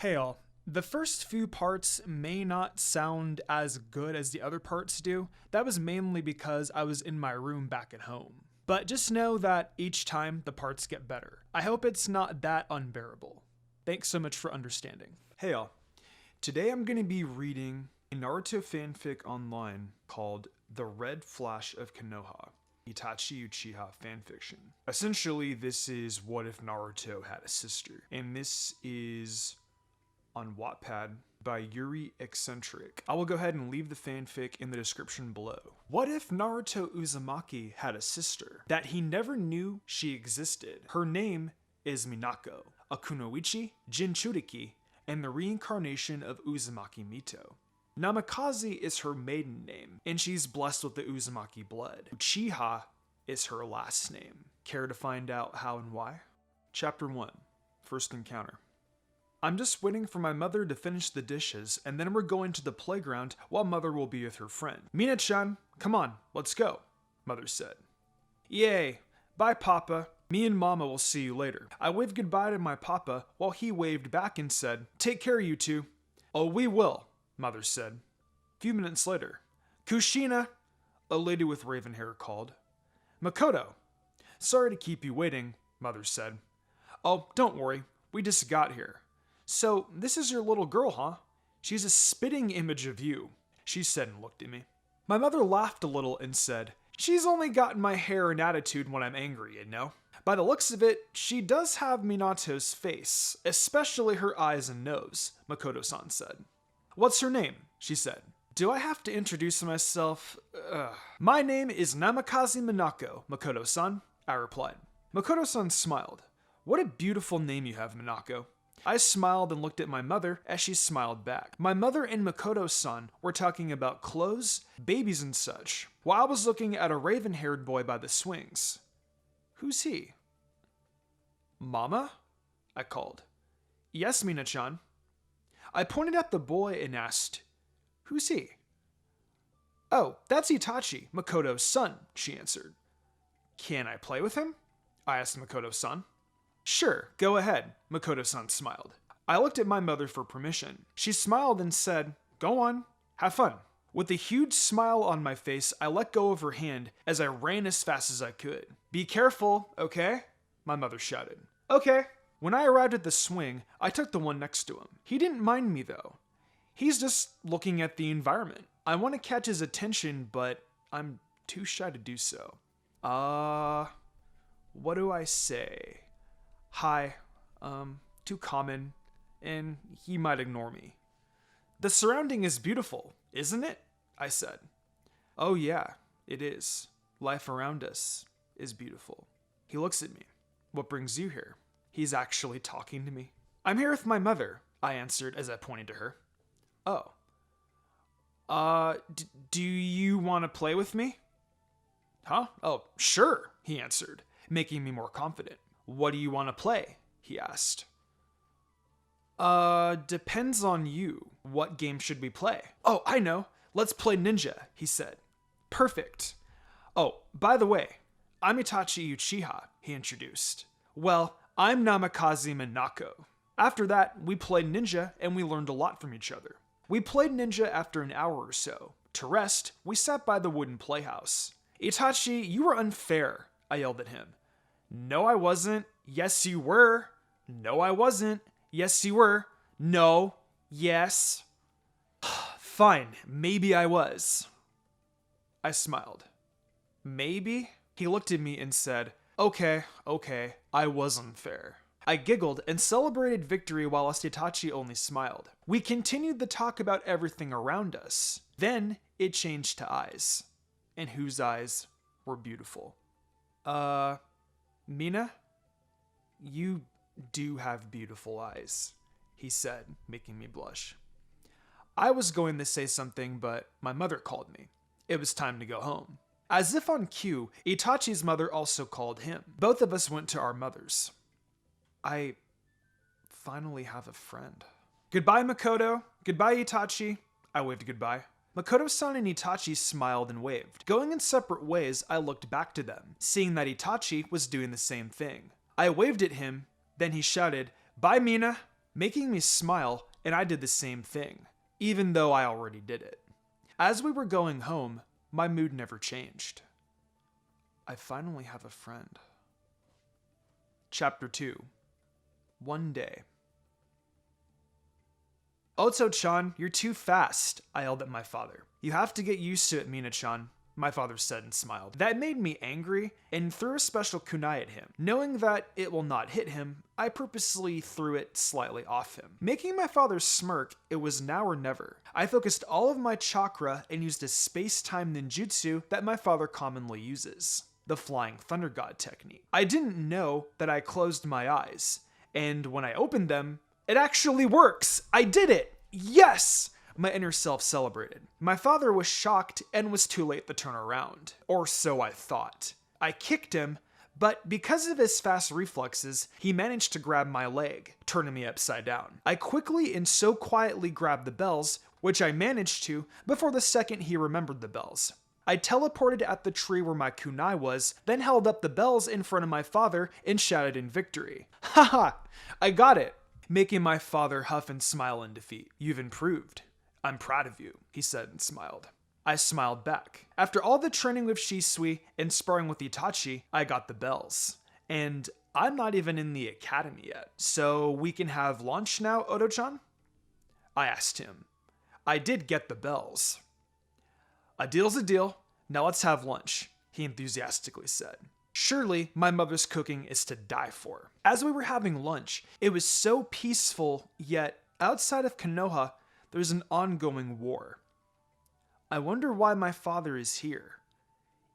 Hey all, the first few parts may not sound as good as the other parts do. That was mainly because I was in my room back at home. But just know that each time the parts get better. I hope it's not that unbearable. Thanks so much for understanding. Hey all, today I'm going to be reading a Naruto fanfic online called The Red Flash of Konoha, Itachi Uchiha fanfiction. Essentially, this is what if Naruto had a sister, and this is on Wattpad by Urieccentric. I will go ahead and leave the fanfic in the description below. What if Naruto Uzumaki had a sister that he never knew she existed? Her name is Minako, a kunoichi, Jinchuriki, and the reincarnation of Uzumaki Mito. Namikaze is her maiden name, and she's blessed with the Uzumaki blood. Uchiha is her last name. Care to find out how and why? Chapter 1, First Encounter. I'm just waiting for my mother to finish the dishes, and then we're going to the playground while mother will be with her friend. Mina-chan, come on, let's go, mother said. Yay, bye papa. Me and mama will see you later. I waved goodbye to my papa while he waved back and said, take care you two. Oh, we will, mother said. A few minutes later, Kushina, a lady with raven hair called. Makoto, sorry to keep you waiting, mother said. Oh, don't worry, we just got here. So, this is your little girl, huh? She's a spitting image of you, she said and looked at me. My mother laughed a little and said, she's only got my hair and attitude when I'm angry, you know? By the looks of it, she does have Minato's face, especially her eyes and nose, Makoto-san said. What's her name? She said. Do I have to introduce myself? My name is Namikaze Monako, Makoto-san, I replied. Makoto-san smiled. What a beautiful name you have, Monako. I smiled and looked at my mother as she smiled back. My mother and Makoto-san were talking about clothes, babies and such, while I was looking at a raven-haired boy by the swings. Who's he? Mama? I called. Yes, Mina-chan. I pointed at the boy and asked, who's he? Oh, that's Itachi, Makoto's son, she answered. Can I play with him? I asked Makoto-san. Sure, go ahead, Makoto-san smiled. I looked at my mother for permission. She smiled and said, go on, have fun. With a huge smile on my face, I let go of her hand as I ran as fast as I could. Be careful, okay? My mother shouted. Okay. When I arrived at the swing, I took the one next to him. He didn't mind me though. He's just looking at the environment. I want to catch his attention, but I'm too shy to do so. What do I say? Hi, too common, and he might ignore me. The surrounding is beautiful, isn't it? I said. Oh yeah, it is. Life around us is beautiful. He looks at me. What brings you here? He's actually talking to me. I'm here with my mother, I answered as I pointed to her. Oh. Do you want to play with me? Huh? Oh, sure, he answered, making me more confident. What do you want to play? He asked. Depends on you. What game should we play? Oh, I know. Let's play Ninja, he said. Perfect. Oh, by the way, I'm Itachi Uchiha, he introduced. Well, I'm Namikaze Monako. After that, we played Ninja and we learned a lot from each other. We played Ninja after an hour or so. To rest, we sat by the wooden playhouse. Itachi, you were unfair, I yelled at him. No, I wasn't. Yes, you were. No, I wasn't. Yes, you were. No. Yes. Fine. Maybe I was. I smiled. Maybe? He looked at me and said, okay, I was unfair. I giggled and celebrated victory while Itachi only smiled. We continued the talk about everything around us. Then it changed to eyes. And whose eyes were beautiful. Mina, you do have beautiful eyes, he said, making me blush. I was going to say something, but my mother called me. It was time to go home. As if on cue, Itachi's mother also called him. Both of us went to our mothers. I finally have a friend. Goodbye, Makoto. Goodbye, Itachi. I waved goodbye. Makoto-san and Itachi smiled and waved. Going in separate ways, I looked back to them, seeing that Itachi was doing the same thing. I waved at him, then he shouted, bye Mina. making me smile, and I did the same thing, even though I already did it. As we were going home, my mood never changed. I finally have a friend. Chapter 2. One day. Oto-chan, you're too fast, I yelled at my father. You have to get used to it, Mina-chan, my father said and smiled. That made me angry and threw a special kunai at him. Knowing that it will not hit him, I purposely threw it slightly off him. Making my father smirk, it was now or never. I focused all of my chakra and used a space-time ninjutsu that my father commonly uses. The Flying Thunder God technique. I didn't know that I closed my eyes, and when I opened them, it actually works! I did it! Yes! My inner self celebrated. My father was shocked and was too late to turn around. Or so I thought. I kicked him, but because of his fast reflexes, he managed to grab my leg, turning me upside down. I quickly and so quietly grabbed the bells, which I managed to before the second he remembered the bells. I teleported at the tree where my kunai was, then held up the bells in front of my father and shouted in victory. Haha! I got it! Making my father huff and smile in defeat. You've improved. I'm proud of you, he said and smiled. I smiled back. After all the training with Shisui and sparring with Itachi, I got the bells. And I'm not even in the academy yet. So we can have lunch now, Oto-chan? I asked him. I did get the bells. A deal's a deal. Now let's have lunch, he enthusiastically said. Surely my mother's cooking is to die for. As we were having lunch, it was so peaceful, yet outside of Konoha, there's an ongoing war. I wonder why my father is here.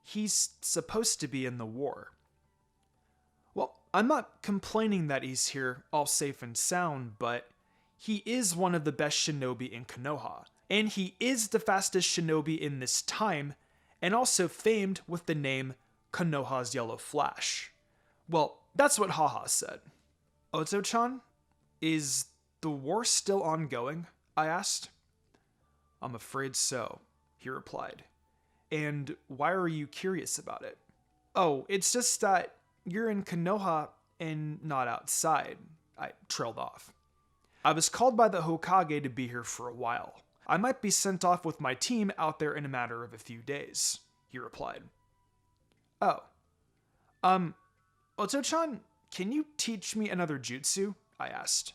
He's supposed to be in the war. Well, I'm not complaining that he's here all safe and sound, but he is one of the best shinobi in Konoha. And he is the fastest shinobi in this time, and also famed with the name Konoha's Yellow Flash. Well, that's what Haha said. Oto-chan, is the war still ongoing? I asked. I'm afraid so, he replied. And why are you curious about it? Oh, it's just that you're in Konoha and not outside, I trailed off. I was called by the Hokage to be here for a while. I might be sent off with my team out there in a matter of a few days, he replied. Oh. Oto-chan, can you teach me another jutsu? I asked.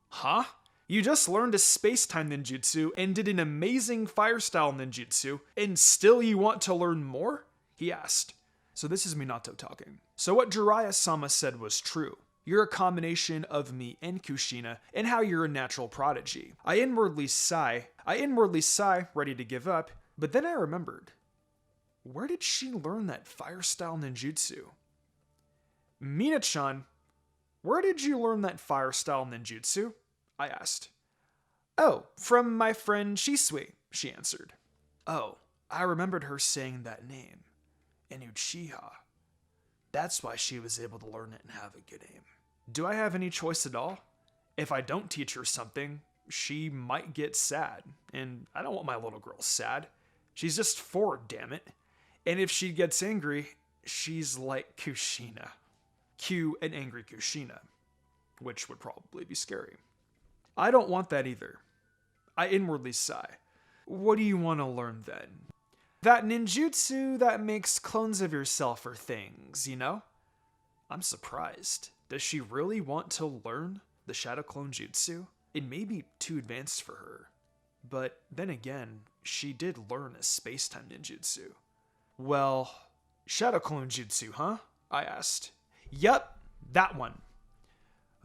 Huh? You just learned a space-time ninjutsu and did an amazing fire-style ninjutsu, and still you want to learn more? He asked. So this is Minato talking. So what Jiraiya-sama said was true. You're a combination of me and Kushina, and how you're a natural prodigy. I inwardly sigh, ready to give up, but then I remembered. Where did she learn that fire-style ninjutsu? Mina-chan, where did you learn that fire-style ninjutsu? I asked. Oh, from my friend Shisui, she answered. Oh, I remembered her saying that name. And Uchiha. That's why she was able to learn it and have a good aim. Do I have any choice at all? If I don't teach her something, she might get sad. And I don't want my little girl sad. She's just 4, damn it. And if she gets angry, she's like Kushina. Cue an angry Kushina. Which would probably be scary. I don't want that either. I inwardly sigh. What do you want to learn then? That ninjutsu that makes clones of yourself or things, you know? I'm surprised. Does she really want to learn the shadow clone jutsu? It may be too advanced for her. But then again, she did learn a space-time ninjutsu. Well, shadow clone jutsu, huh? I asked. Yep, that one.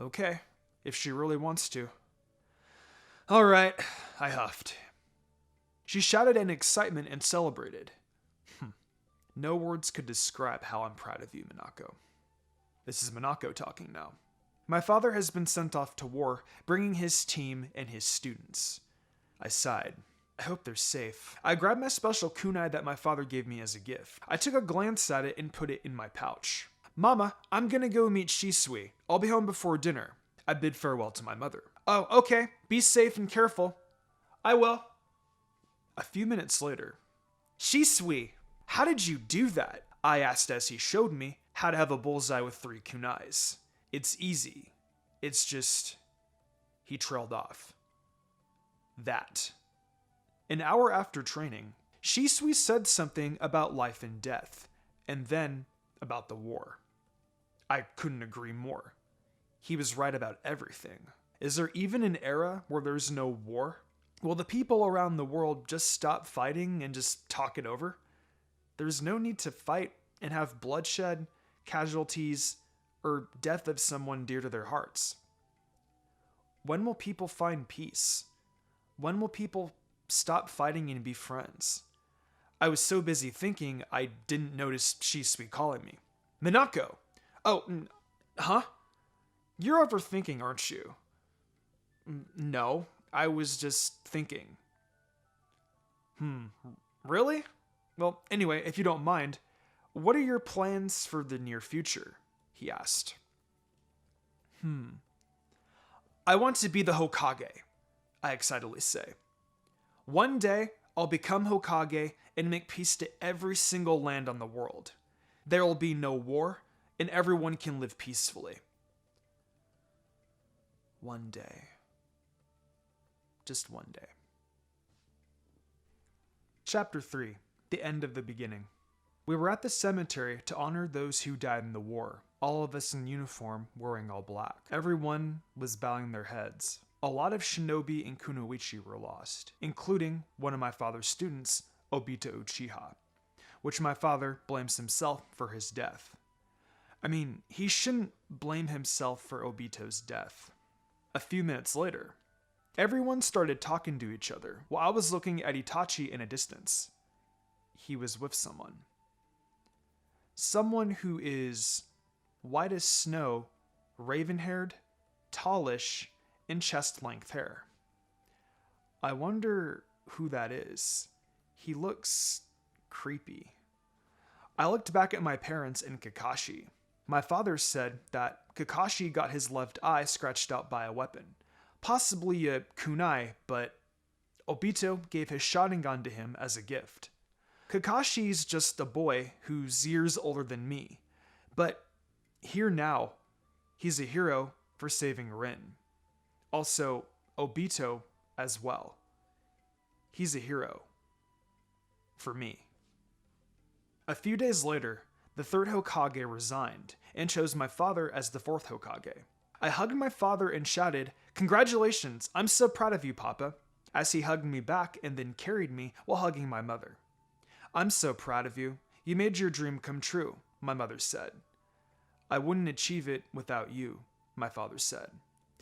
Okay, if she really wants to. Alright, I huffed. She shouted in excitement and celebrated. No words could describe how I'm proud of you, Monako. This is Monako talking now. My father has been sent off to war, bringing his team and his students. I sighed. I hope they're safe. I grabbed my special kunai that my father gave me as a gift. I took a glance at it and put it in my pouch. Mama, I'm gonna go meet Shisui. I'll be home before dinner. I bid farewell to my mother. Oh, okay. Be safe and careful. I will. A few minutes later. Shisui, how did you do that? I asked as he showed me how to have a bullseye with 3 kunais. It's easy. It's just He trailed off. That. An hour after training, Shisui said something about life and death, and then about the war. I couldn't agree more. He was right about everything. Is there even an era where there's no war? Will the people around the world just stop fighting and just talk it over? There's no need to fight and have bloodshed, casualties, or death of someone dear to their hearts. When will people find peace? When will people stop fighting and be friends? I was so busy thinking I didn't notice Shisui calling me. Minako! Oh, huh? You're overthinking, aren't you? No, I was just thinking. Really? Well, anyway, if you don't mind, what are your plans for the near future? He asked. I want to be the Hokage, I excitedly say. One day, I'll become Hokage and make peace to every single land on the world. There will be no war, and everyone can live peacefully. One day. Just one day. Chapter 3. The End of the Beginning. We were at the cemetery to honor those who died in the war, all of us in uniform wearing all black. Everyone was bowing their heads. A lot of shinobi and kunoichi were lost, including one of my father's students, Obito Uchiha, which my father blames himself for his death. I mean, he shouldn't blame himself for Obito's death. A few minutes later, everyone started talking to each other while I was looking at Itachi in a distance. He was with someone. Someone who is white as snow, raven-haired, tallish, and chest-length hair. I wonder who that is. He looks creepy. I looked back at my parents and Kakashi. My father said that Kakashi got his left eye scratched out by a weapon. Possibly a kunai, but Obito gave his Sharingan to him as a gift. Kakashi's just a boy who's years older than me, but here now, he's a hero for saving Rin. Also, Obito as well. He's a hero for me. A few days later, the third Hokage resigned and chose my father as the fourth Hokage. I hugged my father and shouted, "Congratulations, I'm so proud of you, Papa," as he hugged me back and then carried me while hugging my mother. "I'm so proud of you. You made your dream come true," my mother said. "I wouldn't achieve it without you," my father said.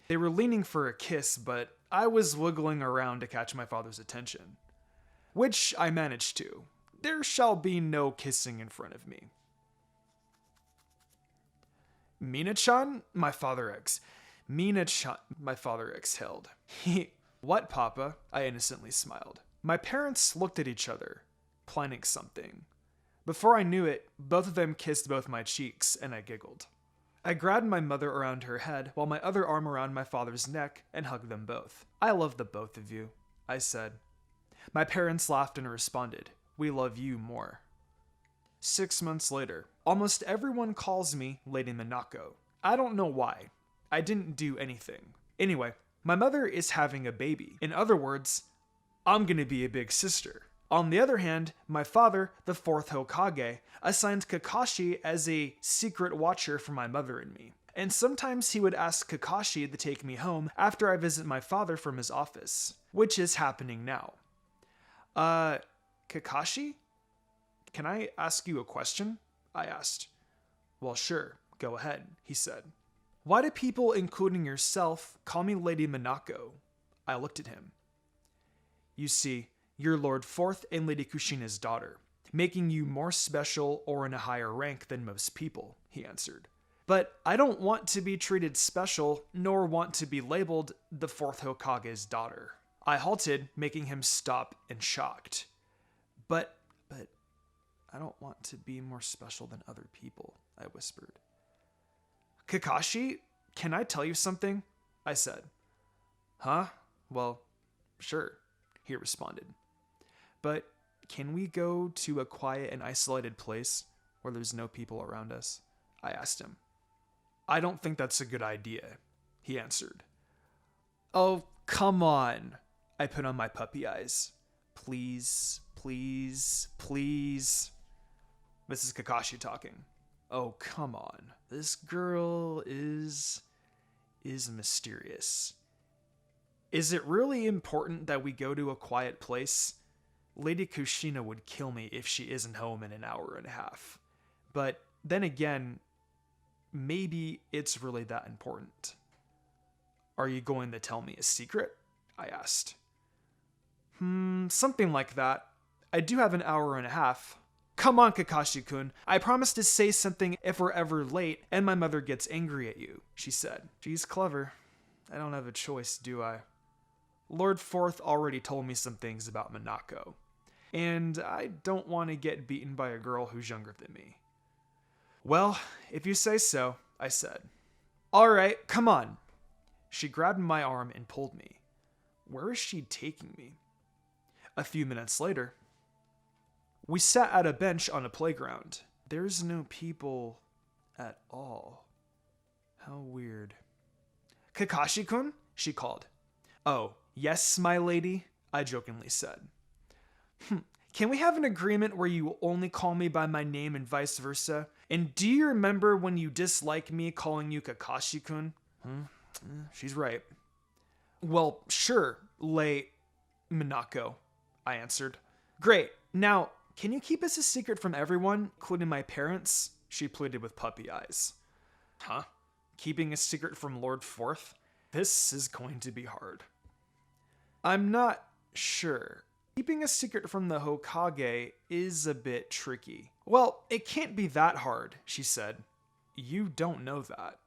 They were leaning for a kiss, but I was wiggling around to catch my father's attention. Which I managed to. There shall be no kissing in front of me. Mina-chan? Mina-chan, my father exhaled. What, Papa? I innocently smiled. My parents looked at each other, planning something. Before I knew it, both of them kissed both my cheeks, and I giggled. I grabbed my mother around her head while my other arm around my father's neck and hugged them both. "I love the both of you," I said. My parents laughed and responded, "We love you more." 6 months later, almost everyone calls me Lady Monako. I don't know why. I didn't do anything. Anyway, my mother is having a baby. In other words, I'm gonna be a big sister. On the other hand, my father, the fourth Hokage, assigned Kakashi as a secret watcher for my mother and me. And sometimes he would ask Kakashi to take me home after I visit my father from his office, which is happening now. Kakashi? Can I ask you a question? I asked. Well, sure, go ahead, he said. Why do people, including yourself, call me Lady Monako? I looked at him. You see, you're Lord Fourth and Lady Kushina's daughter, making you more special or in a higher rank than most people, he answered. But I don't want to be treated special, nor want to be labeled the fourth Hokage's daughter. I halted, making him stop and shocked. But I don't want to be more special than other people, I whispered. Kakashi, can I tell you something? I said. Huh? Well, sure, he responded. But can we go to a quiet and isolated place where there's no people around us? I asked him. I don't think that's a good idea, he answered. Oh, come on. I put on my puppy eyes. Please, please, please. This is Kakashi talking. Oh, come on. This girl is mysterious. Is it really important that we go to a quiet place? Lady Kushina would kill me if she isn't home in an hour and a half. But then again, maybe it's really that important. Are you going to tell me a secret? I asked. Something like that. I do have an hour and a half. Come on, Kakashi-kun. I promise to say something if we're ever late and my mother gets angry at you, she said. She's clever. I don't have a choice, do I? Lord Forth already told me some things about Monako, and I don't want to get beaten by a girl who's younger than me. Well, if you say so, I said. All right, come on. She grabbed my arm and pulled me. Where is she taking me? A few minutes later, we sat at a bench on a playground. There's no people at all. How weird. Kakashi-kun? She called. Oh, yes, my lady, I jokingly said. Can we have an agreement where you only call me by my name and vice versa? And do you remember when you disliked me calling you Kakashi-kun? She's right. Well, sure, Minako, I answered. Great. Now, can you keep this a secret from everyone, including my parents? She pleaded with puppy eyes. Huh? Keeping a secret from Lord Forth? This is going to be hard. I'm not sure. Keeping a secret from the Hokage is a bit tricky. Well, it can't be that hard, she said. You don't know that.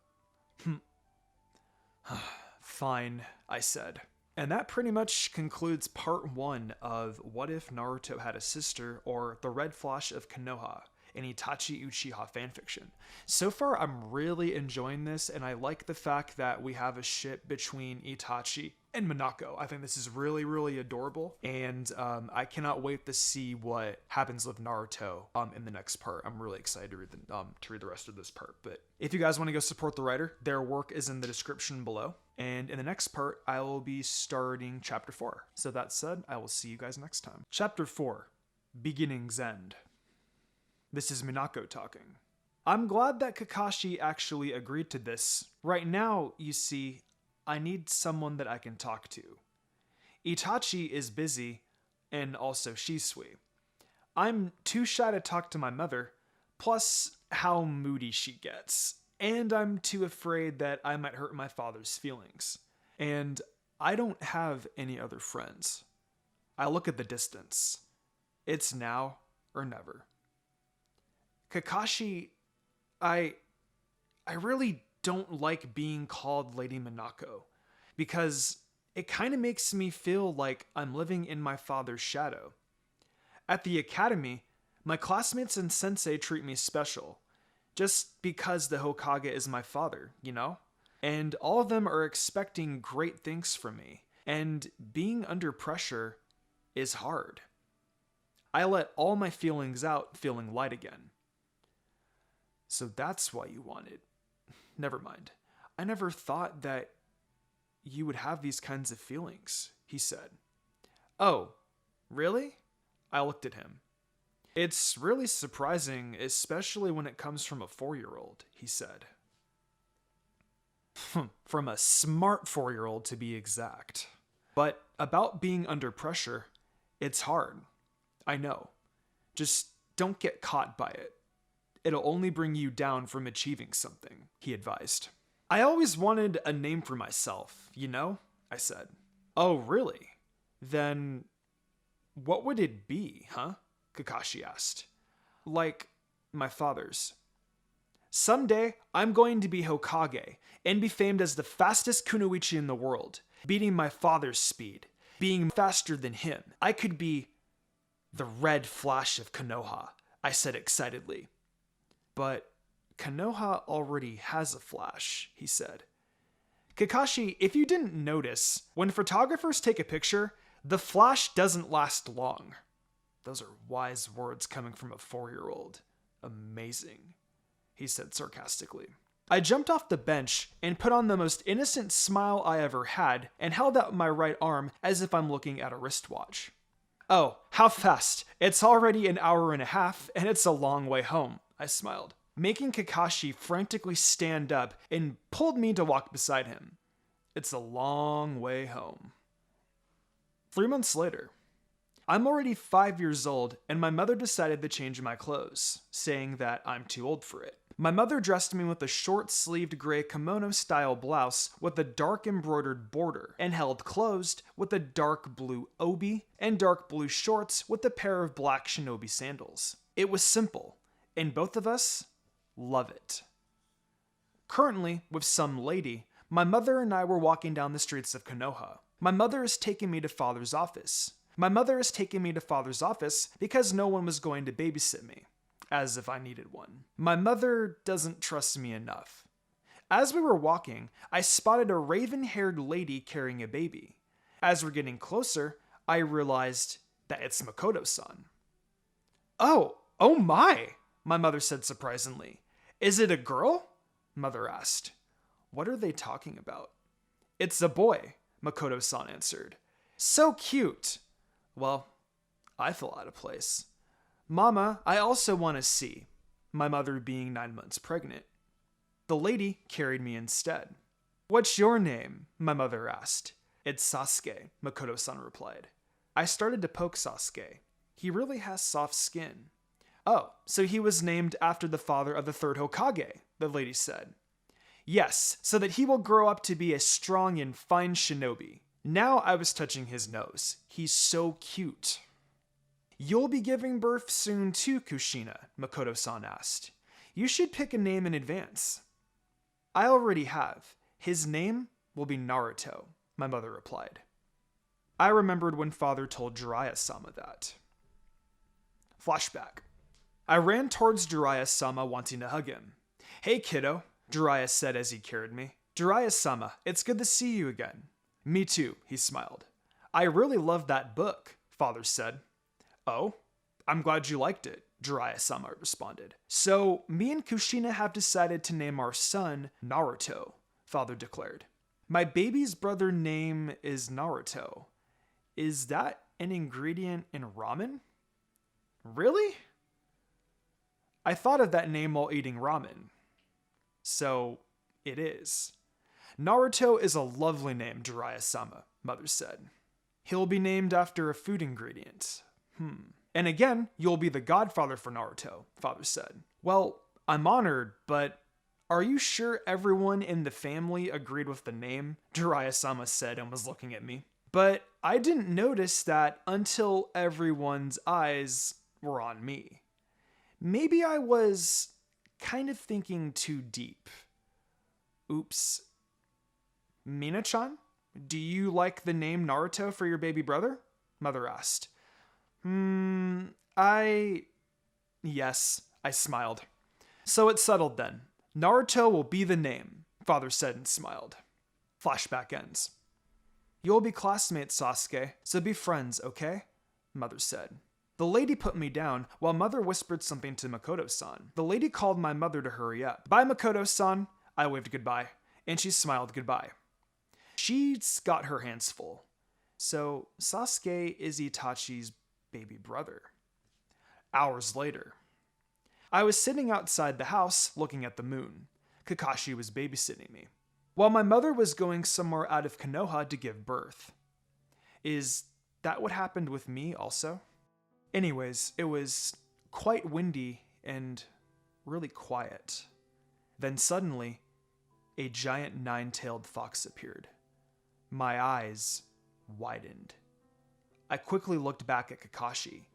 Fine, I said. And that pretty much concludes part 1 of What If Naruto Had a Sister, or The Red Flash of Konoha, an Itachi Uchiha fanfiction. So far, I'm really enjoying this, and I like the fact that we have a ship between Itachi and Monako. I think this is really, really adorable, and I cannot wait to see what happens with Naruto in the next part. I'm really excited to read the rest of this part. But if you guys want to go support the writer, their work is in the description below. And in the next part, I will be starting Chapter 4. So that said, I will see you guys next time. Chapter 4, Beginning's End. This is Minako talking. I'm glad that Kakashi actually agreed to this. Right now, you see, I need someone that I can talk to. Itachi is busy, and also Shisui. I'm too shy to talk to my mother, plus how moody she gets. And I'm too afraid that I might hurt my father's feelings. And I don't have any other friends. I look at the distance. It's now or never. Kakashi, I really don't like being called Lady Monako, because it kind of makes me feel like I'm living in my father's shadow. At the academy, my classmates and sensei treat me special, just because the Hokage is my father, you know? And all of them are expecting great things from me, and being under pressure is hard. I let all my feelings out feeling light again. So that's why you wanted. Never mind. I never thought that you would have these kinds of feelings, he said. Oh, really? I looked at him. It's really surprising, especially when it comes from a 4-year-old, he said. From a smart 4-year-old to be exact. But about being under pressure, it's hard. I know. Just don't get caught by it. It'll only bring you down from achieving something, he advised. I always wanted a name for myself, you know? I said. Oh, really? Then what would it be, huh? Kakashi asked. Like my father's. Someday, I'm going to be Hokage and be famed as the fastest kunoichi in the world, beating my father's speed, being faster than him. I could be the Red Flash of Konoha, I said excitedly. But Konoha already has a flash, he said. Kakashi, if you didn't notice, when photographers take a picture, the flash doesn't last long. Those are wise words coming from a 4-year-old. Amazing, he said sarcastically. I jumped off the bench and put on the most innocent smile I ever had and held out my right arm as if I'm looking at a wristwatch. "Oh, how fast? It's already an hour and a half, and it's a long way home," I smiled, making Kakashi frantically stand up and pulled me to walk beside him. It's a long way home. 3 months later. I'm already 5 years old, and my mother decided to change my clothes, saying that I'm too old for it. My mother dressed me with a short-sleeved gray kimono-style blouse with a dark embroidered border, and held closed with a dark blue obi and dark blue shorts with a pair of black Shinobi sandals. It was simple, and both of us love it. Currently, with some lady, my mother and I were walking down the streets of Konoha. My mother is taking me to Father's office. My mother is taking me to Father's office because no one was going to babysit me. As if I needed one. My mother doesn't trust me enough. As we were walking, I spotted a raven-haired lady carrying a baby. As we're getting closer, I realized that it's Makoto-san. Oh my, my mother said surprisingly. "Is it a girl?" Mother asked. "What are they talking about?" "It's a boy," Makoto-san answered. "So cute." Well, I feel out of place. "Mama, I also want to see," my mother being 9 months pregnant. The lady carried me instead. "What's your name?" my mother asked. "It's Sasuke," Makoto-san replied. I started to poke Sasuke. He really has soft skin. "Oh, so he was named after the father of the third Hokage," the lady said. "Yes, so that he will grow up to be a strong and fine shinobi." Now I was touching his nose. He's so cute. "You'll be giving birth soon too, Kushina," Makoto-san asked. "You should pick a name in advance." "I already have. His name will be Naruto," my mother replied. I remembered when father told Jiraiya-sama that. Flashback. I ran towards Jiraiya-sama wanting to hug him. "Hey kiddo," Jiraiya said as he carried me. "Jiraiya-sama, it's good to see you again." "Me too," he smiled. "I really loved that book," father said. "Oh, I'm glad you liked it," Jiraiya-sama responded. "So, me and Kushina have decided to name our son Naruto," father declared. "My baby's brother name is Naruto. Is that an ingredient in ramen?" "Really?" I thought of that name while eating ramen. So, it is. "Naruto is a lovely name, Jiraiya-sama," mother said. "He'll be named after a food ingredient. And again, you'll be the godfather for Naruto," father said. "Well, I'm honored, but are you sure everyone in the family agreed with the name?" Jiraiya-sama said and was looking at me. But I didn't notice that until everyone's eyes were on me. Maybe I was kind of thinking too deep. Oops. "Mina-chan, do you like the name Naruto for your baby brother?" mother asked. Yes, I smiled. "So it's settled then. Naruto will be the name," father said and smiled. Flashback ends. "You'll be classmates, Sasuke, so be friends, okay?" mother said. The lady put me down while mother whispered something to Makoto-san. The lady called my mother to hurry up. "Bye, Makoto-san." I waved goodbye, and she smiled goodbye. She's got her hands full. So Sasuke is Itachi's baby brother. Hours later. I was sitting outside the house looking at the moon. Kakashi was babysitting me, while my mother was going somewhere out of Konoha to give birth. Is that what happened with me also? Anyways, it was quite windy and really quiet. Then suddenly, a giant nine-tailed fox appeared. My eyes widened. I quickly looked back at Kakashi.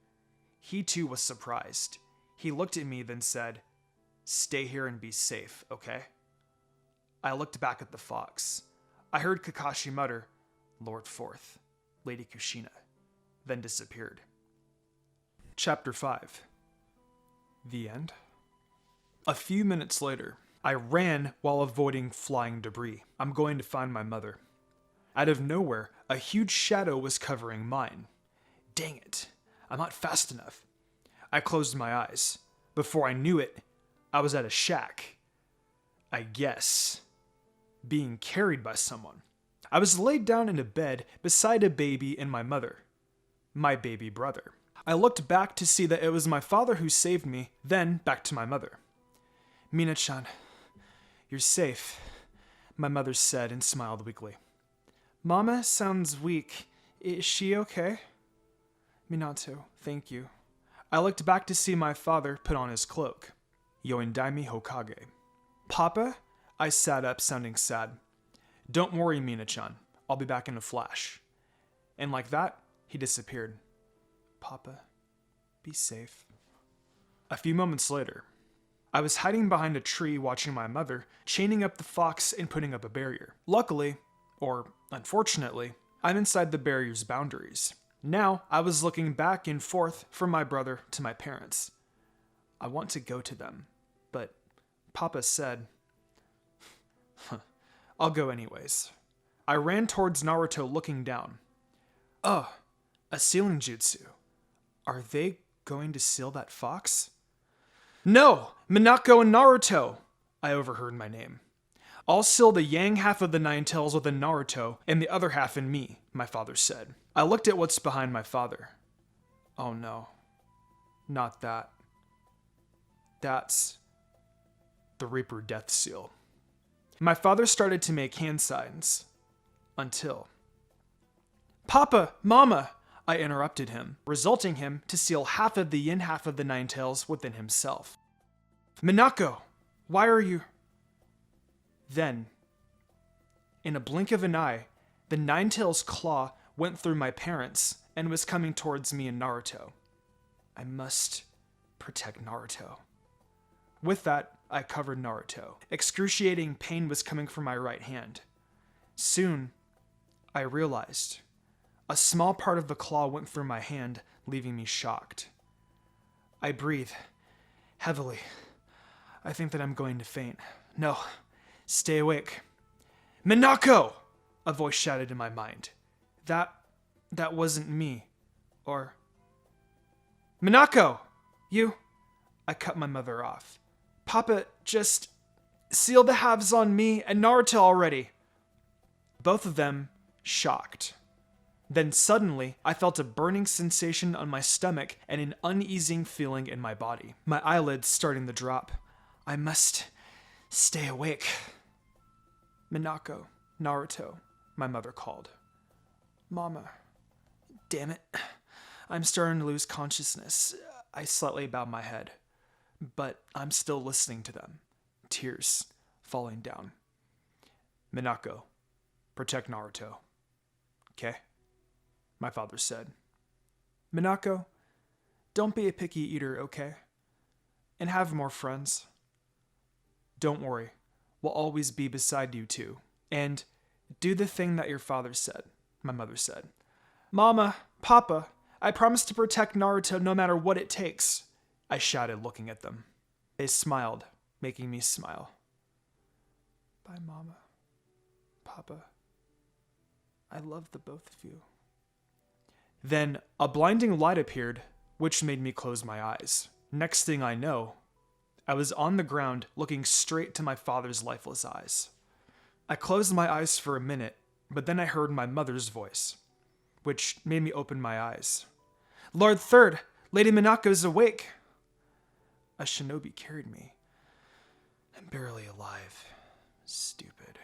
He too was surprised. He looked at me, then said, "Stay here and be safe, okay?" I looked back at the fox. I heard Kakashi mutter, "Lord Fourth, Lady Kushina," then disappeared. Chapter 5. The end. A few minutes later, I ran while avoiding flying debris. I'm going to find my mother. Out of nowhere, a huge shadow was covering mine. Dang it, I'm not fast enough. I closed my eyes. Before I knew it, I was at a shack. I guess, being carried by someone. I was laid down in a bed beside a baby and my mother, my baby brother. I looked back to see that it was my father who saved me, then back to my mother. Mina-chan, you're safe, my mother said and smiled weakly. Mama sounds weak. Is she okay? Minato, thank you. I looked back to see my father put on his cloak. Yoindaimi Hokage. Papa? I sat up, sounding sad. Don't worry, Mina-chan. I'll be back in a flash. And like that, he disappeared. Papa, be safe. A few moments later, I was hiding behind a tree watching my mother chaining up the fox and putting up a barrier. Luckily, or unfortunately, I'm inside the barrier's boundaries. Now, I was looking back and forth from my brother to my parents. I want to go to them, but Papa said, I'll go anyways. I ran towards Naruto looking down. Oh, a sealing jutsu. Are they going to seal that fox? No, Minako and Naruto! I overheard my name. I'll seal the yang half of the nine tails within Naruto and the other half in me, my father said. I looked at what's behind my father. Oh no, not that. That's the Reaper Death Seal. My father started to make hand signs. Until... Papa! Mama! I interrupted him, resulting him to seal half of the yin half of the nine tails within himself. Minako! Why are you... Then, in a blink of an eye, the nine tails claw went through my parents and was coming towards me and Naruto. I must protect Naruto. With that, I covered Naruto. Excruciating pain was coming from my right hand. Soon, I realized a small part of the claw went through my hand, leaving me shocked. I breathe heavily. I think that I'm going to faint. No, stay awake. Minako! A voice shouted in my mind. That wasn't me. Or... Minako! You... I cut my mother off. Papa, just seal the halves on me and Naruto already. Both of them shocked. Then suddenly, I felt a burning sensation on my stomach and an uneasing feeling in my body. My eyelids starting to drop. I must stay awake. Minako, Naruto, my mother called. Mama, damn it. I'm starting to lose consciousness. I slightly bowed my head. But I'm still listening to them. Tears falling down. Minako, protect Naruto. Okay? My father said. Minako, don't be a picky eater, okay? And have more friends. Don't worry, we'll always be beside you two. And do the thing that your father said, my mother said. Mama, Papa, I promise to protect Naruto no matter what it takes. I shouted, looking at them. They smiled, making me smile. Bye, Mama. Papa. I love the both of you. Then a blinding light appeared, which made me close my eyes. Next thing I know, I was on the ground looking straight to my father's lifeless eyes. I closed my eyes for a minute, but then I heard my mother's voice, which made me open my eyes. Lord Third, Lady Minako's awake. A shinobi carried me. I'm barely alive. Stupid.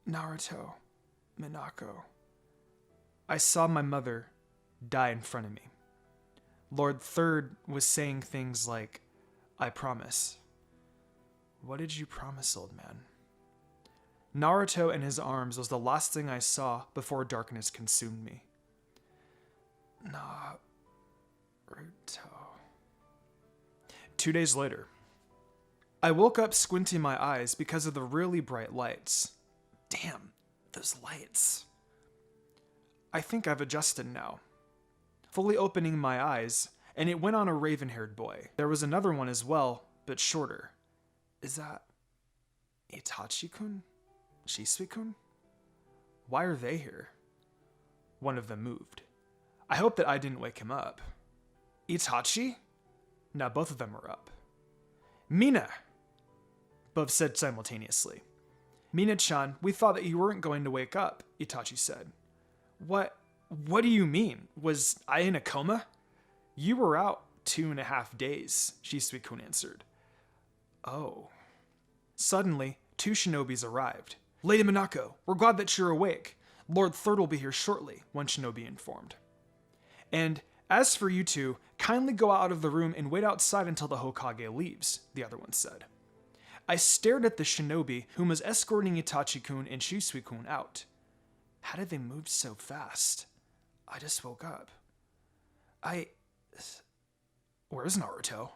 Naruto, Monako. I saw my mother die in front of me. Lord Third was saying things like, I promise. What did you promise, old man? Naruto in his arms was the last thing I saw before darkness consumed me. Naruto. 2 days later, I woke up squinting my eyes because of the really bright lights. Damn, those lights. I think I've adjusted now. Fully opening my eyes, and it went on a raven-haired boy. There was another one as well, but shorter. Is that Itachi-kun? Shisui-kun? Why are they here? One of them moved. I hope that I didn't wake him up. Itachi? Now both of them are up. Mina! Both said simultaneously. Mina-chan, we thought that you weren't going to wake up, Itachi said. What do you mean? Was I in a coma? You were out 2.5 days, Shisui-kun answered. Oh. Suddenly, 2 shinobis arrived. Lady Monako, we're glad that you're awake. Lord Third will be here shortly, one shinobi informed. And as for you two, kindly go out of the room and wait outside until the Hokage leaves, the other one said. I stared at the shinobi whom was escorting Itachi-kun and Shisui-kun out. How did they move so fast? I just woke up. Where's Naruto?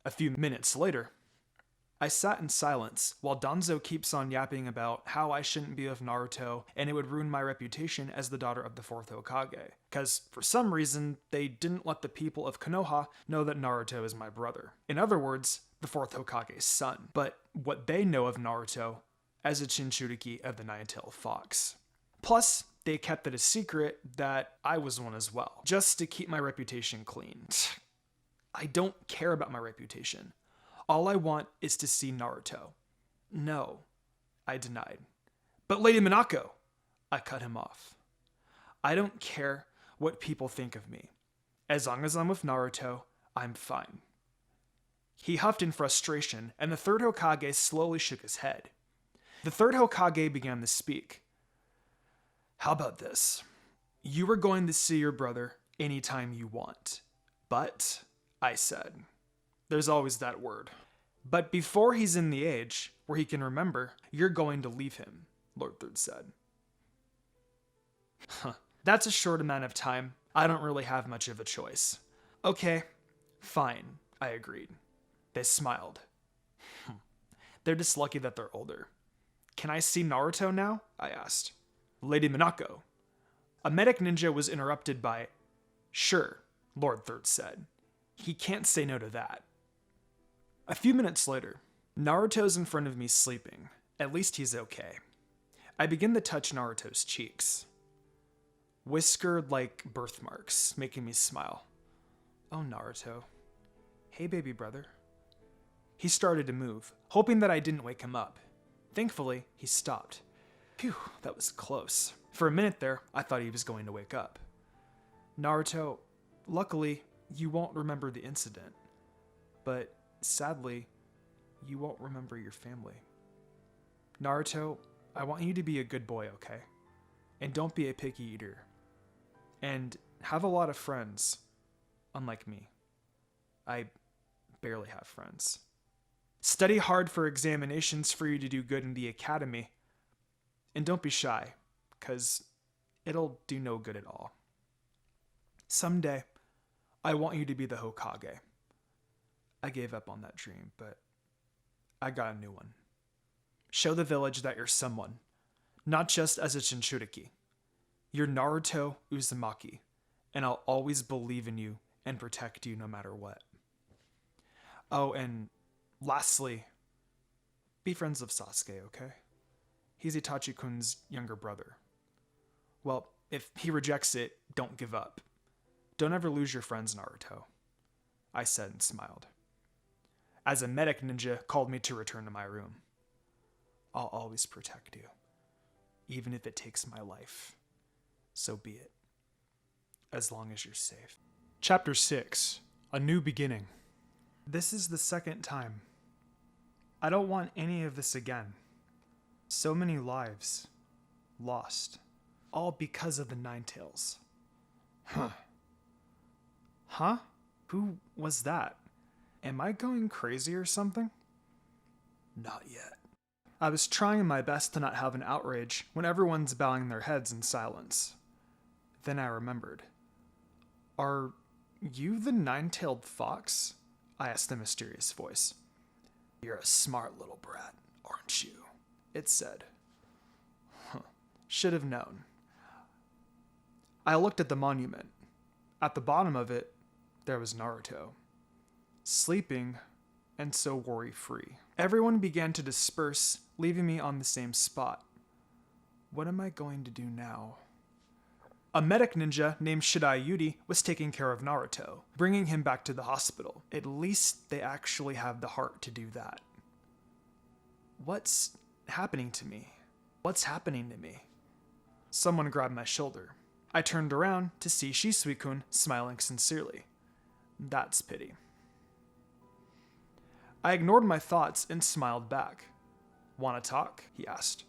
A few minutes later, I sat in silence while Danzo keeps on yapping about how I shouldn't be with Naruto and it would ruin my reputation as the daughter of the 4th Hokage, because for some reason they didn't let the people of Konoha know that Naruto is my brother. In other words, the 4th Hokage's son, but what they know of Naruto as a Jinchuriki of the Nine-Tailed Fox. Plus, they kept it a secret that I was one as well, just to keep my reputation clean. I don't care about my reputation. All I want is to see Naruto. No, I denied. But Lady Minako, I cut him off. I don't care what people think of me. As long as I'm with Naruto, I'm fine. He huffed in frustration, and the 3rd Hokage slowly shook his head. The 3rd Hokage began to speak. How about this? You are going to see your brother anytime you want. But, I said, there's always that word. But before he's in the age where he can remember, you're going to leave him, Lord Third said. That's a short amount of time. I don't really have much of a choice. Okay, fine, I agreed. They smiled. They're just lucky that they're older. Can I see Naruto now? I asked. Lady Minako. A medic ninja was interrupted by, Sure, Lord Third said. He can't say no to that. A few minutes later, Naruto's in front of me sleeping. At least he's okay. I begin to touch Naruto's cheeks. Whiskered like birthmarks, making me smile. Oh, Naruto. Hey, baby brother. He started to move, hoping that I didn't wake him up. Thankfully, he stopped. Phew, that was close. For a minute there, I thought he was going to wake up. Naruto, luckily, you won't remember the incident. But sadly, you won't remember your family. Naruto, I want you to be a good boy, okay? And don't be a picky eater. And have a lot of friends, unlike me. I barely have friends. Study hard for examinations for you to do good in the academy. And don't be shy, because it'll do no good at all. Someday, I want you to be the Hokage. I gave up on that dream, but I got a new one. Show the village that you're someone, not just as a Jinchuriki. You're Naruto Uzumaki, and I'll always believe in you and protect you no matter what. Oh, and lastly, be friends with Sasuke, okay? He's Itachi-kun's younger brother. Well, if he rejects it, don't give up. Don't ever lose your friends, Naruto, I said and smiled. As a medic ninja called me to return to my room. I'll always protect you, even if it takes my life. So be it, as long as you're safe. Chapter 6, A New Beginning. This is the second time. I don't want any of this again. So many lives lost, all because of the Nine-Tails. Huh? Who was that? Am I going crazy or something? Not yet. I was trying my best to not have an outrage when everyone's bowing their heads in silence. Then I remembered. Are you the Nine-Tailed Fox? I asked a mysterious voice. You're a smart little brat, aren't you? It said. Should have known. I looked at the monument. At the bottom of it, there was Naruto. Sleeping, and so worry-free. Everyone began to disperse, leaving me on the same spot. What am I going to do now? A medic ninja named Shidai Yuri was taking care of Naruto, bringing him back to the hospital. At least they actually have the heart to do that. What's happening to me? What's happening to me? Someone grabbed my shoulder. I turned around to see Shisui-kun smiling sincerely. That's pity. I ignored my thoughts and smiled back. "Wanna talk?" he asked.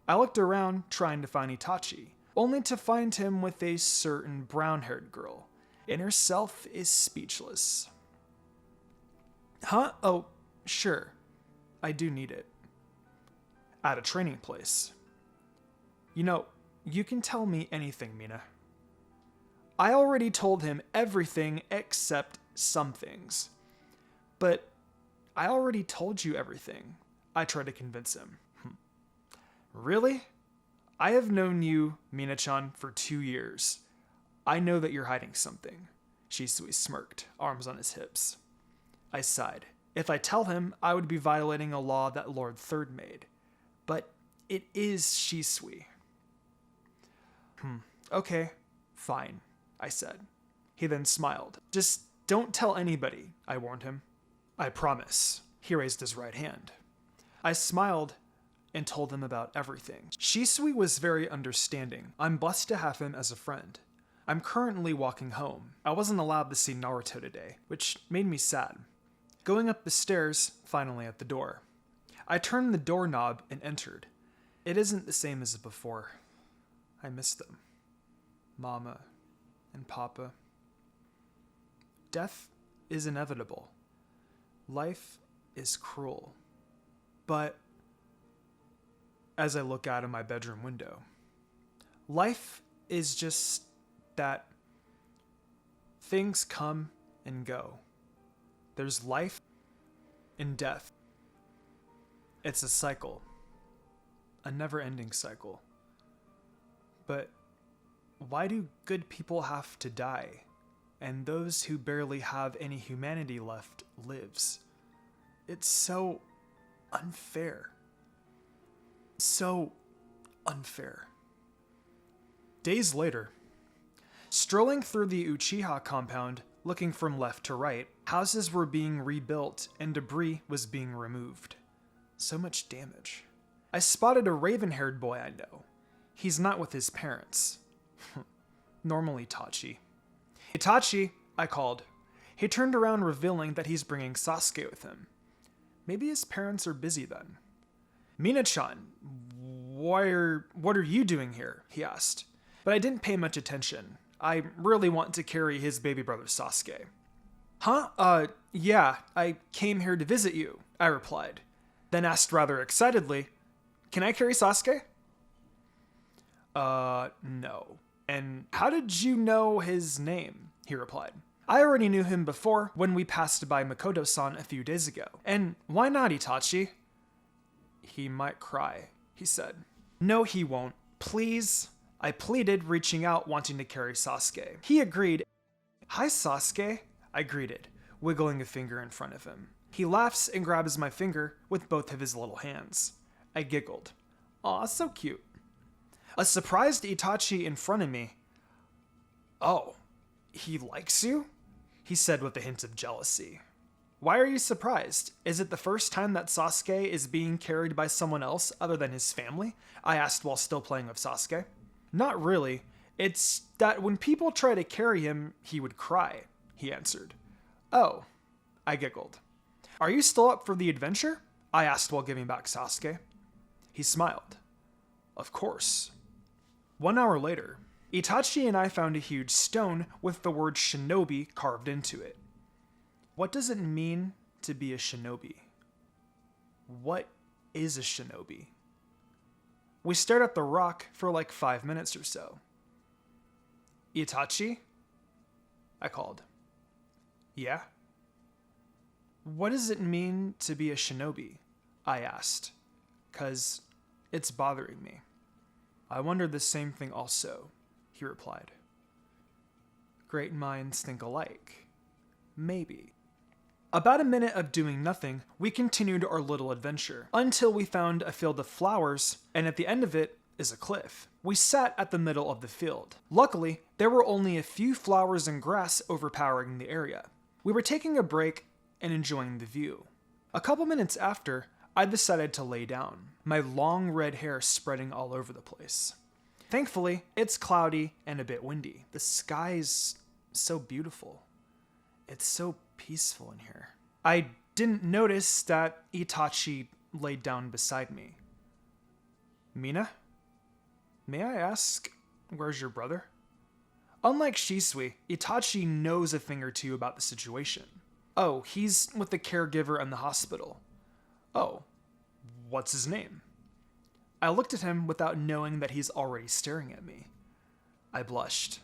I looked around trying to find Itachi, only to find him with a certain brown-haired girl. Inner self is speechless. Huh? Oh, sure. I do need it. At a training place. You know, you can tell me anything, Mina. I already told him everything except some things. But I already told you everything. I tried to convince him. Really? I have known you, Mina-chan, for 2 years. I know that you're hiding something. Shisui smirked, arms on his hips. I sighed. If I tell him, I would be violating a law that Lord Third made. But it is Shisui. Okay, fine, I said. He then smiled. Just don't tell anybody, I warned him. I promise. He raised his right hand. I smiled and told him about everything. Shisui was very understanding. I'm blessed to have him as a friend. I'm currently walking home. I wasn't allowed to see Naruto today, which made me sad. Going up the stairs, finally at the door. I turned the doorknob and entered. It isn't the same as before. I miss them. Mama and Papa. Death is inevitable. Life is cruel. But as I look out of my bedroom window, life is just that. Things come and go. There's life and death. It's a cycle. A never-ending cycle. But why do good people have to die, and those who barely have any humanity left lives? It's so unfair. So unfair. Days later, strolling through the Uchiha compound, looking from left to right, houses were being rebuilt and debris was being removed. So much damage. I spotted a raven-haired boy I know. He's not with his parents. Normal Itachi. Itachi, I called. He turned around, revealing that he's bringing Sasuke with him. Maybe his parents are busy then. Mina-chan, what are you doing here? He asked. But I didn't pay much attention. I really want to carry his baby brother Sasuke. Huh? Yeah, I came here to visit you, I replied. Then asked rather excitedly, can I carry Sasuke? No. And how did you know his name? He replied. I already knew him before when we passed by Makoto-san a few days ago. And why not, Itachi? He might cry, he said. No, he won't. Please. I pleaded, reaching out, wanting to carry Sasuke. He agreed. Hi, Sasuke, I greeted, wiggling a finger in front of him. He laughs and grabs my finger with both of his little hands. I giggled. Aw, so cute. A surprised Itachi in front of me. Oh, he likes you? He said with a hint of jealousy. Why are you surprised? Is it the first time that Sasuke is being carried by someone else other than his family? I asked while still playing with Sasuke. Not really. It's that when people try to carry him, he would cry, he answered. Oh, I giggled. Are you still up for the adventure? I asked while giving back Sasuke. He smiled. Of course. 1 hour later, Itachi and I found a huge stone with the word Shinobi carved into it. What does it mean to be a shinobi? What is a shinobi? We stared at the rock for like 5 minutes or so. Itachi? I called. Yeah? What does it mean to be a shinobi? I asked, 'cause it's bothering me. I wondered the same thing also, he replied. Great minds think alike. Maybe. About a minute of doing nothing, we continued our little adventure, until we found a field of flowers, and at the end of it, is a cliff. We sat at the middle of the field. Luckily, there were only a few flowers and grass overpowering the area. We were taking a break and enjoying the view. A couple minutes after, I decided to lay down, my long red hair spreading all over the place. Thankfully, it's cloudy and a bit windy. The sky's so beautiful. It's so peaceful in here. I didn't notice that Itachi laid down beside me. Mina? May I ask, where's your brother? Unlike Shisui, Itachi knows a thing or two about the situation. Oh, he's with the caregiver in the hospital. Oh, what's his name? I looked at him without knowing that he's already staring at me. I blushed.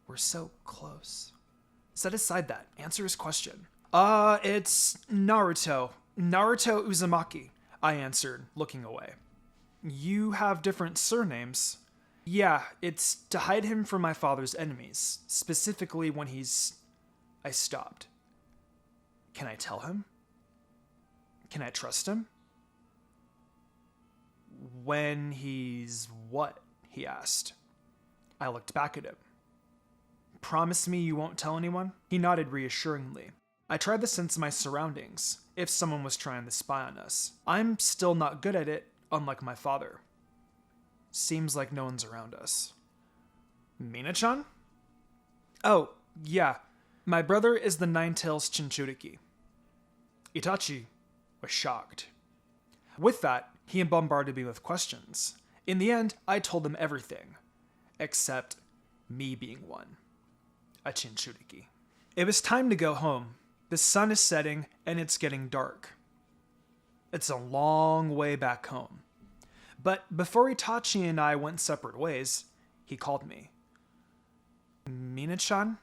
We're so close. Set aside that. Answer his question. It's Naruto. Naruto Uzumaki, I answered, looking away. You have different surnames. Yeah, it's to hide him from my father's enemies, specifically when he's... I stopped. Can I tell him? Can I trust him? When he's what? He asked. I looked back at him. Promise me you won't tell anyone? He nodded reassuringly. I tried to sense my surroundings, if someone was trying to spy on us. I'm still not good at it, unlike my father. Seems like no one's around us. Mina-chan? Oh, yeah. My brother is the Nine-Tails Chinchuriki. Itachi was shocked. With that, he bombarded me with questions. In the end, I told him everything. Except me being one. A Chinchuriki. It was time to go home. The sun is setting, and it's getting dark. It's a long way back home. But before Itachi and I went separate ways, he called me. Mina-chan?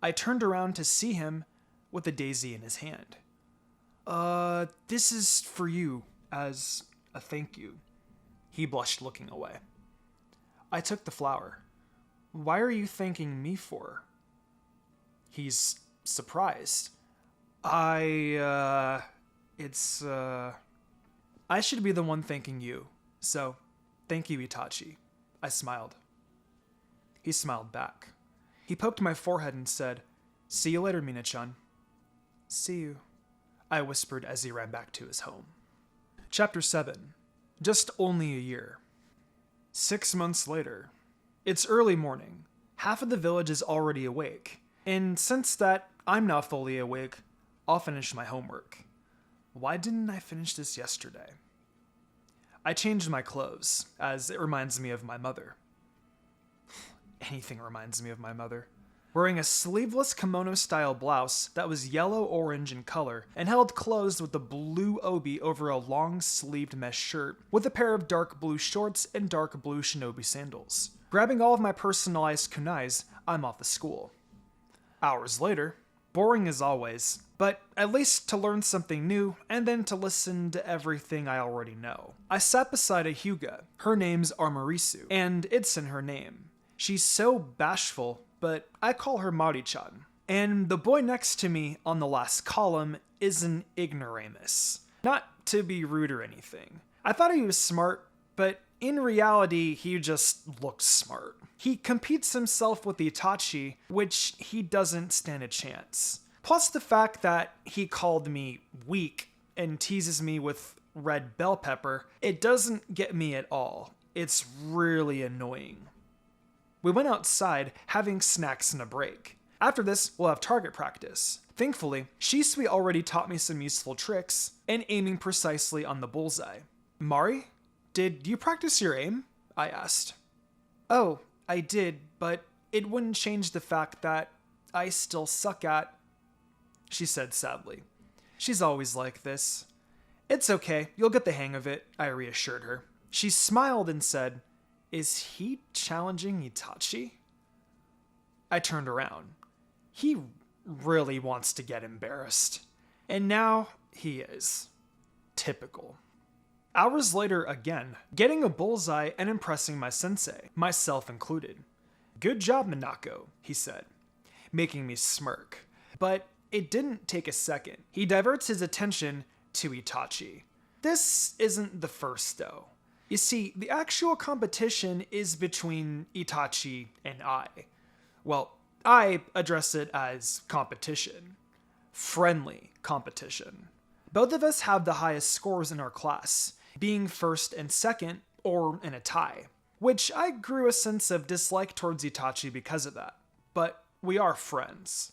I turned around to see him with a daisy in his hand. This is for you, as a thank you. He blushed, looking away. I took the flower. Why are you thanking me for? He's surprised. I should be the one thanking you, so thank you, Itachi. I smiled. He smiled back. He poked my forehead and said, See you later, Mina-chan. See you, I whispered as he ran back to his home. Chapter 7. Just only a year. 6 months later. It's early morning. Half of the village is already awake, and since that I'm now fully awake, I'll finish my homework. Why didn't I finish this yesterday? I changed my clothes, as it reminds me of my mother. Anything reminds me of my mother. Wearing a sleeveless kimono-style blouse that was yellow-orange in color and held closed with a blue obi over a long-sleeved mesh shirt with a pair of dark blue shorts and dark blue shinobi sandals. Grabbing all of my personalized kunais, I'm off to school. Hours later, boring as always, but at least to learn something new and then to listen to everything I already know. I sat beside a Hyuga. Her name's Armorisu, and it's in her name. She's so bashful, but I call her Mari-chan. And the boy next to me on the last column is an ignoramus. Not to be rude or anything. I thought he was smart, but in reality, he just looked smart. He competes himself with Itachi, which he doesn't stand a chance. Plus the fact that he called me weak and teases me with red bell pepper, it doesn't get me at all. It's really annoying. We went outside, having snacks and a break. After this, we'll have target practice. Thankfully, Shisui already taught me some useful tricks, and aiming precisely on the bullseye. Mari, did you practice your aim? I asked. Oh, I did, but it wouldn't change the fact that I still suck at... She said sadly. She's always like this. It's okay, you'll get the hang of it, I reassured her. She smiled and said, Is he challenging Itachi? I turned around. He really wants to get embarrassed. And now he is. Typical. Hours later again, getting a bullseye and impressing my sensei, myself included. Good job, Monako, he said, making me smirk. But it didn't take a second. He diverts his attention to Itachi. This isn't the first, though. You see, the actual competition is between Itachi and I. Well, I address it as competition. Friendly competition. Both of us have the highest scores in our class, being first and second, or in a tie. Which I grew a sense of dislike towards Itachi because of that. But we are friends.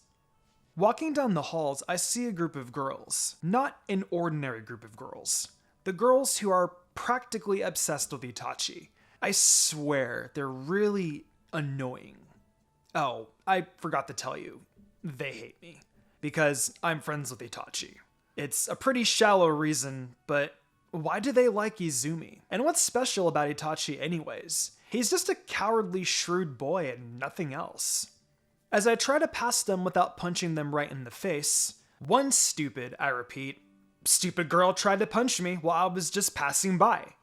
Walking down the halls, I see a group of girls. Not an ordinary group of girls. The girls who are practically obsessed with Itachi. I swear, they're really annoying. Oh, I forgot to tell you. They hate me. Because I'm friends with Itachi. It's a pretty shallow reason, but why do they like Izumi? And what's special about Itachi anyways? He's just a cowardly, shrewd boy and nothing else. As I try to pass them without punching them right in the face, one stupid, I repeat, stupid girl tried to punch me while I was just passing by.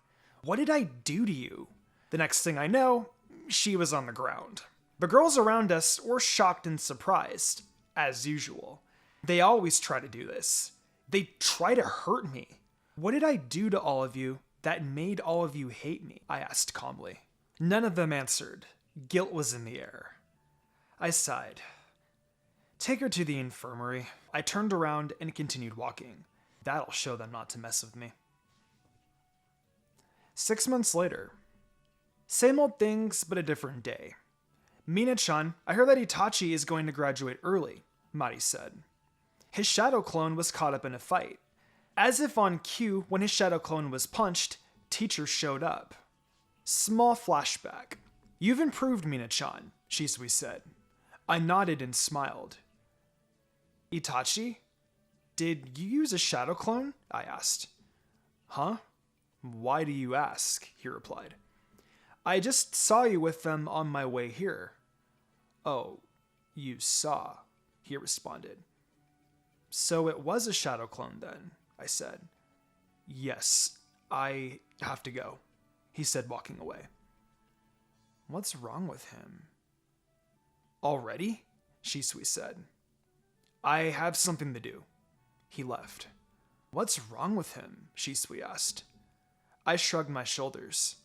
What did I do to you? The next thing I know, she was on the ground. The girls around us were shocked and surprised, as usual. They always try to do this. They try to hurt me. What did I do to all of you that made all of you hate me? I asked calmly. None of them answered. Guilt was in the air. I sighed. Take her to the infirmary. I turned around and continued walking. That'll show them not to mess with me. 6 months later. Same old things, but a different day. Mina-chan, I heard that Itachi is going to graduate early, Mari said. His shadow clone was caught up in a fight. As if on cue, when his shadow clone was punched, teacher showed up. Small flashback. You've improved, Mina-chan, Shisui said. I nodded and smiled. Itachi? Did you use a shadow clone? I asked. Huh? Why do you ask? He replied. I just saw you with them on my way here. Oh, you saw, he responded. So it was a shadow clone then, I said. Yes, I have to go, he said, walking away. What's wrong with him? Already? Shisui said. I have something to do. He left. What's wrong with him? Shisui asked. I shrugged my shoulders.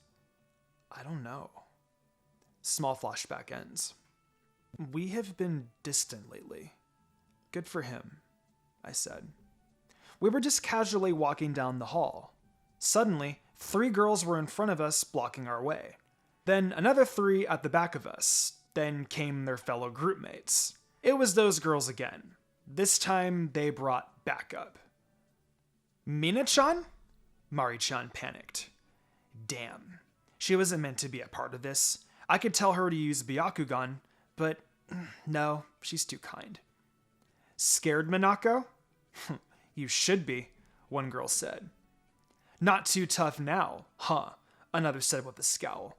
I don't know. Small flashback ends. We have been distant lately. Good for him, I said. We were just casually walking down the hall. Suddenly, 3 girls were in front of us, blocking our way. Then another 3 at the back of us. Then came their fellow group mates. It was those girls again. This time, they brought backup. Mina-chan? Mari-chan panicked. Damn. She wasn't meant to be a part of this. I could tell her to use Biakugan, but no, she's too kind. Scared, Monako? You should be, one girl said. Not too tough now, huh? Another said with a scowl.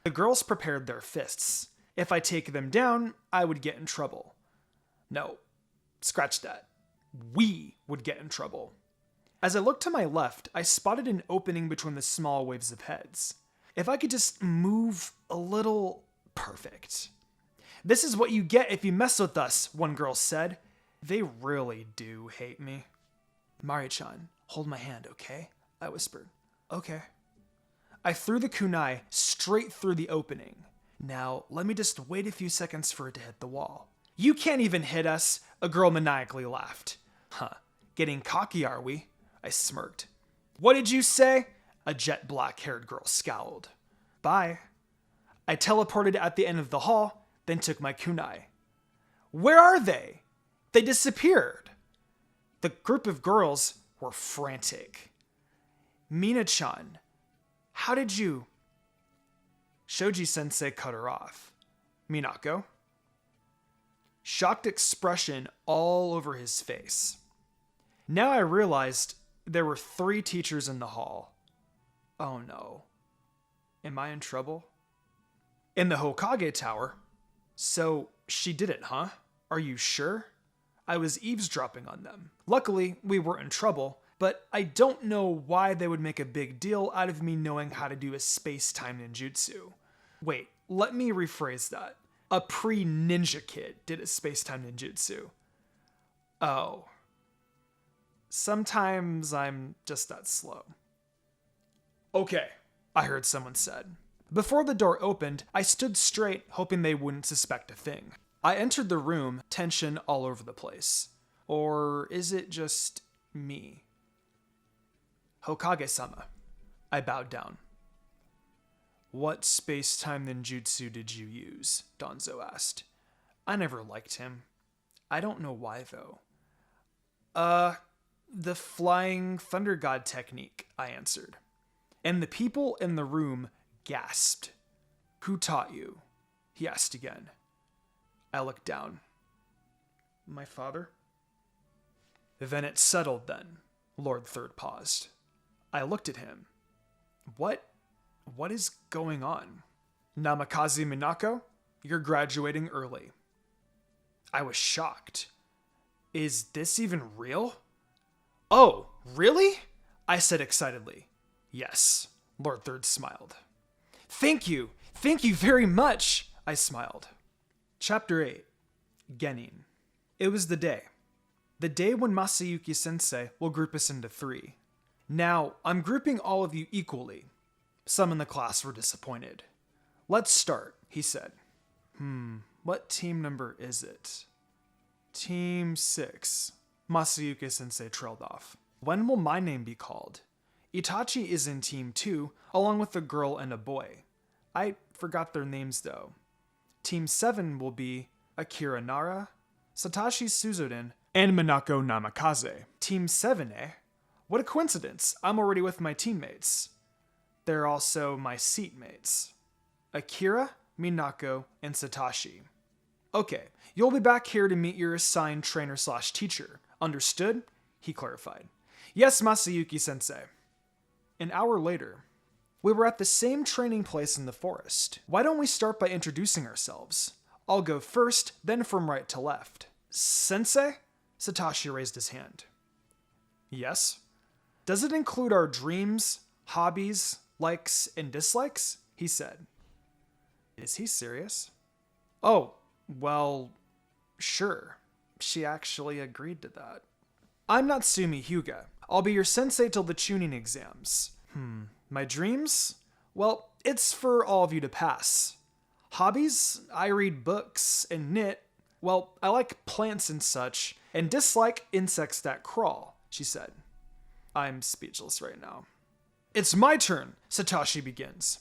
The girls prepared their fists. If I take them down, I would get in trouble. No, scratch that. We would get in trouble. As I looked to my left, I spotted an opening between the small waves of heads. If I could just move a little, perfect. This is what you get if you mess with us, one girl said. They really do hate me. Mari-chan, hold my hand, okay? I whispered. Okay. I threw the kunai straight through the opening. Now, let me just wait a few seconds for it to hit the wall. You can't even hit us, a girl maniacally laughed. Huh, getting cocky are we? I smirked. What did you say? A jet black-haired girl scowled. Bye. I teleported at the end of the hall, then took my kunai. Where are they? They disappeared. The group of girls were frantic. Mina-chan, how did you... Shoji-sensei cut her off. Minako? Shocked expression all over his face. Now I realized there were 3 teachers in the hall. Oh no. Am I in trouble? In the Hokage Tower? So she did it, huh? Are you sure? I was eavesdropping on them. Luckily, we weren't in trouble, but I don't know why they would make a big deal out of me knowing how to do a space-time ninjutsu. Wait, let me rephrase that. A pre-ninja kid did a space-time ninjutsu. Oh. Sometimes I'm just that slow. Okay, I heard someone said. Before the door opened, I stood straight, hoping they wouldn't suspect a thing. I entered the room, tension all over the place. Or is it just me? Hokage-sama. I bowed down. What space-time ninjutsu did you use? Danzo asked. I never liked him. I don't know why, though. The flying thunder god technique, I answered. And the people in the room gasped. Who taught you? He asked again. I looked down. My father? Then it settled then. Lord Third paused. I looked at him. What is going on? Namikaze Minako, you're graduating early. I was shocked. Is this even real? Oh, really? I said excitedly. Yes, Lord Third smiled. Thank you very much, I smiled. Chapter 8, Genin. It was the day when Masayuki-sensei will group us into 3. Now, I'm grouping all of you equally. Some in the class were disappointed. Let's start, he said. What team number is it? Team 6. Masayuki-sensei trailed off. When will my name be called? Itachi is in Team 2, along with a girl and a boy. I forgot their names though. Team 7 will be Akira Nara, Satoshi Suzuden, and Minako Namikaze. Team 7, eh? What a coincidence, I'm already with my teammates. They're also my seatmates. Akira, Minako, and Satoshi. Okay, you'll be back here to meet your assigned trainer/teacher. Understood? He clarified. Yes, Masayuki-sensei. An hour later, we were at the same training place in the forest. Why don't we start by introducing ourselves? I'll go first, then from right to left. Sensei? Satoshi raised his hand. Yes? Does it include our dreams, hobbies, likes, and dislikes? He said. Is he serious? Oh, well, sure. She actually agreed to that. I'm Natsumi Hyuga. I'll be your sensei till the tuning exams. My dreams? Well, it's for all of you to pass. Hobbies? I read books and knit. Well, I like plants and such, and dislike insects that crawl, she said. I'm speechless right now. It's my turn, Satoshi begins.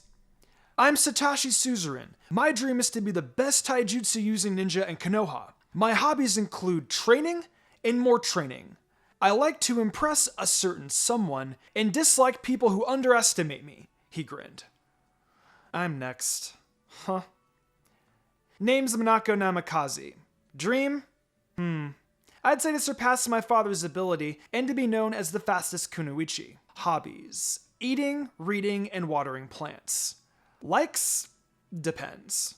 I'm Satoshi Suzerain. My dream is to be the best taijutsu using ninja in Konoha. My hobbies include training and more training. I like to impress a certain someone and dislike people who underestimate me, he grinned. I'm next. Huh. Name's Monako Namikaze. Dream? I'd say to surpass my father's ability and to be known as the fastest kunoichi. Hobbies: eating, reading, and watering plants. Likes? Depends.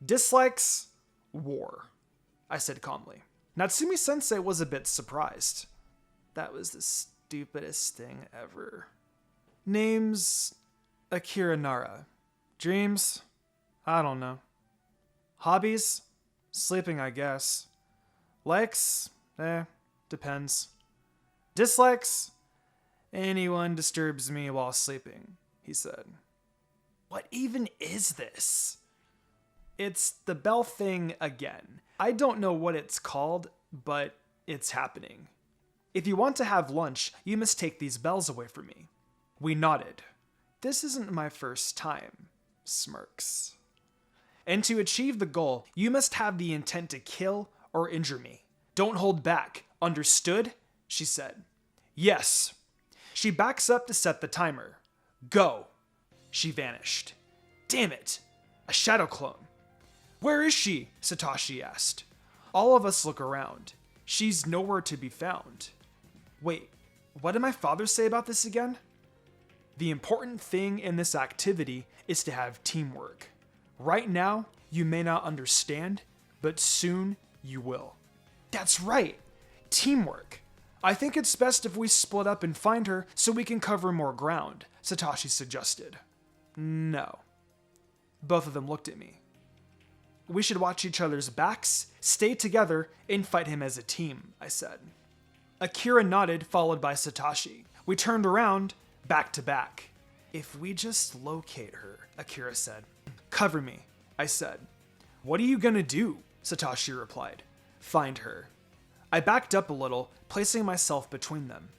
Dislikes? War, I said calmly. Natsumi-sensei was a bit surprised. That was the stupidest thing ever. Name's Akira Nara. Dreams? I don't know. Hobbies? Sleeping, I guess. Likes? Depends. Dislikes? Anyone disturbs me while sleeping, he said. What even is this? It's the bell thing again. I don't know what it's called, but it's happening. If you want to have lunch, you must take these bells away from me. We nodded. This isn't my first time. Smirks. And to achieve the goal, you must have the intent to kill or injure me. Don't hold back. Understood? She said. Yes. She backs up to set the timer. Go. She vanished. Damn it. A shadow clone. Where is she? Satoshi asked. All of us look around. She's nowhere to be found. Wait, what did my father say about this again? The important thing in this activity is to have teamwork. Right now, you may not understand, but soon you will. That's right. Teamwork. I think it's best if we split up and find her so we can cover more ground, Satoshi suggested. No. Both of them looked at me. We should watch each other's backs, stay together, and fight him as a team, I said. Akira nodded, followed by Satoshi. We turned around, back to back. If we just locate her, Akira said. Cover me, I said. What are you gonna do? Satoshi replied. Find her. I backed up a little, placing myself between them.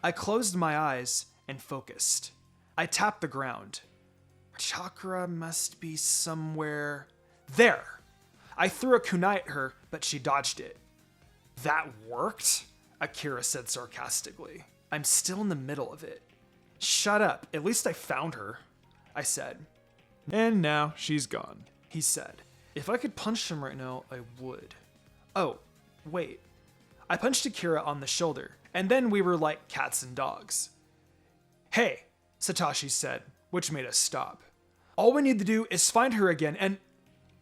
I closed my eyes and focused. I tapped the ground. Chakra must be somewhere... There! I threw a kunai at her, but she dodged it. That worked? Akira said sarcastically. I'm still in the middle of it. Shut up, at least I found her, I said. And now she's gone, he said. If I could punch him right now, I would. Oh, wait. I punched Akira on the shoulder, and then we were like cats and dogs. Hey, Satoshi said, which made us stop. All we need to do is find her again, and...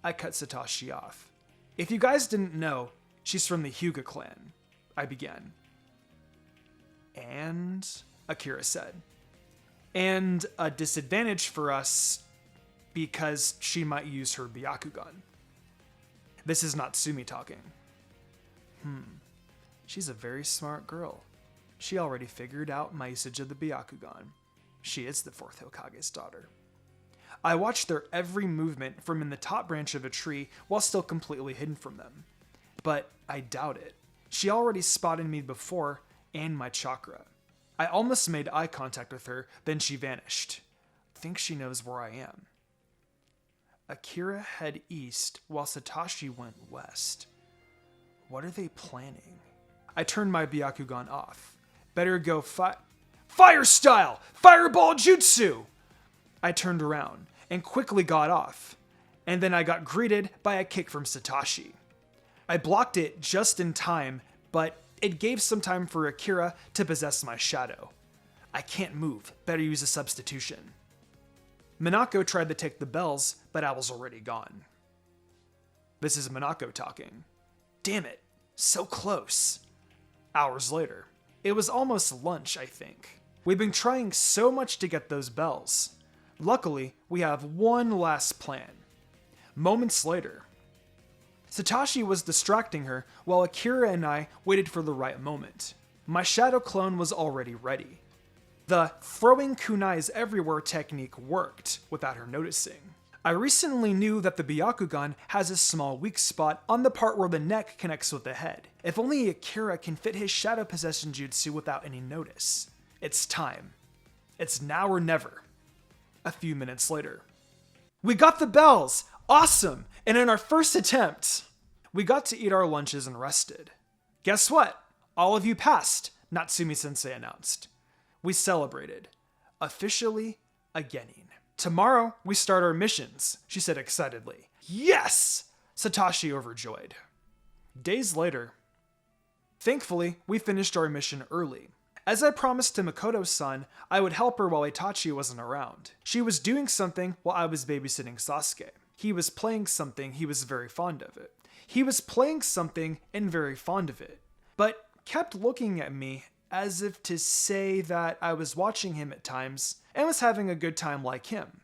I cut Satoshi off. If you guys didn't know, she's from the Hyuga clan, I began. And... Akira said. And a disadvantage for us because she might use her Biakugan. This is Natsumi talking. She's a very smart girl. She already figured out my usage of the Biakugan. She is the 4th Hokage's daughter. I watched their every movement from in the top branch of a tree while still completely hidden from them. But I doubt it. She already spotted me before and my chakra. I almost made eye contact with her, then she vanished. I think she knows where I am. Akira head east while Satoshi went west. What are they planning? I turned my Biakugan off. Better go fire style! Fireball jutsu! I turned around and quickly got off, and then I got greeted by a kick from Satoshi. I blocked it just in time, but it gave some time for Akira to possess my shadow. I can't move, better use a substitution. Monako tried to take the bells, but I was already gone. This is Monako talking. Damn it, so close. Hours later. It was almost lunch, I think. We've been trying so much to get those bells. Luckily, we have one last plan. Moments later. Satoshi was distracting her while Akira and I waited for the right moment. My shadow clone was already ready. The throwing kunais everywhere technique worked without her noticing. I recently knew that the Biakugan has a small weak spot on the part where the neck connects with the head. If only Akira can fit his shadow possession jutsu without any notice. It's time. It's now or never. A few minutes later. We got the bells! Awesome! And in our first attempt, we got to eat our lunches and rested. Guess what? All of you passed, Natsumi-sensei announced. We celebrated. Officially a genin. Tomorrow, we start our missions, she said excitedly. Yes! Satoshi overjoyed. Days later. Thankfully, we finished our mission early. As I promised to Makoto-san, I would help her while Itachi wasn't around. She was doing something while I was babysitting Sasuke. He was playing something, he was very fond of it. He was playing something and very fond of it, but kept looking at me as if to say that I was watching him at times and was having a good time like him.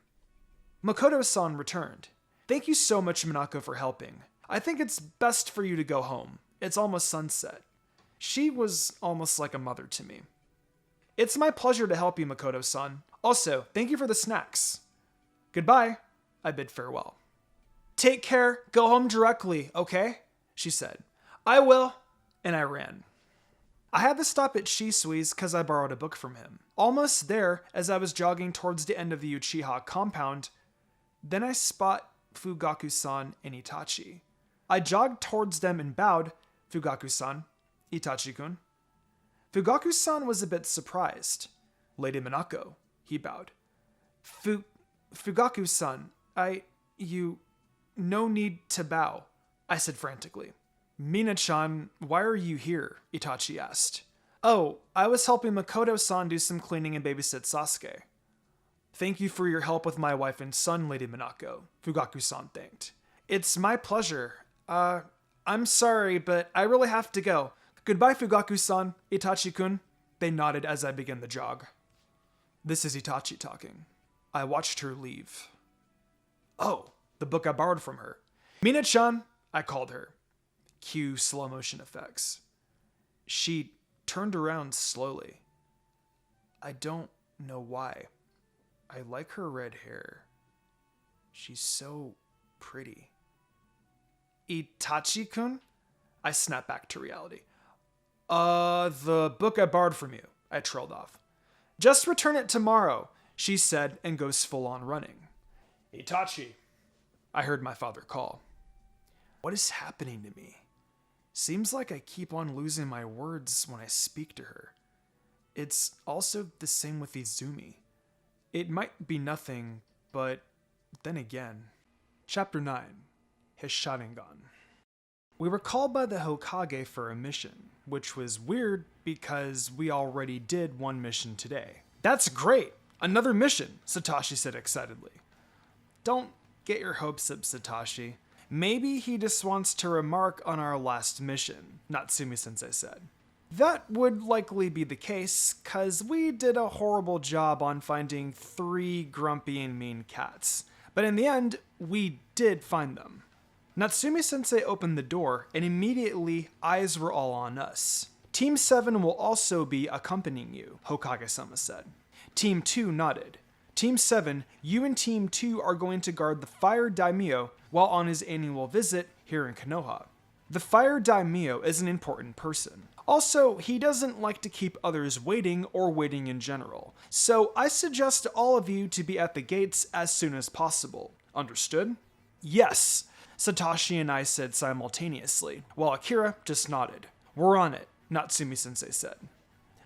Makoto-san returned. Thank you so much, Minako, for helping. I think it's best for you to go home. It's almost sunset. She was almost like a mother to me. It's my pleasure to help you, Makoto-san. Also, thank you for the snacks. Goodbye. I bid farewell. Take care, go home directly, okay? She said. I will. And I ran. I had to stop at Shisui's because I borrowed a book from him. Almost there, as I was jogging towards the end of the Uchiha compound, then I spot Fugaku-san and Itachi. I jogged towards them and bowed. Fugaku-san, Itachi-kun. Fugaku-san was a bit surprised. Lady Monako, he bowed. Fugaku-san, no need to bow, I said frantically. Mina-chan, why are you here? Itachi asked. Oh, I was helping Makoto-san do some cleaning and babysit Sasuke. Thank you for your help with my wife and son, Lady Monako, Fugaku-san thanked. It's my pleasure. I'm sorry, but I really have to go. Goodbye, Fugaku-san, Itachi-kun. They nodded as I began the jog. This is Itachi talking. I watched her leave. Oh, the book I borrowed from her. Mina-chan, I called her. Cue slow motion effects. She turned around slowly. I don't know why. I like her red hair. She's so pretty. Itachi-kun? I snapped back to reality. The book I borrowed from you, I trailed off. Just return it tomorrow, she said, and goes full on running. Itachi, I heard my father call. What is happening to me? Seems like I keep on losing my words when I speak to her. It's also the same with Izumi. It might be nothing, but then again. Chapter 9. His Sharingan. We were called by the Hokage for a mission, which was weird because we already did one mission today. That's great! Another mission, Satoshi said excitedly. Don't get your hopes up, Satoshi. Maybe he just wants to remark on our last mission, Natsumi-sensei said. That would likely be the case, cause we did a horrible job on finding 3 grumpy and mean cats. But in the end, we did find them. Natsumi-sensei opened the door, and immediately eyes were all on us. Team 7 will also be accompanying you, Hokage-sama said. Team 2 nodded. Team 7, you and Team 2 are going to guard the Fire Daimyo while on his annual visit here in Konoha. The Fire Daimyo is an important person. Also, he doesn't like to keep others waiting or waiting in general, so I suggest all of you to be at the gates as soon as possible. Understood? Yes, Satoshi and I said simultaneously, while Akira just nodded. We're on it, Natsumi-sensei said.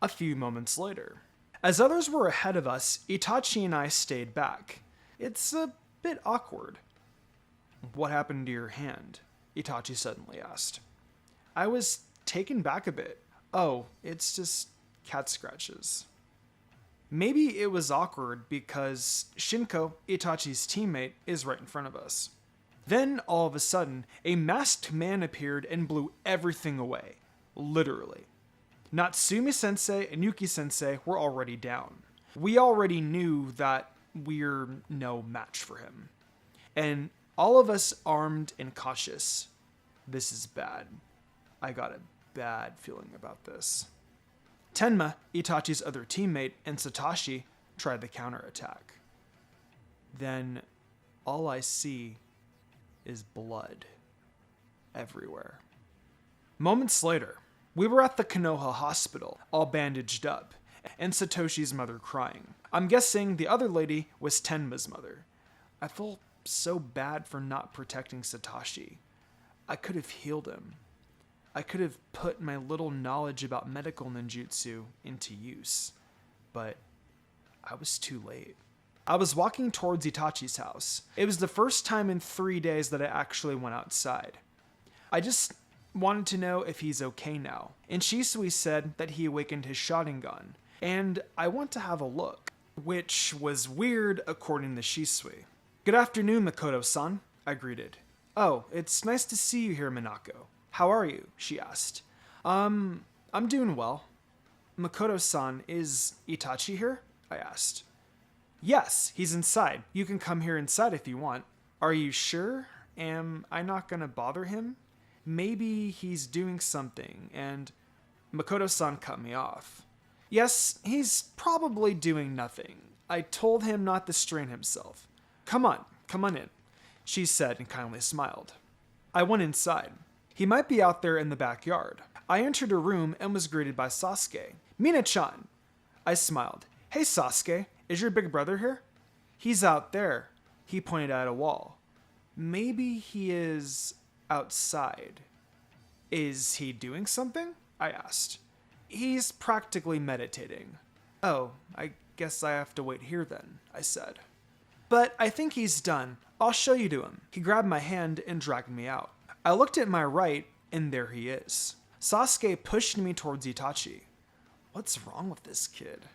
A few moments later. As others were ahead of us, Itachi and I stayed back. It's a bit awkward. What happened to your hand? Itachi suddenly asked. I was taken back a bit. Oh, it's just cat scratches. Maybe it was awkward because Shinko, Itachi's teammate, is right in front of us. Then, all of a sudden, a masked man appeared and blew everything away. Literally. Natsumi-sensei and Yuki-sensei were already down. We already knew that we're no match for him. And all of us armed and cautious. This is bad. I got a bad feeling about this. Tenma, Itachi's other teammate, and Satoshi tried the counterattack. Then all I see is blood everywhere. Moments later, we were at the Konoha hospital, all bandaged up, and Satoshi's mother crying. I'm guessing the other lady was Tenma's mother. I felt so bad for not protecting Satoshi. I could have healed him. I could have put my little knowledge about medical ninjutsu into use. But I was too late. I was walking towards Itachi's house. It was the first time in 3 days that I actually went outside. I just wanted to know if he's okay now, and Shisui said that he awakened his Sharingan, and I want to have a look, which was weird according to Shisui. Good afternoon, Makoto-san, I greeted. Oh, it's nice to see you here, Monako. How are you? She asked. I'm doing well. Makoto-san, is Itachi here? I asked. Yes, he's inside. You can come here inside if you want. Are you sure? Am I not gonna bother him? Maybe he's doing something, and Makoto-san cut me off. Yes, he's probably doing nothing. I told him not to strain himself. Come on in, she said and kindly smiled. I went inside. He might be out there in the backyard. I entered a room and was greeted by Sasuke. Mina-chan! I smiled. Hey Sasuke, is your big brother here? He's out there. He pointed at a wall. Maybe he is outside. Is he doing something? I asked. He's practically meditating. Oh, I guess I have to wait here then, I said. But I think he's done. I'll show you to him. He grabbed my hand and dragged me out. I looked at my right, and there he is. Sasuke pushed me towards Itachi. What's wrong with this kid?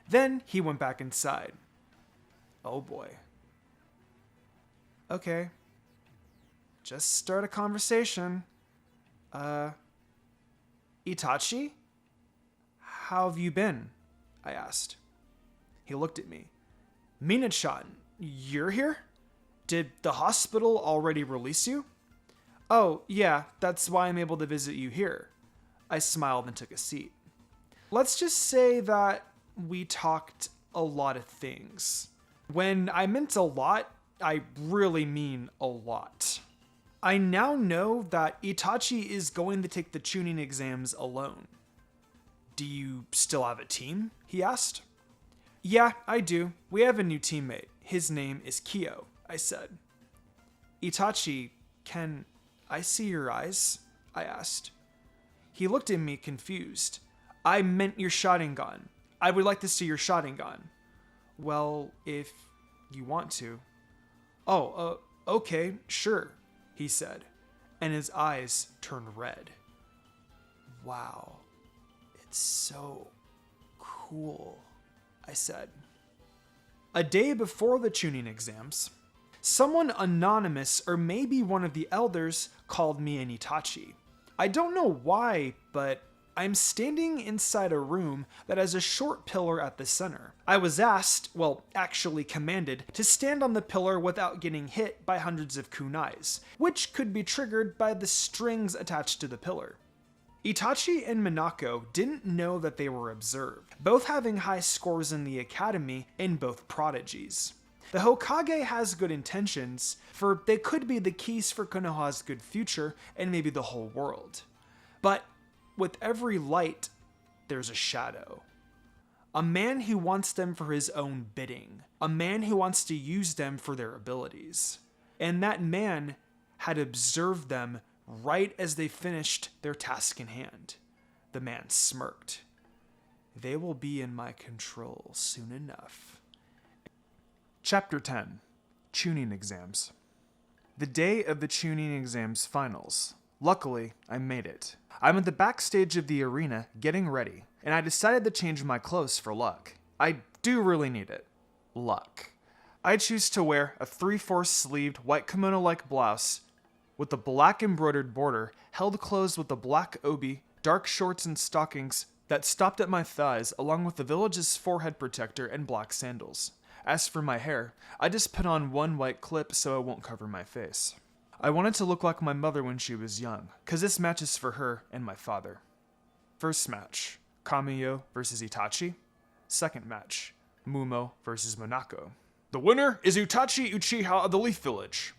Then he went back inside. Oh boy. Okay. Just start a conversation. Itachi? How have you been? I asked. He looked at me. Mina-chan, you're here? Did the hospital already release you? Oh, yeah, that's why I'm able to visit you here. I smiled and took a seat. Let's just say that we talked a lot of things. When I meant a lot, I really mean a lot. I now know that Itachi is going to take the tuning exams alone. Do you still have a team? He asked. Yeah, I do. We have a new teammate. His name is Kyo, I said. Itachi, can I see your eyes? I asked. He looked at me confused. I meant your Sharingan. I would like to see your Sharingan. Well, if you want to. Oh, okay, sure, he said, and his eyes turned red. Wow, it's so cool, I said. A day before the tuning exams, someone anonymous or maybe one of the elders called me an Itachi. I don't know why, but I'm standing inside a room that has a short pillar at the center. I was asked, well, actually commanded, to stand on the pillar without getting hit by hundreds of kunais, which could be triggered by the strings attached to the pillar. Itachi and Minako didn't know that they were observed, both having high scores in the academy and both prodigies. The Hokage has good intentions, for they could be the keys for Konoha's good future and maybe the whole world. But with every light, there's a shadow. A man who wants them for his own bidding. A man who wants to use them for their abilities. And that man had observed them right as they finished their task in hand. The man smirked. They will be in my control soon enough. Chapter 10. Tuning Exams. The day of the tuning exams finals. Luckily, I made it. I'm at the backstage of the arena getting ready, and I decided to change my clothes for luck. I do really need it. Luck. I choose to wear a 3/4 sleeved white kimono-like blouse with a black embroidered border held closed with a black obi, dark shorts and stockings that stopped at my thighs along with the village's forehead protector and black sandals. As for my hair, I just put on one white clip so it won't cover my face. I wanted to look like my mother when she was young, cause this matches for her and my father. First match, Kamiyo versus Itachi. Second match, Mumo versus Monako. The winner is Itachi Uchiha of the Leaf Village.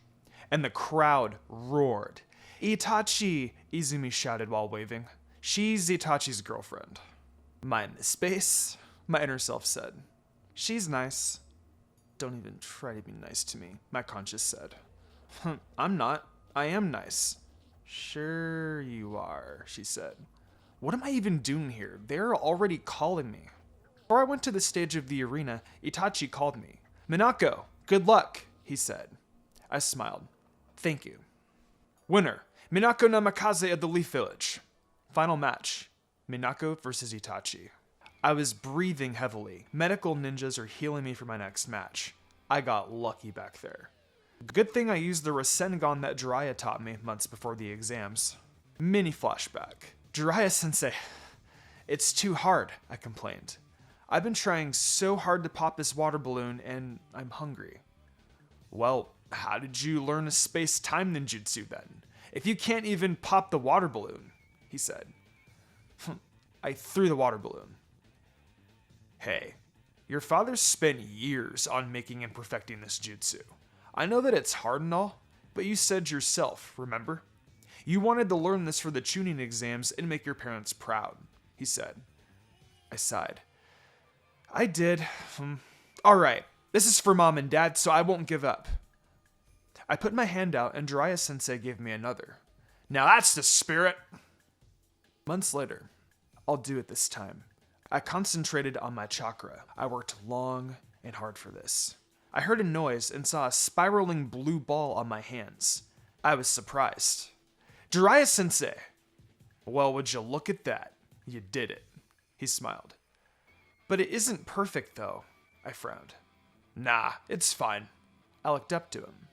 And the crowd roared. Itachi, Izumi shouted while waving. She's Itachi's girlfriend. Mind the space, my inner self said. She's nice. Don't even try to be nice to me, my conscience said. I'm not. I am nice. Sure you are, she said. What am I even doing here? They're already calling me. Before I went to the stage of the arena, Itachi called me. Minako, good luck, he said. I smiled. Thank you. Winner, Minako Namikaze of the Leaf Village. Final match, Minako versus Itachi. I was breathing heavily. Medical ninjas are healing me for my next match. I got lucky back there. Good thing I used the Rasengan that Jiraiya taught me months before the exams. Mini flashback. Jiraiya-sensei, it's too hard, I complained. I've been trying so hard to pop this water balloon and I'm hungry. Well, how did you learn a space-time ninjutsu then? If you can't even pop the water balloon, he said. I threw the water balloon. Hey, your father spent years on making and perfecting this jutsu. I know that it's hard and all, but you said yourself, remember? You wanted to learn this for the tuning exams and make your parents proud, he said. I sighed. I did. Alright, this is for mom and dad, so I won't give up. I put my hand out and Jiraiya-sensei gave me another. Now that's the spirit! Months later, I'll do it this time. I concentrated on my chakra. I worked long and hard for this. I heard a noise and saw a spiraling blue ball on my hands. I was surprised. Jiraiya-sensei! Well, would you look at that? You did it. He smiled. But it isn't perfect, though, I frowned. Nah, it's fine. I looked up to him.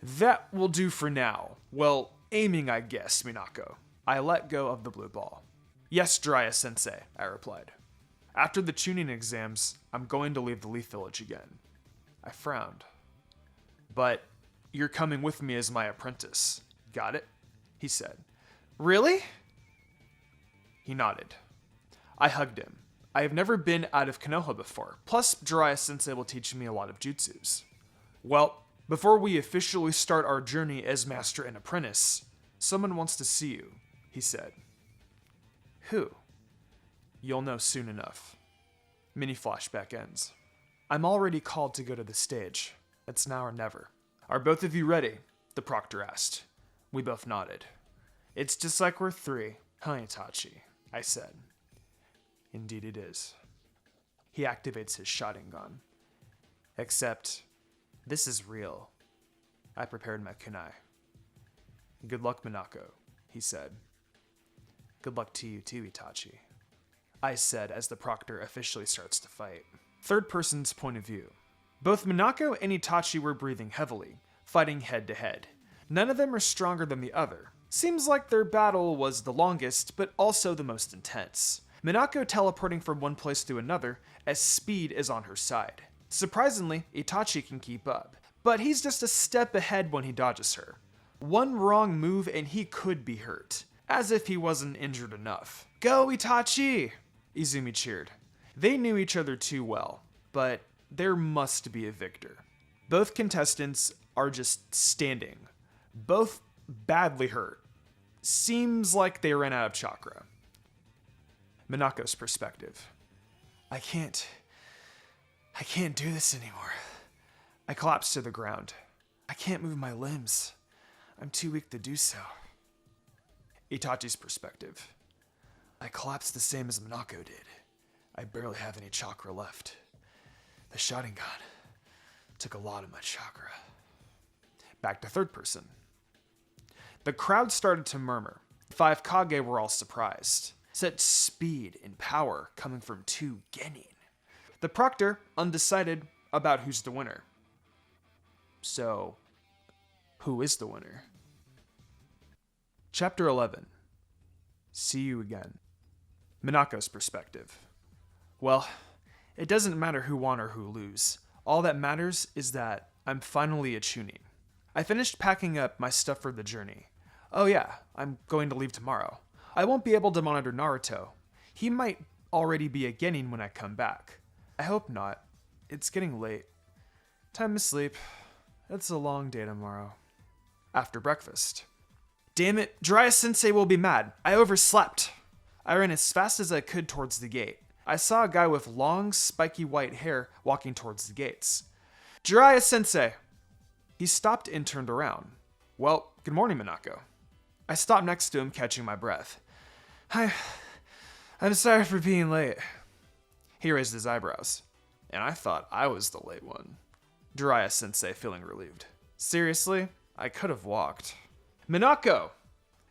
That will do for now. Well, aiming, I guess, Minako. I let go of the blue ball. Yes, Jiraiya-sensei, I replied. After the tuning exams, I'm going to leave the Leaf Village again. I frowned. But you're coming with me as my apprentice. Got it? He said. Really? He nodded. I hugged him. I have never been out of Konoha before. Plus, Jiraiya-sensei will teach me a lot of jutsus. Well, before we officially start our journey as master and apprentice, someone wants to see you, he said. Who? You'll know soon enough. Mini flashback ends. I'm already called to go to the stage. It's now or never. Are both of you ready? The proctor asked. We both nodded. It's just like we're three, huh, Itachi? I said. Indeed it is. He activates his Sharingan. Except, this is real. I prepared my kunai. Good luck, Monako, he said. Good luck to you too, Itachi, I said as the proctor officially starts to fight. Third person's point of view. Both Minako and Itachi were breathing heavily, fighting head to head. None of them are stronger than the other. Seems like their battle was the longest, but also the most intense. Minako teleporting from one place to another, as speed is on her side. Surprisingly, Itachi can keep up, but he's just a step ahead when he dodges her. One wrong move and he could be hurt, as if he wasn't injured enough. Go, Itachi! Izumi cheered. They knew each other too well, but there must be a victor. Both contestants are just standing, both badly hurt. Seems like they ran out of chakra. Monaco's perspective. I can't do this anymore. I collapsed to the ground. I can't move my limbs. I'm too weak to do so. Itachi's perspective. I collapsed the same as Monako did. I barely have any chakra left. The Sharingan took a lot of my chakra. Back to third person. The crowd started to murmur. The five Kage were all surprised. Such speed and power coming from two genin. The proctor undecided about who's the winner. So, who is the winner? Chapter 11. See you again. Minako's perspective. Well, it doesn't matter who won or who lose. All that matters is that I'm finally a Chunin. I finished packing up my stuff for the journey. Oh yeah, I'm going to leave tomorrow. I won't be able to monitor Naruto. He might already be a genin when I come back. I hope not. It's getting late. Time to sleep. It's a long day tomorrow. After breakfast. Damn it, Jiraiya-sensei will be mad. I overslept. I ran as fast as I could towards the gate. I saw a guy with long, spiky white hair walking towards the gates. Jiraiya-sensei! He stopped and turned around. Well, good morning, Monako. I stopped next to him, catching my breath. I'm sorry for being late. He raised his eyebrows. And I thought I was the late one. Jiraiya-sensei feeling relieved. Seriously? I could have walked. Minako!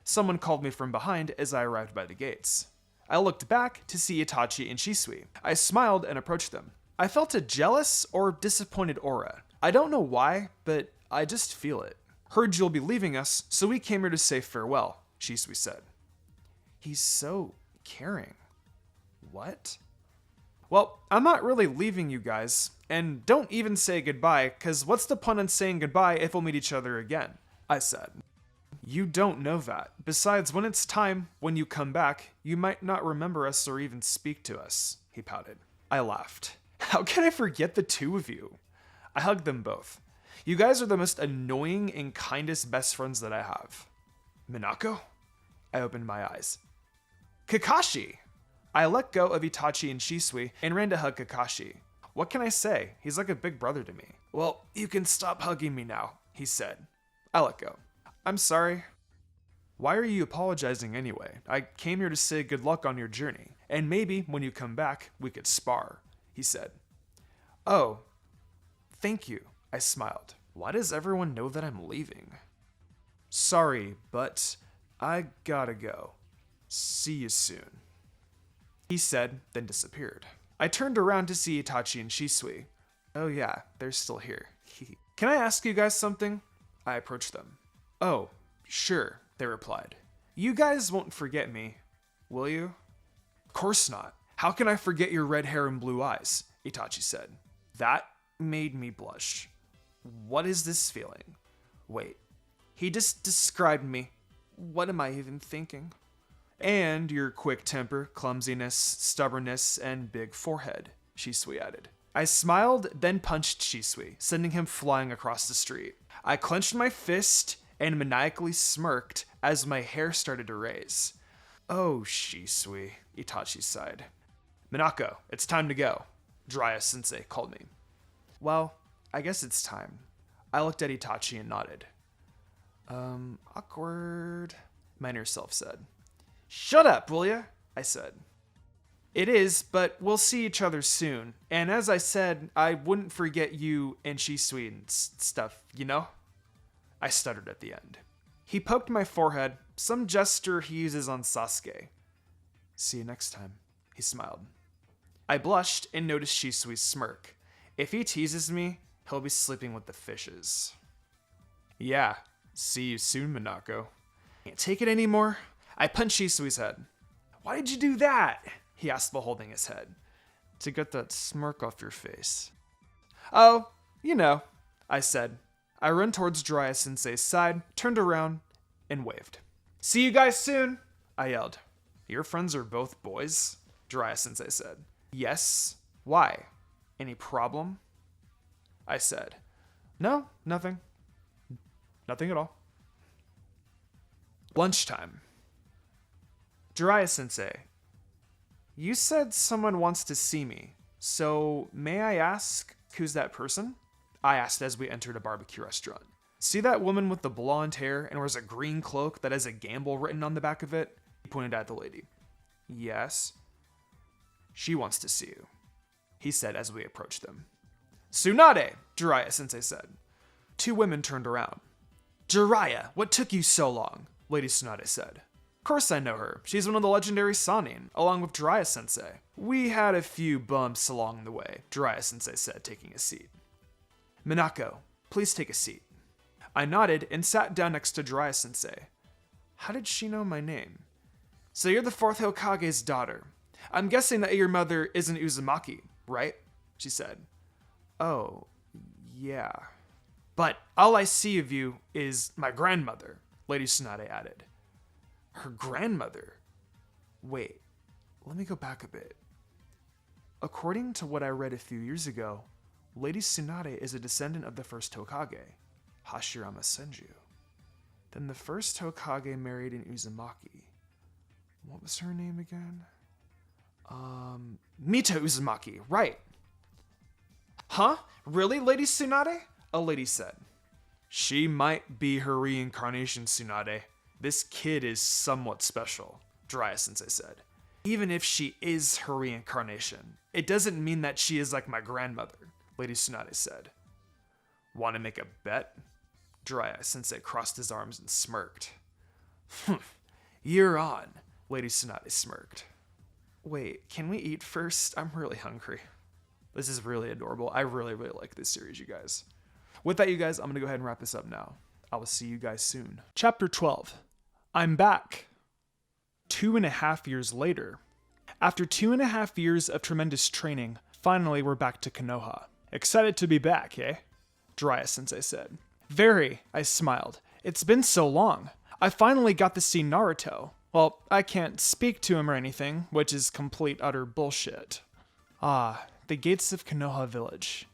Someone called me from behind as I arrived by the gates. I looked back to see Itachi and Shisui. I smiled and approached them. I felt a jealous or disappointed aura. I don't know why, but I just feel it. Heard you'll be leaving us, so we came here to say farewell, Shisui said. He's so caring. What? Well, I'm not really leaving you guys, and don't even say goodbye, cause what's the point in saying goodbye if we'll meet each other again? I said. You don't know that. Besides, when it's time, when you come back, you might not remember us or even speak to us, he pouted. I laughed. How can I forget the two of you? I hugged them both. You guys are the most annoying and kindest best friends that I have. Minako? I opened my eyes. Kakashi! I let go of Itachi and Shisui and ran to hug Kakashi. What can I say? He's like a big brother to me. Well, you can stop hugging me now, he said. I let go. I'm sorry. Why are you apologizing anyway? I came here to say good luck on your journey, and maybe when you come back, we could spar, he said. Oh, thank you, I smiled. Why does everyone know that I'm leaving? Sorry, but I gotta go. See you soon, he said, then disappeared. I turned around to see Itachi and Shisui. Oh yeah, they're still here. Can I ask you guys something? I approached them. Oh, sure, they replied. You guys won't forget me, will you? Of course not. How can I forget your red hair and blue eyes? Itachi said. That made me blush. What is this feeling? Wait, he just described me. What am I even thinking? And your quick temper, clumsiness, stubbornness, and big forehead, Shisui added. I smiled, then punched Shisui, sending him flying across the street. I clenched my fist and maniacally smirked as my hair started to raise. Oh, Shisui, Itachi sighed. Minako, it's time to go, Jiraiya-sensei called me. Well, I guess it's time. I looked at Itachi and nodded. Awkward, my inner self said. Shut up, will ya? I said. It is, but we'll see each other soon. And as I said, I wouldn't forget you and Shisui and stuff, you know? I stuttered at the end. He poked my forehead, some gesture he uses on Sasuke. See you next time, he smiled. I blushed and noticed Shisui's smirk. If he teases me, he'll be sleeping with the fishes. Yeah, see you soon, Monako. Can't take it anymore. I punched Shisui's head. Why did you do that? He asked while holding his head. To get that smirk off your face. Oh, you know, I said. I ran towards Jiraiya-sensei's side, turned around, and waved. See you guys soon, I yelled. Your friends are both boys? Jiraiya-sensei said. Yes. Why? Any problem? I said. No, nothing. Nothing at all. Lunchtime. Jiraiya-sensei, you said someone wants to see me, so may I ask who's that person? I asked as we entered a barbecue restaurant. See that woman with the blonde hair and wears a green cloak that has a gamble written on the back of it? He pointed at the lady. Yes. She wants to see you, he said as we approached them. Tsunade, Jiraiya-sensei said. Two women turned around. Jiraiya, what took you so long? Lady Tsunade said. Of course I know her. She's one of the legendary Sannin, along with Jiraiya-sensei. We had a few bumps along the way, Jiraiya-sensei said, taking a seat. Minako, please take a seat. I nodded and sat down next to Jiraiya-sensei. How did she know my name? So you're the 4th Hokage's daughter. I'm guessing that your mother isn't Uzumaki, right? She said. Oh, yeah. But all I see of you is my grandmother, Lady Tsunade added. Her grandmother? Wait, let me go back a bit. According to what I read a few years ago, Lady Tsunade is a descendant of the first Hokage, Hashirama Senju. Then the first Hokage married an Uzumaki. What was her name again? Mita Uzumaki, right. Huh? Really, Lady Tsunade? A lady said. She might be her reincarnation, Tsunade. This kid is somewhat special, Jiraiya-sensei said. Even if she is her reincarnation, it doesn't mean that she is like my grandmother, Lady Tsunade said. Want to make a bet? Jiraiya-sensei crossed his arms and smirked. You're on, Lady Tsunade smirked. Wait, can we eat first? I'm really hungry. This is really adorable. I really, really like this series, you guys. With that, you guys, I'm going to go ahead and wrap this up now. I will see you guys soon. Chapter 12. I'm back. 2.5 years later. After 2.5 years of tremendous training, finally we're back to Konoha. Excited to be back, eh? Jiraiya-sensei said. Very, I smiled. It's been so long. I finally got to see Naruto. Well, I can't speak to him or anything, which is complete utter bullshit. Ah, the gates of Konoha village.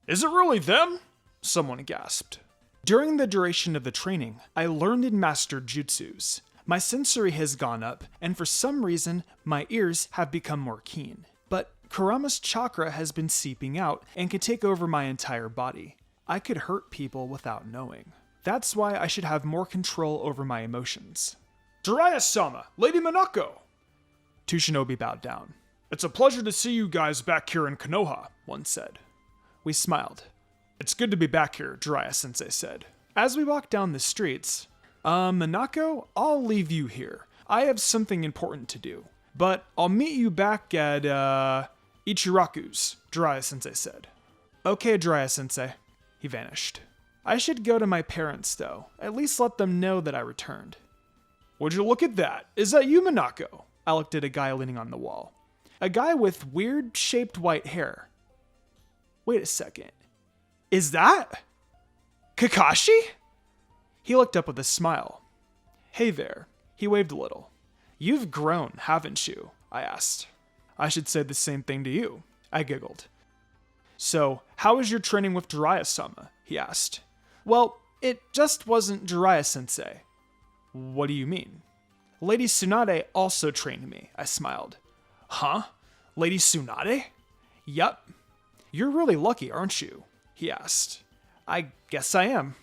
Is it really them? Someone gasped. During the duration of the training, I learned and mastered jutsus. My sensory has gone up, and for some reason, my ears have become more keen. But Kurama's chakra has been seeping out and can take over my entire body. I could hurt people without knowing. That's why I should have more control over my emotions. Jiraiya-sama, Lady Monako! Two shinobi bowed down. It's a pleasure to see you guys back here in Konoha, one said. We smiled. It's good to be back here, Jiraiya-sensei said. As we walked down the streets, Monako, I'll leave you here. I have something important to do. But I'll meet you back at, Ichiraku's, Jiraiya-sensei said. Okay, Jiraiya-sensei. He vanished. I should go to my parents, though. At least let them know that I returned. Would you look at that? Is that you, Monako? I looked at a guy leaning on the wall. A guy with weird-shaped white hair. Wait a second. Is that Kakashi? He looked up with a smile. Hey there. He waved a little. You've grown, haven't you? I asked. I should say the same thing to you, I giggled. So, how is your training with Jiraiya-sama? He asked. Well, it just wasn't Jiraiya-sensei. What do you mean? Lady Tsunade also trained me, I smiled. Huh? Lady Tsunade? Yup. You're really lucky, aren't you? He asked. I guess I am.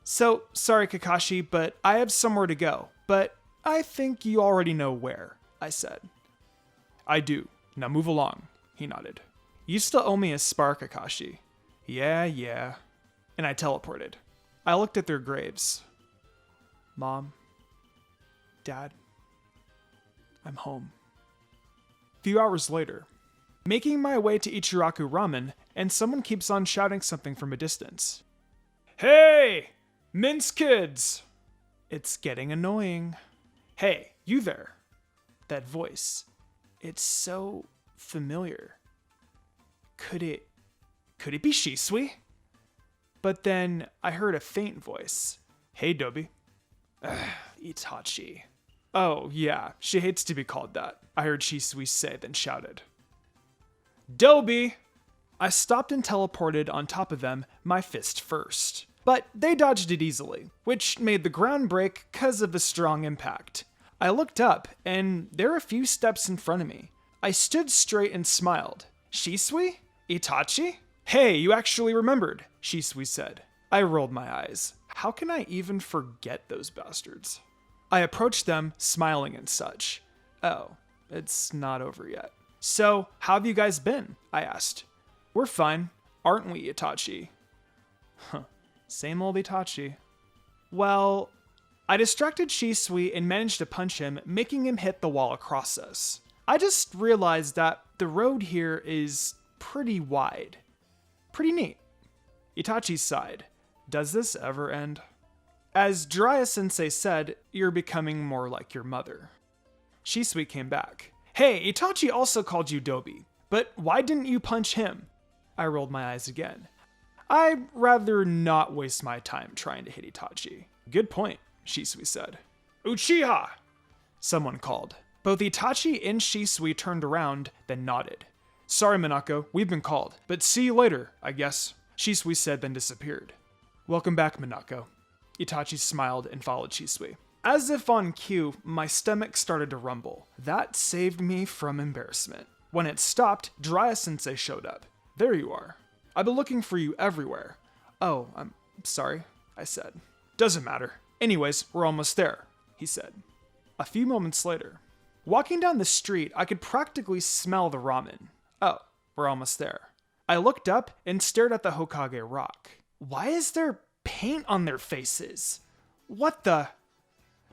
So, sorry Kakashi, but I have somewhere to go. But I think you already know where, I said. I do. Now move along, he nodded. You still owe me a spar, Kakashi. Yeah. And I teleported. I looked at their graves. Mom. Dad. I'm home. A few hours later, making my way to Ichiraku Ramen, and someone keeps on shouting something from a distance. Hey! Mince kids! It's getting annoying. Hey, you there. That voice. It's so familiar. Could it be Shisui? But then I heard a faint voice. Hey, Dobi. Itachi. Oh, yeah, she hates to be called that, I heard Shisui say, then shouted. Dobi! I stopped and teleported on top of them, my fist first. But they dodged it easily, which made the ground break because of the strong impact. I looked up, and they're a few steps in front of me. I stood straight and smiled. Shisui? Itachi? Hey, you actually remembered, Shisui said. I rolled my eyes. How can I even forget those bastards? I approached them, smiling and such. Oh, it's not over yet. So, how have you guys been? I asked. We're fine, aren't we, Itachi? Huh. Same old Itachi. Well, I distracted Shisui and managed to punch him, making him hit the wall across us. I just realized that the road here is pretty wide. Pretty neat. Itachi sighed. Does this ever end? As Jiraiya-sensei said, you're becoming more like your mother. Shisui came back. Hey, Itachi also called you Dobi, but why didn't you punch him? I rolled my eyes again. I'd rather not waste my time trying to hit Itachi. Good point, Shisui said. Uchiha! Someone called. Both Itachi and Shisui turned around, then nodded. Sorry, Monako, we've been called, but see you later, I guess, Shisui said, then disappeared. Welcome back, Minako. Itachi smiled and followed Shisui. As if on cue, my stomach started to rumble. That saved me from embarrassment. When it stopped, Jiraiya-sensei showed up. There you are. I've been looking for you everywhere. Oh, I'm sorry, I said. Doesn't matter. Anyways, we're almost there, he said. A few moments later, walking down the street, I could practically smell the ramen. Oh, we're almost there. I looked up and stared at the Hokage rock. Why is there paint on their faces? What the?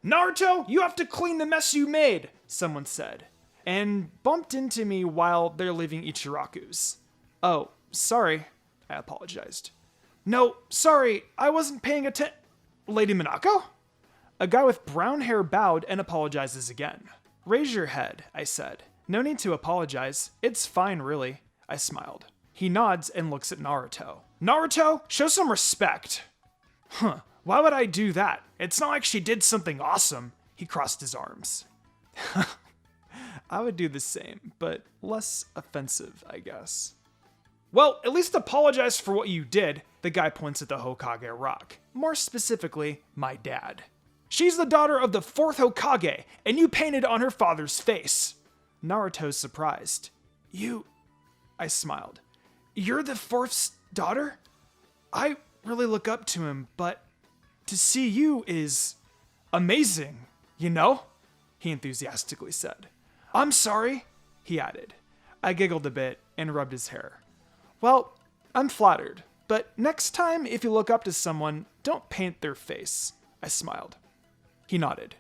Naruto, you have to clean the mess you made, someone said, and bumped into me while they're leaving Ichiraku's. Oh, sorry, I apologized. No, sorry, I wasn't paying attention. Lady Minako? A guy with brown hair bowed and apologizes again. Raise your head, I said. No need to apologize. It's fine, really. I smiled. He nods and looks at Naruto. Naruto, show some respect. Huh, why would I do that? It's not like she did something awesome. He crossed his arms. I would do the same, but less offensive, I guess. Well, at least apologize for what you did, the guy points at the Hokage rock. More specifically, my dad. She's the daughter of the 4th Hokage, and you painted on her father's face. Naruto's surprised. You... I smiled. You're the 4th's daughter? I really look up to him, but to see you is amazing, you know? He enthusiastically said. I'm sorry, he added. I giggled a bit and rubbed his hair. Well, I'm flattered, but next time if you look up to someone, don't paint their face. I smiled. He nodded.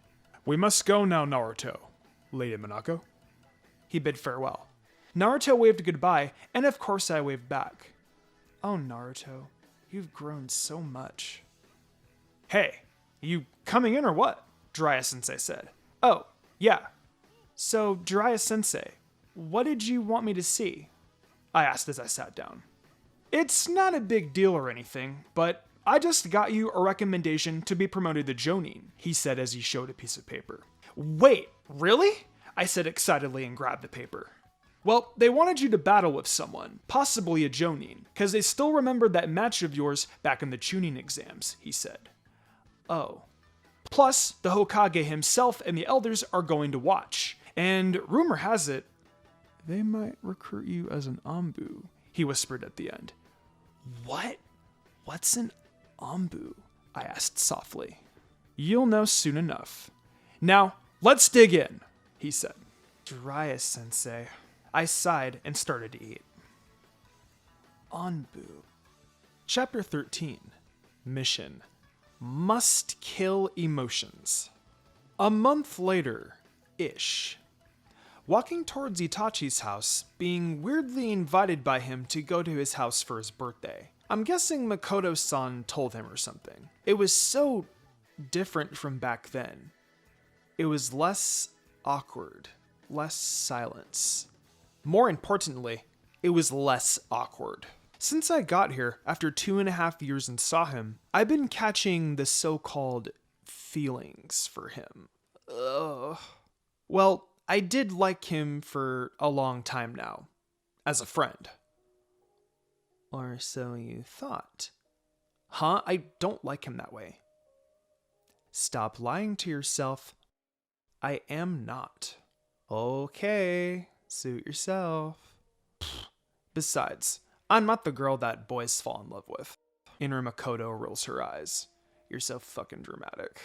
We must go now, Naruto. Lady Monako. He bid farewell. Naruto waved goodbye, and of course I waved back. Oh, Naruto, you've grown so much. Hey, you coming in or what? Jiraiya-sensei said. Oh, yeah. So, Jiraiya-sensei, what did you want me to see? I asked as I sat down. It's not a big deal or anything, but I just got you a recommendation to be promoted to Jonin, he said as he showed a piece of paper. Wait, really? I said excitedly and grabbed the paper. Well, they wanted you to battle with someone, possibly a Jonin, because they still remembered that match of yours back in the tuning exams, he said. Oh. Plus, the Hokage himself and the elders are going to watch, and rumor has it, they might recruit you as an Anbu, he whispered at the end. What? What's an Anbu? I asked softly. You'll know soon enough. Now, let's dig in, he said. Jiraiya-sensei. I sighed and started to eat. Anbu. Chapter 13. Mission. Must kill emotions. A month later-ish. Walking towards Itachi's house, being weirdly invited by him to go to his house for his birthday. I'm guessing Makoto-san told him or something. It was so different from back then. It was less awkward, less silence. More importantly, it was less awkward. Since I got here, after 2.5 years and saw him, I've been catching the so-called feelings for him. Ugh. Well, I did like him for a long time now, as a friend. Or so you thought. Huh? I don't like him that way. Stop lying to yourself. I am not. Okay, suit yourself. Besides, I'm not the girl that boys fall in love with. Inner Makoto rolls her eyes. You're so fucking dramatic.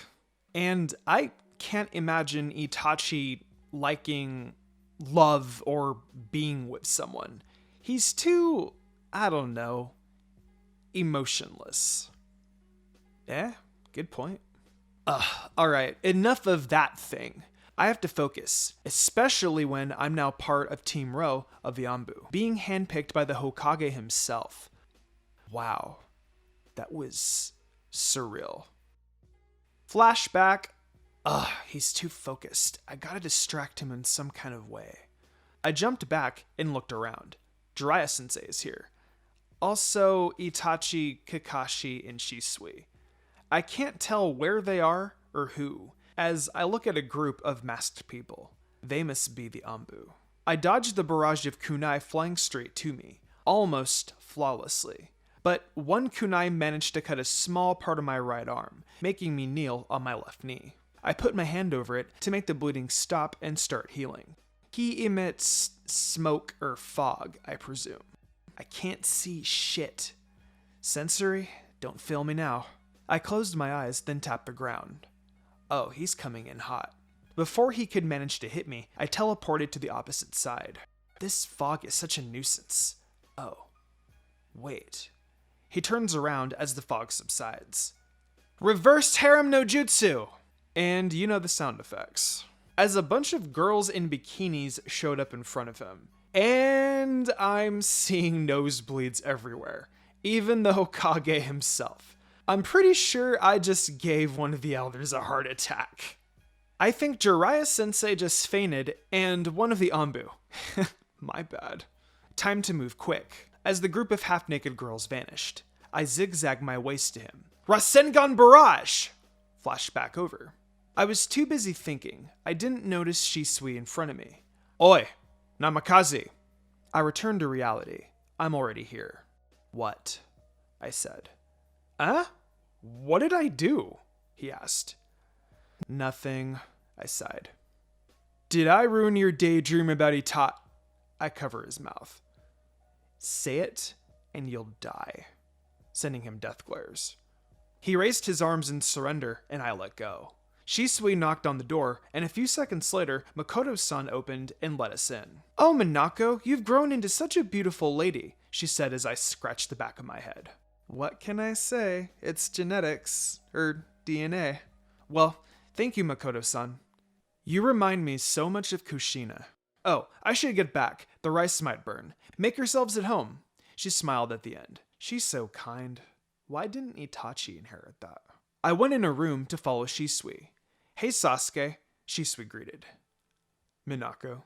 And I can't imagine Itachi liking love or being with someone. He's too, I don't know, emotionless. Good point. Alright, enough of that thing. I have to focus, especially when I'm now part of Team Ro of the Anbu, being handpicked by the Hokage himself. Wow, that was surreal. Flashback. He's too focused. I gotta distract him in some kind of way. I jumped back and looked around. Jiraiya-sensei is here. Also, Itachi, Kakashi, and Shisui. I can't tell where they are or who, as I look at a group of masked people. They must be the Anbu. I dodged the barrage of kunai flying straight to me, almost flawlessly. But one kunai managed to cut a small part of my right arm, making me kneel on my left knee. I put my hand over it to make the bleeding stop and start healing. He emits smoke or fog, I presume. I can't see shit. Sensory, don't fail me now. I closed my eyes, then tapped the ground. Oh, he's coming in hot. Before he could manage to hit me, I teleported to the opposite side. This fog is such a nuisance. Oh, wait. He turns around as the fog subsides. Reverse harem no jutsu! And you know the sound effects. As a bunch of girls in bikinis showed up in front of him. And I'm seeing nosebleeds everywhere. Even the Hokage himself. I'm pretty sure I just gave one of the elders a heart attack. I think Jiraiya-sensei just fainted, and one of the Anbu. My bad. Time to move quick. As the group of half-naked girls vanished, I zigzagged my waist to him. Rasengan Barrage! Flashback over. I was too busy thinking. I didn't notice Shisui in front of me. Oi, Namikaze. I returned to reality. I'm already here. What? I said. What did I do? He asked. Nothing, I sighed. Did I ruin your daydream about Itachi? I cover his mouth. Say it, and you'll die. Sending him death glares. He raised his arms in surrender, and I let go. Shisui knocked on the door, and a few seconds later, Makoto-san opened and let us in. Oh, Monako, you've grown into such a beautiful lady, she said as I scratched the back of my head. What can I say? It's genetics, or DNA. Well, thank you, Makoto-san. You remind me so much of Kushina. Oh, I should get back. The rice might burn. Make yourselves at home. She smiled at the end. She's so kind. Why didn't Itachi inherit that? I went in a room to follow Shisui. Hey, Sasuke, Shisui greeted. Minako.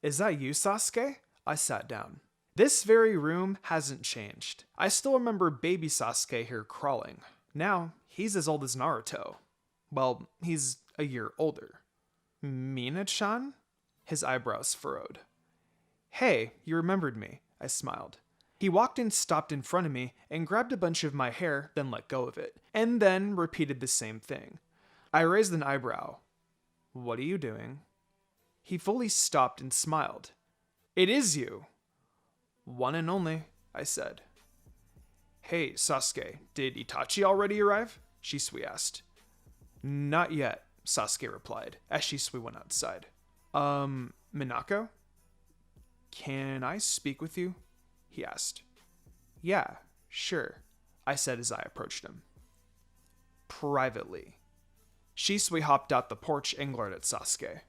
Is that you, Sasuke? I sat down. This very room hasn't changed. I still remember baby Sasuke here crawling. Now, he's as old as Naruto. Well, he's a year older. Mina-chan? His eyebrows furrowed. Hey, you remembered me, I smiled. He walked and stopped in front of me and grabbed a bunch of my hair, then let go of it, and then repeated the same thing. I raised an eyebrow. What are you doing? He fully stopped and smiled. It is you. One and only, I said. Hey, Sasuke, did Itachi already arrive? Shisui asked. Not yet, Sasuke replied, as Shisui went outside. Minako? Can I speak with you? He asked. Yeah, sure, I said as I approached him. Privately. Shisui hopped out the porch and glared at Sasuke.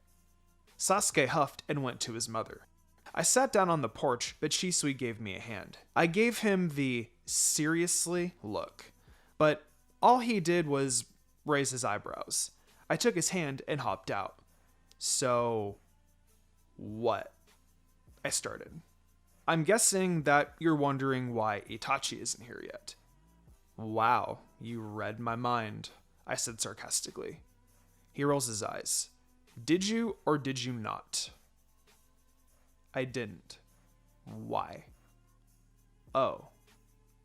Sasuke huffed and went to his mother. I sat down on the porch, but Shisui gave me a hand. I gave him the seriously look, but all he did was raise his eyebrows. I took his hand and hopped out. So, what? I started. I'm guessing that you're wondering why Itachi isn't here yet. Wow, you read my mind, I said sarcastically. He rolls his eyes. Did you or did you not? I didn't. Why? Oh,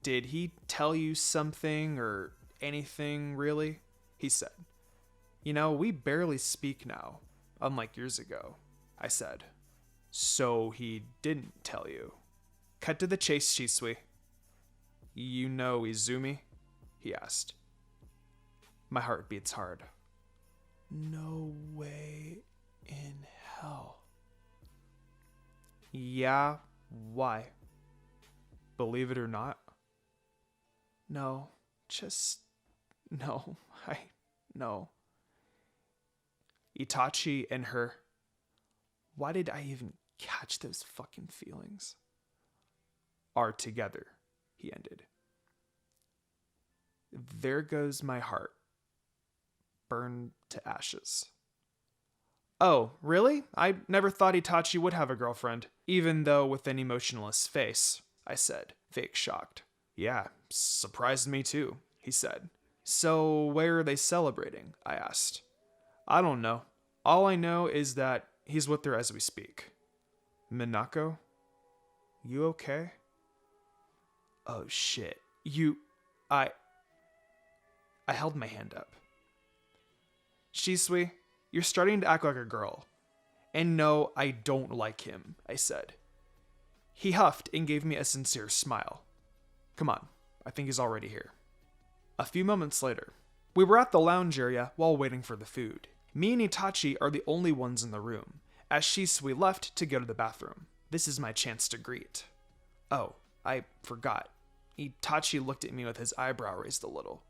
did he tell you something or anything really? He said. You know, we barely speak now, unlike years ago, I said. So he didn't tell you. Cut to the chase, Shisui. You know Izumi? He asked. My heart beats hard. No way in hell. Yeah, why? Believe it or not? No, no. Itachi and her. Why did I even catch those fucking feelings? Are together, he ended. There goes my heart. Burned to ashes. Oh, really? I never thought Itachi would have a girlfriend, even though with an emotionless face, I said, fake shocked. Yeah, surprised me too, he said. So where are they celebrating? I asked. I don't know. All I know is that he's with her as we speak. Minako? You okay? Oh shit. I held my hand up. Shisui, you're starting to act like a girl. And no, I don't like him, I said. He huffed and gave me a sincere smile. Come on, I think he's already here. A few moments later, we were at the lounge area while waiting for the food. Me and Itachi are the only ones in the room, as Shisui left to go to the bathroom. This is my chance to greet. Oh, I forgot. Itachi looked at me with his eyebrow raised a little.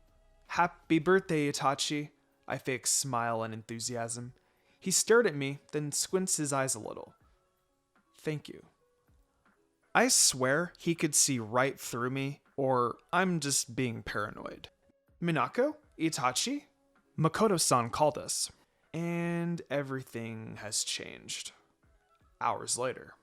Happy birthday, Itachi, I faked smile and enthusiasm. He stared at me, then squints his eyes a little. Thank you. I swear he could see right through me, or I'm just being paranoid. Minako? Itachi? Makoto-san called us. And everything has changed. Hours later.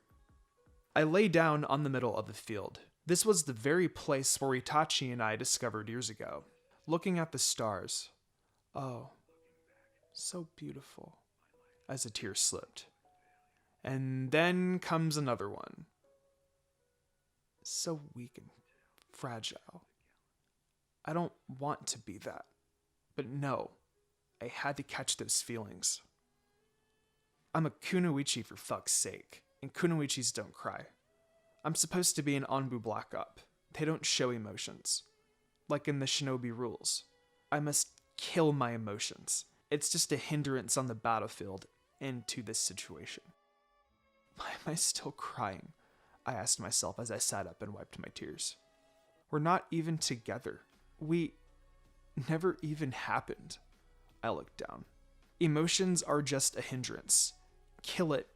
I lay down on the middle of the field. This was the very place where Itachi and I discovered years ago. Looking at the stars. Oh, so beautiful. As a tear slipped. And then comes another one. So weak and fragile. I don't want to be that. But no, I had to catch those feelings. I'm a kunoichi for fuck's sake, and kunoichis don't cry. I'm supposed to be an Anbu Black Up. They don't show emotions. Like in the Shinobi rules. I must kill my emotions. It's just a hindrance on the battlefield into this situation. Why am I still crying? I asked myself as I sat up and wiped my tears. We're not even together. We never even happened. I looked down. Emotions are just a hindrance. Kill it,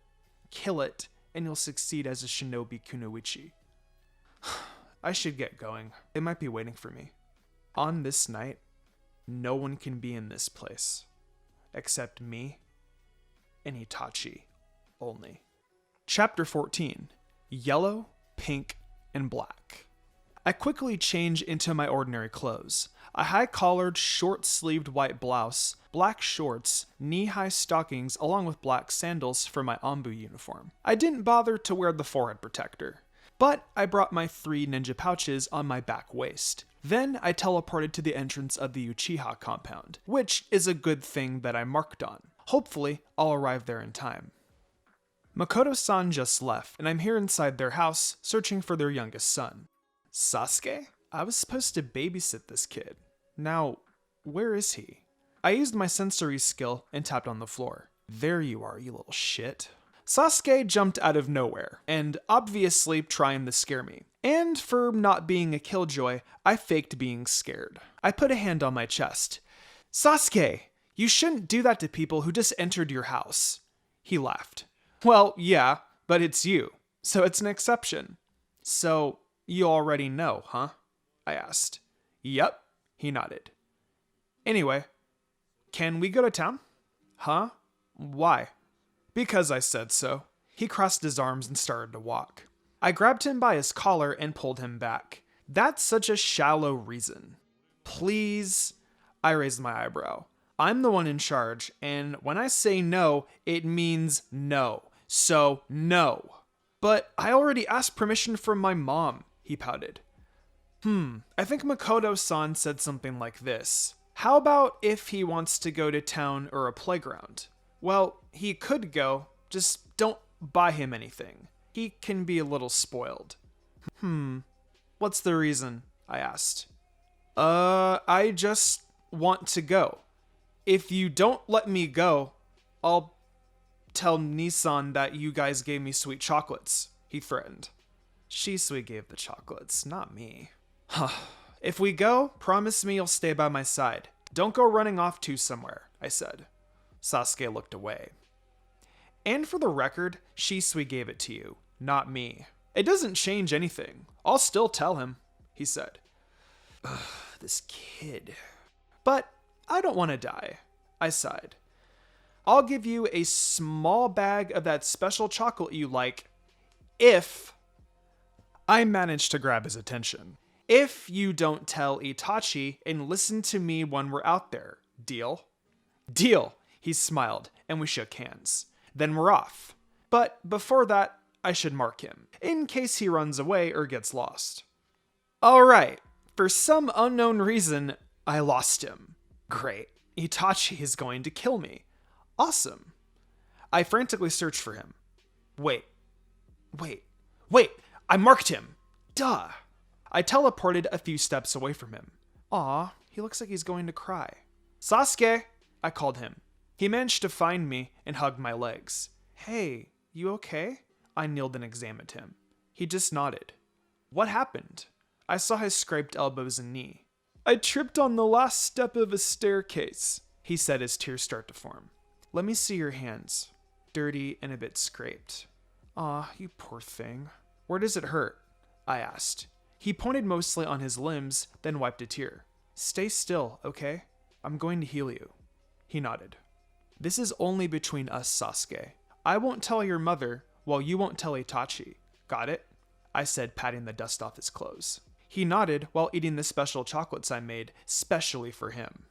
and you'll succeed as a shinobi kunoichi. I should get going. They might be waiting for me. On this night, no one can be in this place. Except me and Itachi only. Chapter 14. Yellow, Pink, and Black. I quickly change into my ordinary clothes. A high-collared, short-sleeved white blouse, black shorts, knee-high stockings, along with black sandals for my Anbu uniform. I didn't bother to wear the forehead protector, but I brought my 3 ninja pouches on my back waist. Then I teleported to the entrance of the Uchiha compound, which is a good thing that I marked on. Hopefully, I'll arrive there in time. Makoto-san just left, and I'm here inside their house, searching for their youngest son. Sasuke? I was supposed to babysit this kid. Now, where is he? I used my sensory skill and tapped on the floor. There you are, you little shit. Sasuke jumped out of nowhere, and obviously trying to scare me. And for not being a killjoy, I faked being scared. I put a hand on my chest. Sasuke, you shouldn't do that to people who just entered your house. He laughed. Well, yeah, but it's you, so it's an exception. So, you already know, huh? I asked. Yep, he nodded. Anyway, can we go to town? Huh? Why? Because I said so. He crossed his arms and started to walk. I grabbed him by his collar and pulled him back. That's such a shallow reason. Please? I raised my eyebrow. I'm the one in charge, and when I say no, it means no. So, no. But I already asked permission from my mom, he pouted. I think Makoto-san said something like this. How about if he wants to go to town or a playground? Well, he could go, just don't buy him anything. He can be a little spoiled. What's the reason? I asked. I just want to go. If you don't let me go, I'll tell Nissan that you guys gave me sweet chocolates, he threatened. Shisui gave the chocolates, not me. If we go, promise me you'll stay by my side. Don't go running off to somewhere, I said. Sasuke looked away. And for the record, Shisui gave it to you, not me. It doesn't change anything. I'll still tell him, he said. This kid. But I don't want to die, I sighed. I'll give you a small bag of that special chocolate you like, if I manage to grab his attention. If you don't tell Itachi and listen to me when we're out there. Deal? Deal, he smiled, and we shook hands. Then we're off. But before that, I should mark him, in case he runs away or gets lost. Alright, for some unknown reason, I lost him. Great, Itachi is going to kill me. Awesome. I frantically searched for him. Wait, I marked him. Duh. I teleported a few steps away from him. Aw, he looks like he's going to cry. Sasuke, I called him. He managed to find me and hugged my legs. Hey, you okay? I kneeled and examined him. He just nodded. What happened? I saw his scraped elbows and knee. I tripped on the last step of a staircase, he said as tears start to form. Let me see your hands. Dirty and a bit scraped. Aw, you poor thing. Where does it hurt? I asked. He pointed mostly on his limbs, then wiped a tear. Stay still, okay? I'm going to heal you. He nodded. This is only between us, Sasuke. I won't tell your mother, while you won't tell Itachi. Got it? I said, patting the dust off his clothes. He nodded while eating the special chocolates I made, specially for him.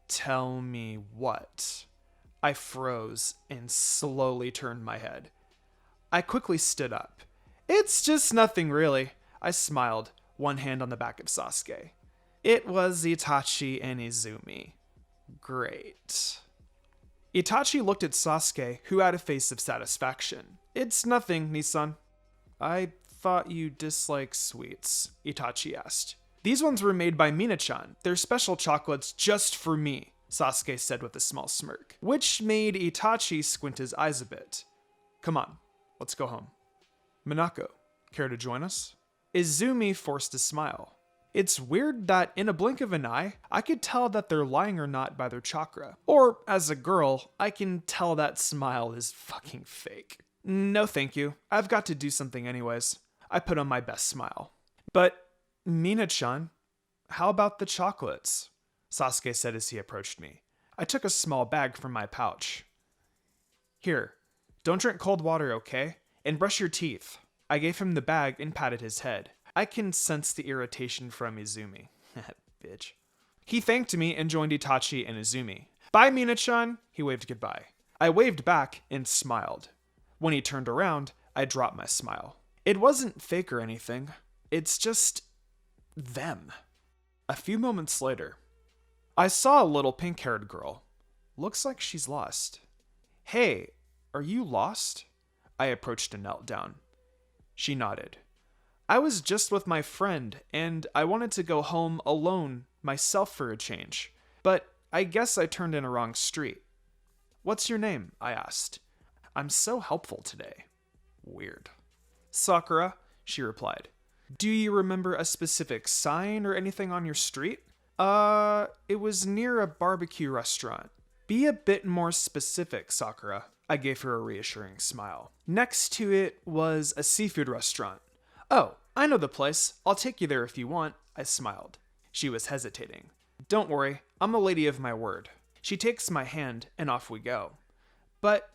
Tell me what? I froze and slowly turned my head. I quickly stood up. It's just nothing really. I smiled, one hand on the back of Sasuke. It was Itachi and Izumi. Great. Itachi looked at Sasuke, who had a face of satisfaction. It's nothing, Nissan. I thought you dislike sweets, Itachi asked. These ones were made by Mina-chan. They're special chocolates just for me, Sasuke said with a small smirk, which made Itachi squint his eyes a bit. Come on, let's go home. Monako, care to join us? Izumi forced a smile. It's weird that in a blink of an eye, I could tell that they're lying or not by their chakra. Or, as a girl, I can tell that smile is fucking fake. No thank you, I've got to do something anyways. I put on my best smile. But, Mina-chan, how about the chocolates? Sasuke said as he approached me. I took a small bag from my pouch. Here, don't drink cold water, okay? And brush your teeth. I gave him the bag and patted his head. I can sense the irritation from Izumi. Bitch. He thanked me and joined Itachi and Izumi. Bye, Mina-chan, he waved goodbye. I waved back and smiled. When he turned around, I dropped my smile. It wasn't fake or anything. It's just them. A few moments later, I saw a little pink-haired girl. Looks like she's lost. Hey, are you lost? I approached and knelt down. She nodded. I was just with my friend, and I wanted to go home alone myself for a change, but I guess I turned in a wrong street. What's your name? I asked. I'm so helpful today. Weird. Sakura, she replied. Do you remember a specific sign or anything on your street? It was near a barbecue restaurant. Be a bit more specific, Sakura. I gave her a reassuring smile. Next to it was a seafood restaurant. Oh, I know the place. I'll take you there if you want, I smiled. She was hesitating. Don't worry, I'm a lady of my word. She takes my hand and off we go. But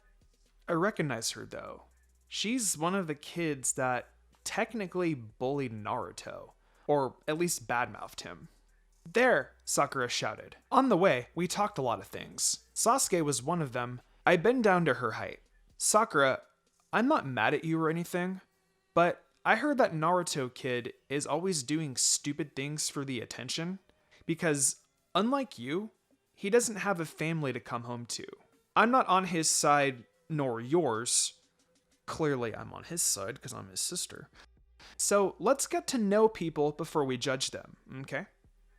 I recognize her though. She's one of the kids that technically bullied Naruto, or at least badmouthed him. There, Sakura shouted. On the way, we talked a lot of things. Sasuke was one of them. I bend down to her height. Sakura, I'm not mad at you or anything, but I heard that Naruto kid is always doing stupid things for the attention, because unlike you, he doesn't have a family to come home to. I'm not on his side, nor yours. Clearly I'm on his side because I'm his sister. So let's get to know people before we judge them, okay?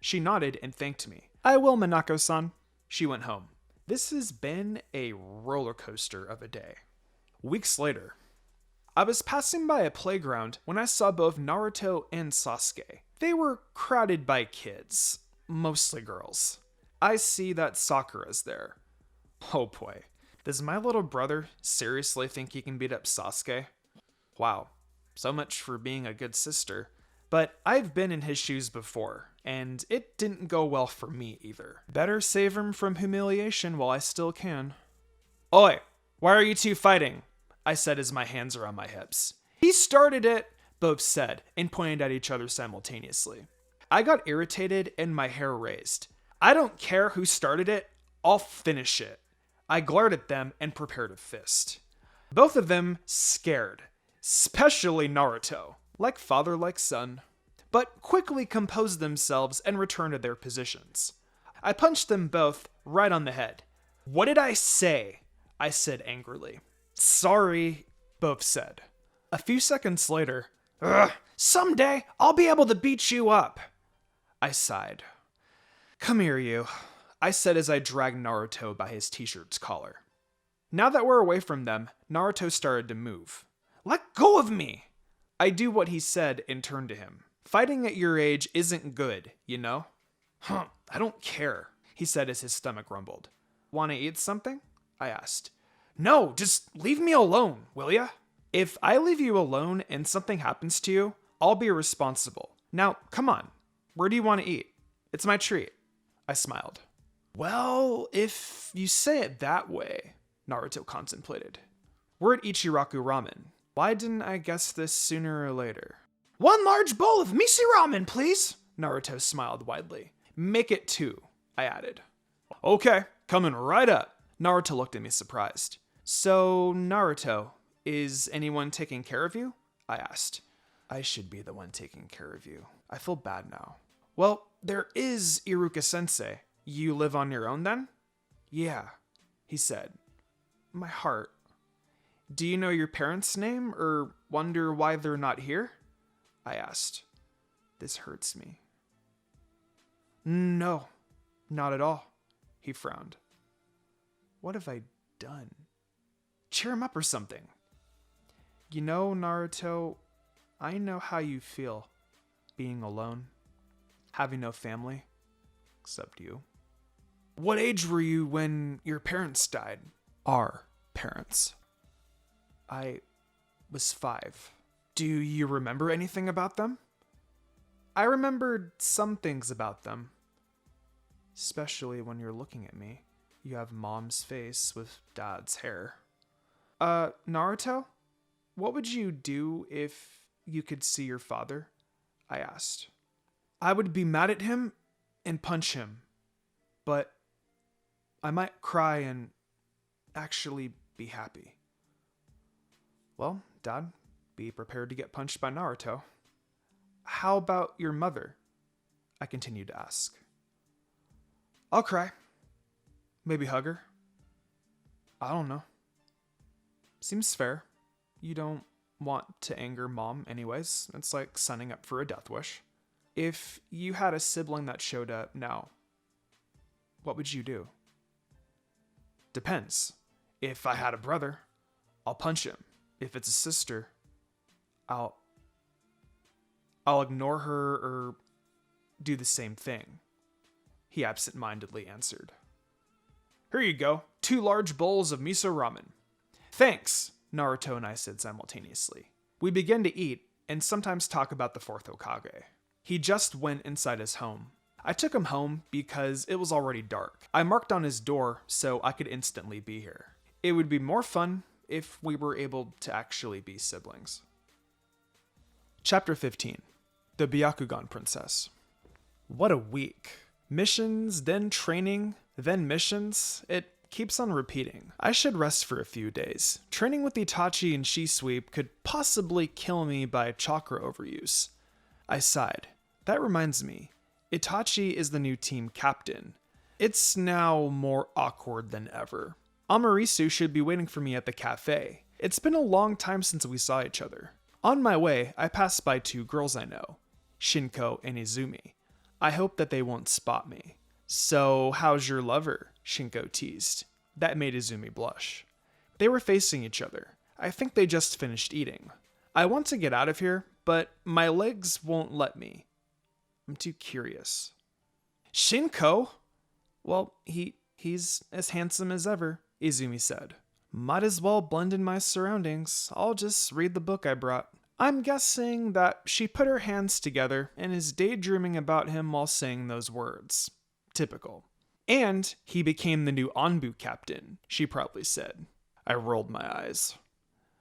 She nodded and thanked me. I will, Monako-san. She went home. This has been a roller coaster of a day. Weeks later, I was passing by a playground when I saw both Naruto and Sasuke. They were crowded by kids, mostly girls. I see that Sakura's there. Oh boy, does my little brother seriously think he can beat up Sasuke? Wow, so much for being a good sister. But I've been in his shoes before, and it didn't go well for me either. Better save him from humiliation while I still can. Oi, why are you two fighting? I said as my hands are on my hips. He started it, both said, and pointed at each other simultaneously. I got irritated and my hair raised. I don't care who started it, I'll finish it. I glared at them and prepared a fist. Both of them scared, especially Naruto. Like father, like son, but quickly composed themselves and returned to their positions. I punched them both right on the head. What did I say? I said angrily. Sorry, both said. A few seconds later, someday I'll be able to beat you up. I sighed. Come here, you, I said as I dragged Naruto by his t-shirt's collar. Now that we're away from them, Naruto started to move. Let go of me! I do what he said and turned to him. Fighting at your age isn't good, you know? I don't care, he said as his stomach rumbled. Wanna eat something? I asked. No, just leave me alone, will ya? If I leave you alone and something happens to you, I'll be responsible. Now, come on. Where do you want to eat? It's my treat. I smiled. Well, if you say it that way, Naruto contemplated. We're at Ichiraku Ramen. Why didn't I guess this sooner or later? 1 large bowl of miso ramen, please! Naruto smiled widely. Make it 2, I added. Okay, coming right up. Naruto looked at me surprised. So, Naruto, is anyone taking care of you? I asked. I should be the one taking care of you. I feel bad now. Well, there is Iruka-sensei. You live on your own then? Yeah, he said. My heart. Do you know your parents' name or wonder why they're not here? I asked. This hurts me. No, not at all, he frowned. What have I done? Cheer him up or something. You know, Naruto, I know how you feel being alone, having no family, except you. What age were you when your parents died? Our parents. I was 5. Do you remember anything about them? I remembered some things about them. Especially when you're looking at me. You have mom's face with dad's hair. Naruto? What would you do if you could see your father? I asked. I would be mad at him and punch him, but I might cry and actually be happy. Well, Dad, be prepared to get punched by Naruto. How about your mother? I continued to ask. I'll cry. Maybe hug her. I don't know. Seems fair. You don't want to anger Mom anyways. It's like signing up for a death wish. If you had a sibling that showed up now, what would you do? Depends. If I had a brother, I'll punch him. If it's a sister, I'll ignore her or do the same thing, he absent-mindedly answered. Here you go, 2 large bowls of miso ramen. Thanks, Naruto and I said simultaneously. We began to eat and sometimes talk about the 4th Hokage. He just went inside his home. I took him home because it was already dark. I marked on his door so I could instantly be here. It would be more fun if we were able to actually be siblings. Chapter 15. The Biakugan Princess. What a week. Missions, then training, then missions. It keeps on repeating. I should rest for a few days. Training with Itachi and Shisweep could possibly kill me by chakra overuse. I sighed. That reminds me, Itachi is the new team captain. It's now more awkward than ever. Amarisu should be waiting for me at the cafe. It's been a long time since we saw each other. On my way, I passed by 2 girls I know, Shinko and Izumi. I hope that they won't spot me. So, how's your lover? Shinko teased. That made Izumi blush. They were facing each other. I think they just finished eating. I want to get out of here, but my legs won't let me. I'm too curious. Shinko? Well, he's as handsome as ever, Izumi said. Might as well blend in my surroundings. I'll just read the book I brought. I'm guessing that she put her hands together and is daydreaming about him while saying those words. Typical. And he became the new Anbu captain, she proudly said. I rolled my eyes.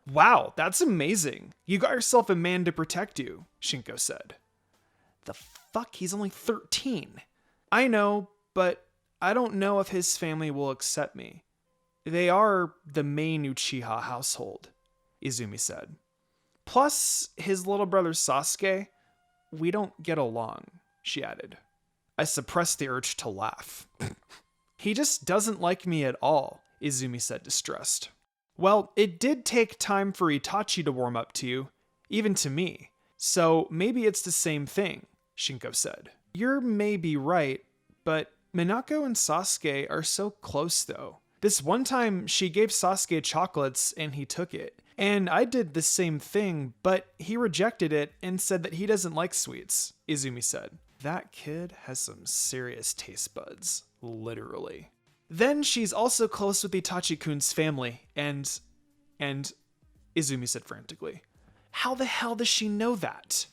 Wow, that's amazing. You got yourself a man to protect you, Shinko said. The fuck? He's only 13. I know, but I don't know if his family will accept me. They are the main Uchiha household, Izumi said. Plus, his little brother Sasuke, we don't get along, she added. I suppressed the urge to laugh. He just doesn't like me at all, Izumi said, distressed. Well, it did take time for Itachi to warm up to you, even to me. So maybe it's the same thing, Shinko said. You're maybe right, but Minako and Sasuke are so close though. This one time she gave Sasuke chocolates and he took it. And I did the same thing, but he rejected it and said that he doesn't like sweets, Izumi said. That kid has some serious taste buds, literally. Then she's also close with Itachi-kun's family, and Izumi said frantically, how the hell does she know that?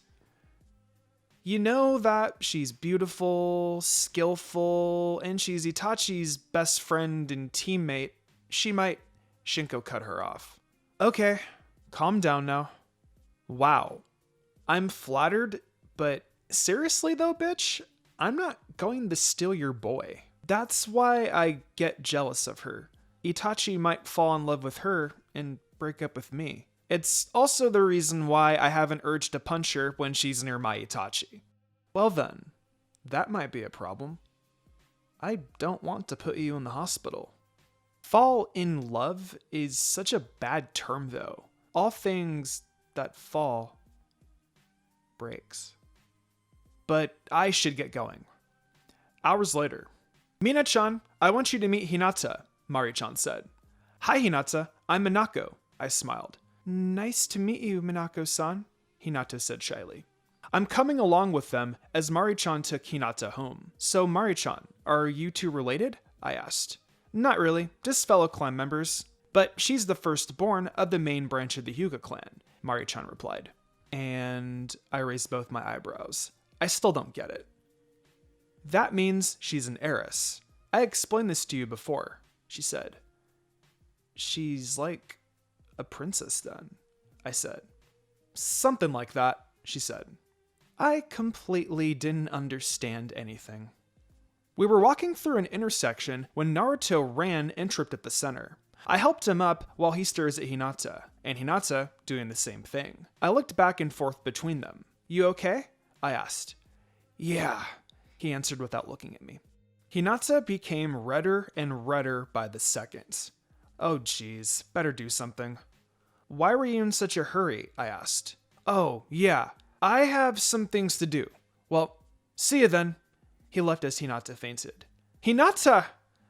You know that she's beautiful, skillful, and she's Itachi's best friend and teammate. She might... Shinko cut her off. Okay, calm down now. Wow, I'm flattered, but seriously though, bitch, I'm not going to steal your boy. That's why I get jealous of her. Itachi might fall in love with her and break up with me. It's also the reason why I have an urge to punch her when she's near my Itachi. Well then, that might be a problem. I don't want to put you in the hospital. Fall in love is such a bad term though. All things that fall breaks. But I should get going. Hours later. Mina-chan, I want you to meet Hinata, Mari-chan said. Hi Hinata, I'm Monako, I smiled. Nice to meet you, Minako-san, Hinata said shyly. I'm coming along with them as Mari-chan took Hinata home. So Mari-chan, are you two related? I asked. Not really, just fellow clan members. But she's the firstborn of the main branch of the Hyuga clan, Mari-chan replied. And I raised both my eyebrows. I still don't get it. That means she's an heiress. I explained this to you before, she said. She's like a princess then, I said. Something like that, she said. I completely didn't understand anything. We were walking through an intersection when Naruto ran and tripped at the center. I helped him up while he stares at Hinata, and Hinata doing the same thing. I looked back and forth between them. "You okay?" I asked. "Yeah," he answered without looking at me. Hinata became redder and redder by the second. "Oh geez, better do something." "Why were you in such a hurry?" I asked. "Oh, yeah, I have some things to do. Well, see you then." He left as Hinata fainted. "Hinata!"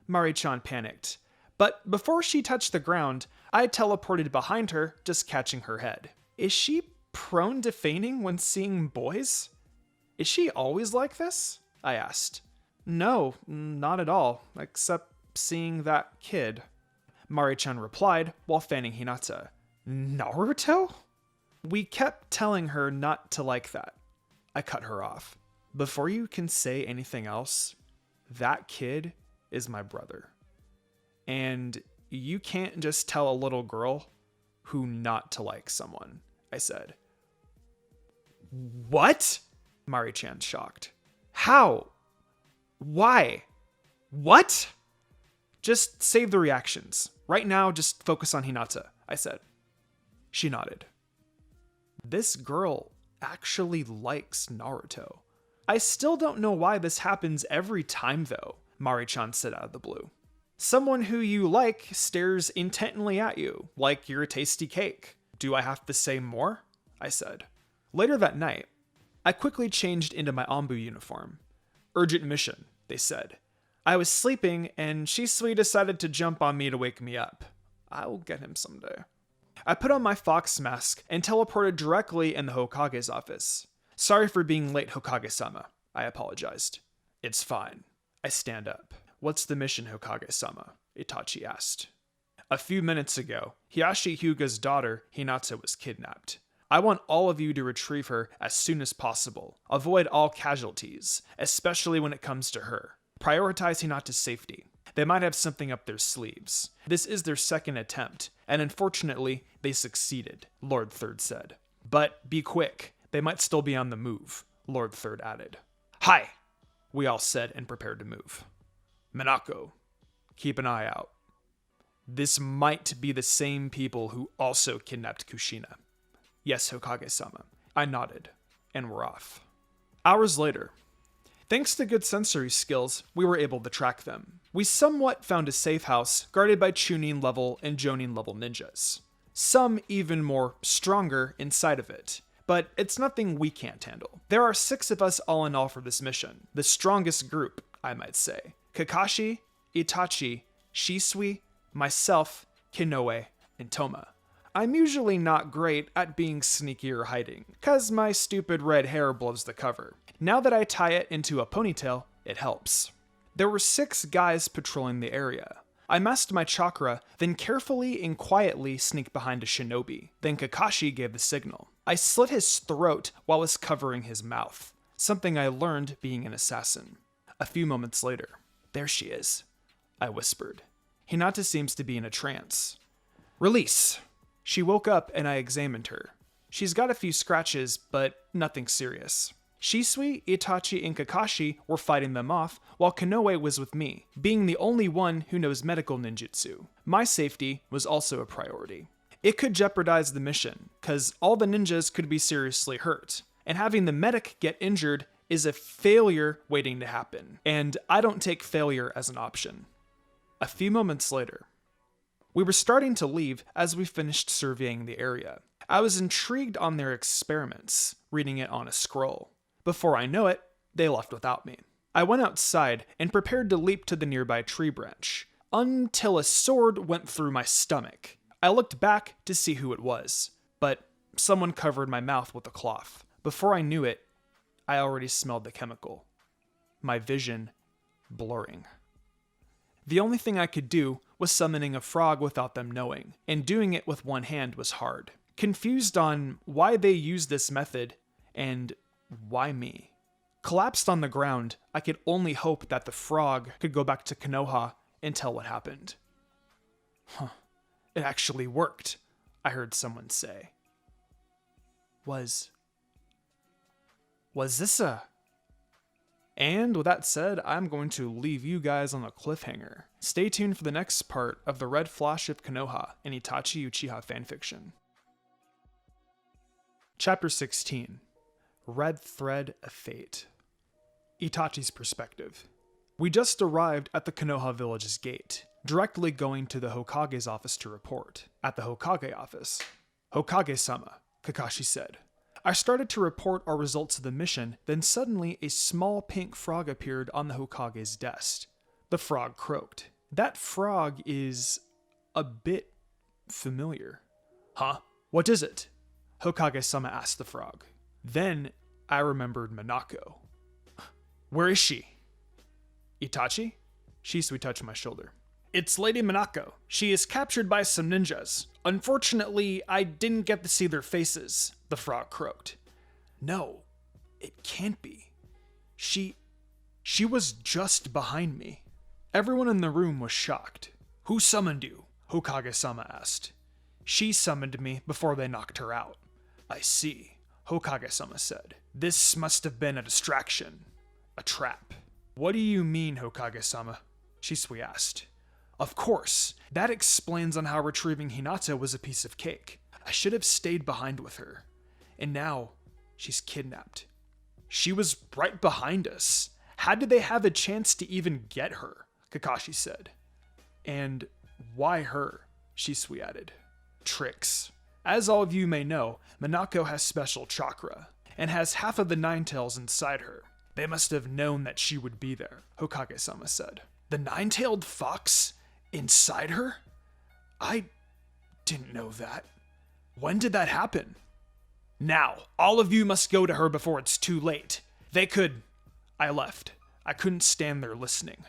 Mari-chan panicked. But before she touched the ground, I teleported behind her, just catching her head. Is she prone to fainting when seeing boys? Is she always like this? I asked. "No, not at all, except seeing that kid," Mari-chan replied while fanning Hinata. "Naruto?" "We kept telling her not to like that." I cut her off. "Before you can say anything else, that kid is my brother. And you can't just tell a little girl who not to like someone," I said. "What?" Mari-chan shocked. "How? Why? What?" "Just save the reactions. Right now, just focus on Hinata," I said. She nodded. This girl actually likes Naruto. "I still don't know why this happens every time though," Mari-chan said out of the blue. "Someone who you like stares intently at you, like you're a tasty cake. Do I have to say more?" I said. Later that night, I quickly changed into my Anbu uniform. "Urgent mission," they said. I was sleeping, and Shisui decided to jump on me to wake me up. I will get him someday. I put on my fox mask and teleported directly in the Hokage's office. "Sorry for being late, Hokage-sama," I apologized. "It's fine." I stand up. "What's the mission, Hokage-sama?" Itachi asked. "A few minutes ago, Hiyashi Hyuga's daughter, Hinata, was kidnapped. I want all of you to retrieve her as soon as possible. Avoid all casualties, especially when it comes to her. Prioritize Hinata's safety. They might have something up their sleeves. This is their second attempt, and unfortunately, they succeeded," Lord Third said. "But be quick. They might still be on the move," Lord Third added. "Hi," we all said and prepared to move. "Monako, keep an eye out. This might be the same people who also kidnapped Kushina." "Yes, Hokage-sama." I nodded, and we're off. Hours later, thanks to good sensory skills, we were able to track them. We somewhat found a safe house guarded by Chunin level and Jonin level ninjas. Some even more stronger inside of it. But it's nothing we can't handle. There are 6 of us all in all for this mission. The strongest group, I might say. Kakashi, Itachi, Shisui, myself, Kinoue, and Toma. I'm usually not great at being sneaky or hiding, cause my stupid red hair blows the cover. Now that I tie it into a ponytail, it helps. There were 6 guys patrolling the area. I masked my chakra, then carefully and quietly sneaked behind a shinobi. Then Kakashi gave the signal. I slit his throat while I was covering his mouth, something I learned being an assassin. A few moments later, "There she is," I whispered. Hinata seems to be in a trance. "Release." She woke up and I examined her. She's got a few scratches, but nothing serious. Shisui, Itachi, and Kakashi were fighting them off, while Kanoe was with me, being the only one who knows medical ninjutsu. My safety was also a priority. It could jeopardize the mission, cause all the ninjas could be seriously hurt, and having the medic get injured is a failure waiting to happen, and I don't take failure as an option. A few moments later, we were starting to leave as we finished surveying the area. I was intrigued on their experiments, reading it on a scroll. Before I know it, they left without me. I went outside and prepared to leap to the nearby tree branch, until a sword went through my stomach. I looked back to see who it was, but someone covered my mouth with a cloth. Before I knew it, I already smelled the chemical. My vision blurring. The only thing I could do was summoning a frog without them knowing, and doing it with one hand was hard. Confused on why they used this method, and why me. Collapsed on the ground, I could only hope that the frog could go back to Konoha and tell what happened. It actually worked, I heard someone say. Was Was this a... And with that said, I'm going to leave you guys on a cliffhanger. Stay tuned for the next part of the Red Flash of Konoha in Itachi Uchiha fanfiction. Chapter 16. Red Thread of Fate. Itachi's perspective. We just arrived at the Konoha village's gate, directly going to the Hokage's office to report. At the Hokage office, "Hokage-sama," Kakashi said. I started to report our results of the mission, then suddenly a small pink frog appeared on the Hokage's desk. The frog croaked. That frog is a bit familiar. Huh? What is it? Hokage-sama asked the frog. Then I remembered Monako. Where is she? Itachi? Shisui touched my shoulder. It's Lady Minako. She is captured by some ninjas. Unfortunately, I didn't get to see their faces, the frog croaked. No, it can't be. She was just behind me. Everyone in the room was shocked. Who summoned you? Hokage-sama asked. She summoned me before they knocked her out. I see, Hokage-sama said. This must have been a distraction. A trap. What do you mean, Hokage-sama? Shisui asked. Of course, that explains on how retrieving Hinata was a piece of cake. I should have stayed behind with her. And now, she's kidnapped. She was right behind us. How did they have a chance to even get her? Kakashi said. And why her? Shisui added. Tricks. As all of you may know, Monako has special chakra, and has half of the Nine Tails inside her. They must have known that she would be there, Hokage-sama said. The Nine-Tailed Fox? Inside her? I didn't know that. When did that happen? Now, all of you must go to her before it's too late. I left. I couldn't stand there listening.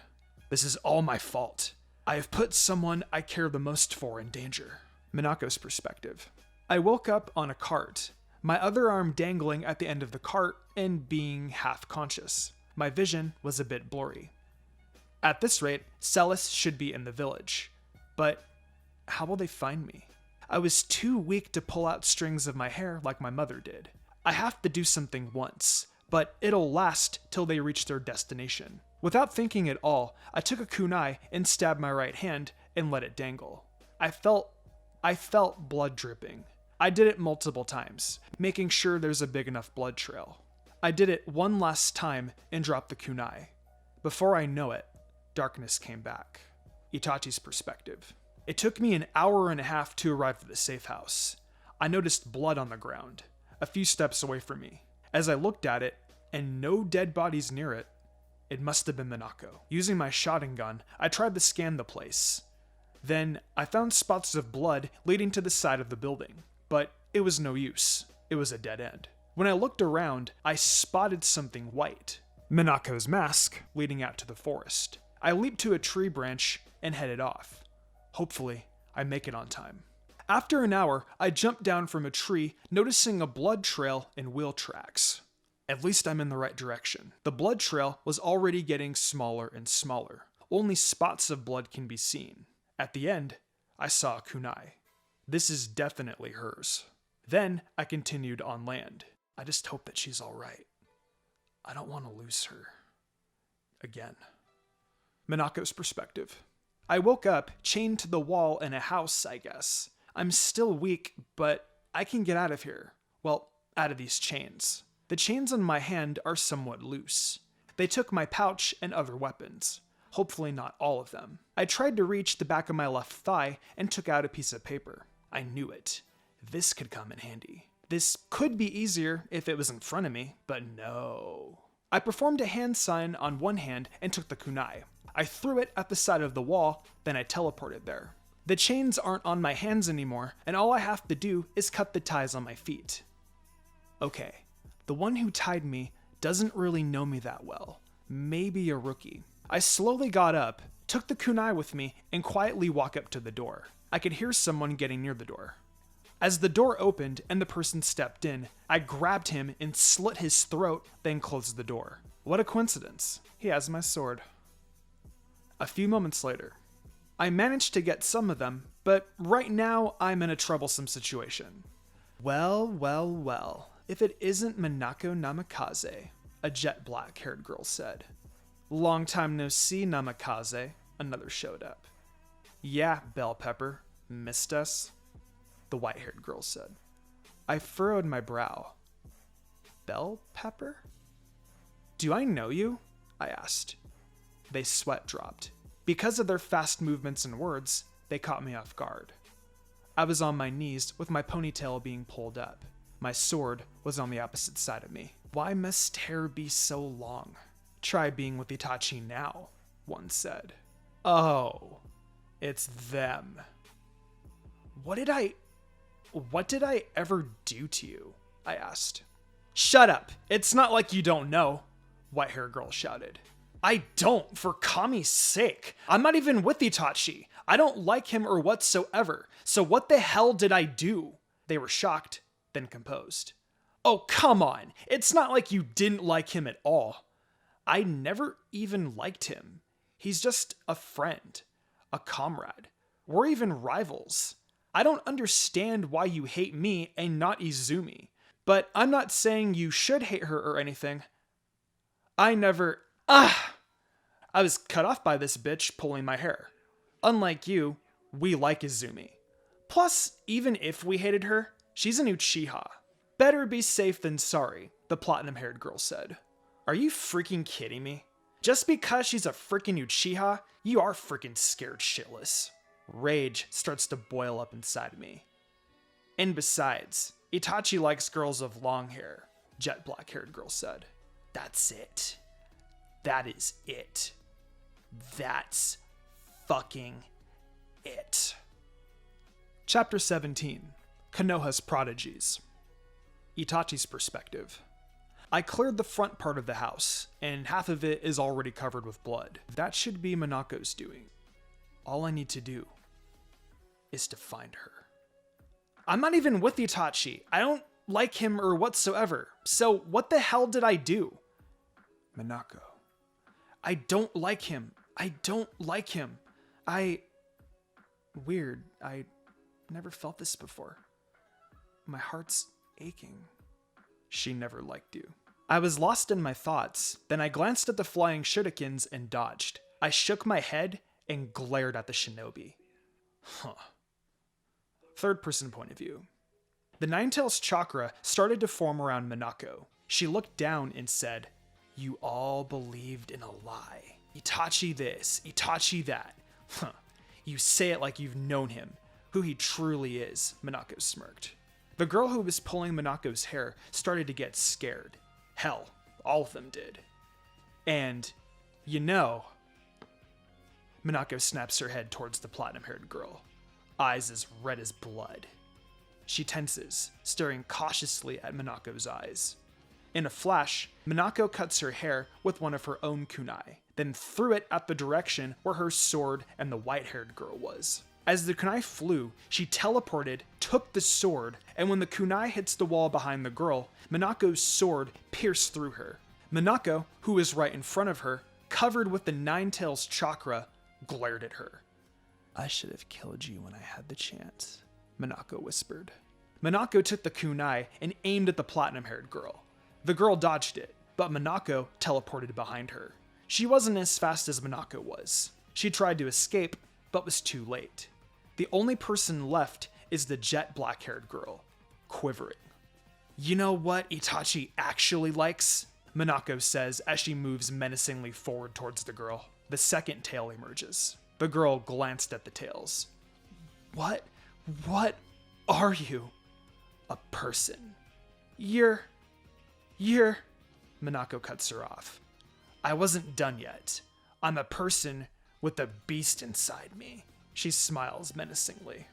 This is all my fault. I have put someone I care the most for in danger. Monaco's perspective. I woke up on a cart, my other arm dangling at the end of the cart and being half conscious. My vision was a bit blurry. At this rate, Celis should be in the village. But how will they find me? I was too weak to pull out strings of my hair like my mother did. I have to do something once, but it'll last till they reach their destination. Without thinking at all, I took a kunai and stabbed my right hand and let it dangle. I felt blood dripping. I did it multiple times, making sure there's a big enough blood trail. I did it one last time and dropped the kunai. Before I know it, darkness came back. Itachi's perspective. It took me an hour and a half to arrive at the safe house. I noticed blood on the ground, a few steps away from me. As I looked at it, and no dead bodies near it, it must have been Monako. Using my shotgun gun, I tried to scan the place. Then, I found spots of blood leading to the side of the building, but it was no use. It was a dead end. When I looked around, I spotted something white. Monaco's mask leading out to the forest. I leaped to a tree branch and headed off. Hopefully, I make it on time. After an hour, I jumped down from a tree, noticing a blood trail and wheel tracks. At least I'm in the right direction. The blood trail was already getting smaller and smaller. Only spots of blood can be seen. At the end, I saw a kunai. This is definitely hers. Then I continued on land. I just hope that she's all right. I don't want to lose her. Again. Monaco's perspective. I woke up chained to the wall in a house, I guess. I'm still weak, but I can get out of here. Well, out of these chains. The chains on my hand are somewhat loose. They took my pouch and other weapons. Hopefully not all of them. I tried to reach the back of my left thigh and took out a piece of paper. I knew it. This could come in handy. This could be easier if it was in front of me, but no. I performed a hand sign on one hand and took the kunai. I threw it at the side of the wall, then I teleported there. The chains aren't on my hands anymore, and all I have to do is cut the ties on my feet. Okay, the one who tied me doesn't really know me that well. Maybe a rookie. I slowly got up, took the kunai with me, and quietly walked up to the door. I could hear someone getting near the door. As the door opened and the person stepped in, I grabbed him and slit his throat, then closed the door. What a coincidence. He has my sword. A few moments later, I managed to get some of them, but right now I'm in a troublesome situation. Well, If it isn't Minako Namikaze, a jet black-haired girl said. Long time no see, Namikaze, another showed up. Yeah, Bell Pepper, missed us? The white-haired girl said. I furrowed my brow. Bell Pepper? Do I know you? I asked. They sweat dropped. Because of their fast movements and words, they caught me off guard. I was on my knees with my ponytail being pulled up. My sword was on the opposite side of me. Why must hair be so long? Try being with Itachi now, one said. Oh, it's them. What did I ever do to you? I asked. Shut up. It's not like you don't know, white hair girl shouted. I don't, for Kami's sake. I'm not even with Itachi. I don't like him or whatsoever. So what the hell did I do? They were shocked, then composed. Oh, come on. It's not like you didn't like him at all. I never even liked him. He's just a friend, a comrade. We're even rivals. I don't understand why you hate me and not Izumi. But I'm not saying you should hate her or anything. I was cut off by this bitch pulling my hair. Unlike you, we like Izumi. Plus, even if we hated her, she's an Uchiha. Better be safe than sorry, the platinum-haired girl said. Are you freaking kidding me? Just because she's a freaking Uchiha, you are freaking scared shitless. Rage starts to boil up inside me. And besides, Itachi likes girls of long hair, jet black-haired girl said. That's it. That is it. That's fucking it. Chapter 17. Konoha's Prodigies. Itachi's perspective. I cleared the front part of the house, and half of it is already covered with blood. That should be Monaco's doing. All I need to do is to find her. I'm not even with Itachi. I don't like him or whatsoever. So what the hell did I do? Monako. I don't like him. I don't like him. Weird. I never felt this before. My heart's aching. She never liked you. I was lost in my thoughts. Then I glanced at the flying shurikens and dodged. I shook my head and glared at the shinobi. Huh. Third person point of view. The Nine-Tails chakra started to form around Minako. She looked down and said, You all believed in a lie. Itachi this, Itachi that. Huh. You say it like you've known him, who he truly is, Minako smirked. The girl who was pulling Monaco's hair started to get scared. Hell, all of them did. And, Minako snaps her head towards the platinum-haired girl, eyes as red as blood. She tenses, staring cautiously at Monaco's eyes. In a flash, Minako cuts her hair with one of her own kunai, then threw it at the direction where her sword and the white-haired girl was. As the kunai flew, she teleported, took the sword, and when the kunai hits the wall behind the girl, Monaco's sword pierced through her. Monako, who was right in front of her, covered with the Nine-Tails chakra, glared at her. I should have killed you when I had the chance, Monako whispered. Monako took the kunai and aimed at the platinum-haired girl. The girl dodged it, but Monako teleported behind her. She wasn't as fast as Monako was. She tried to escape, but was too late. The only person left is the jet black-haired girl, quivering. You know what Itachi actually likes? Monako says as she moves menacingly forward towards the girl. The second tail emerges. The girl glanced at the tails. What are you? A person. You're... Monako cuts her off. I wasn't done yet. I'm a person with a beast inside me. She smiles menacingly.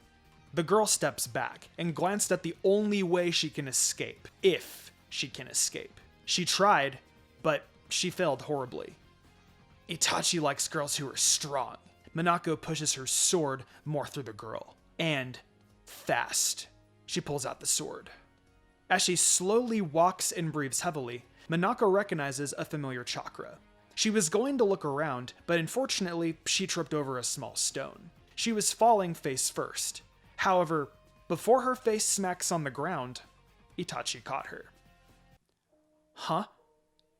The girl steps back and glanced at the only way she can escape, if she can escape. She tried, but she failed horribly. Itachi likes girls who are strong. Monako pushes her sword more through the girl. And fast. She pulls out the sword. As she slowly walks and breathes heavily, Monako recognizes a familiar chakra. She was going to look around, but unfortunately, she tripped over a small stone. She was falling face first. However, before her face smacks on the ground, Itachi caught her. Huh?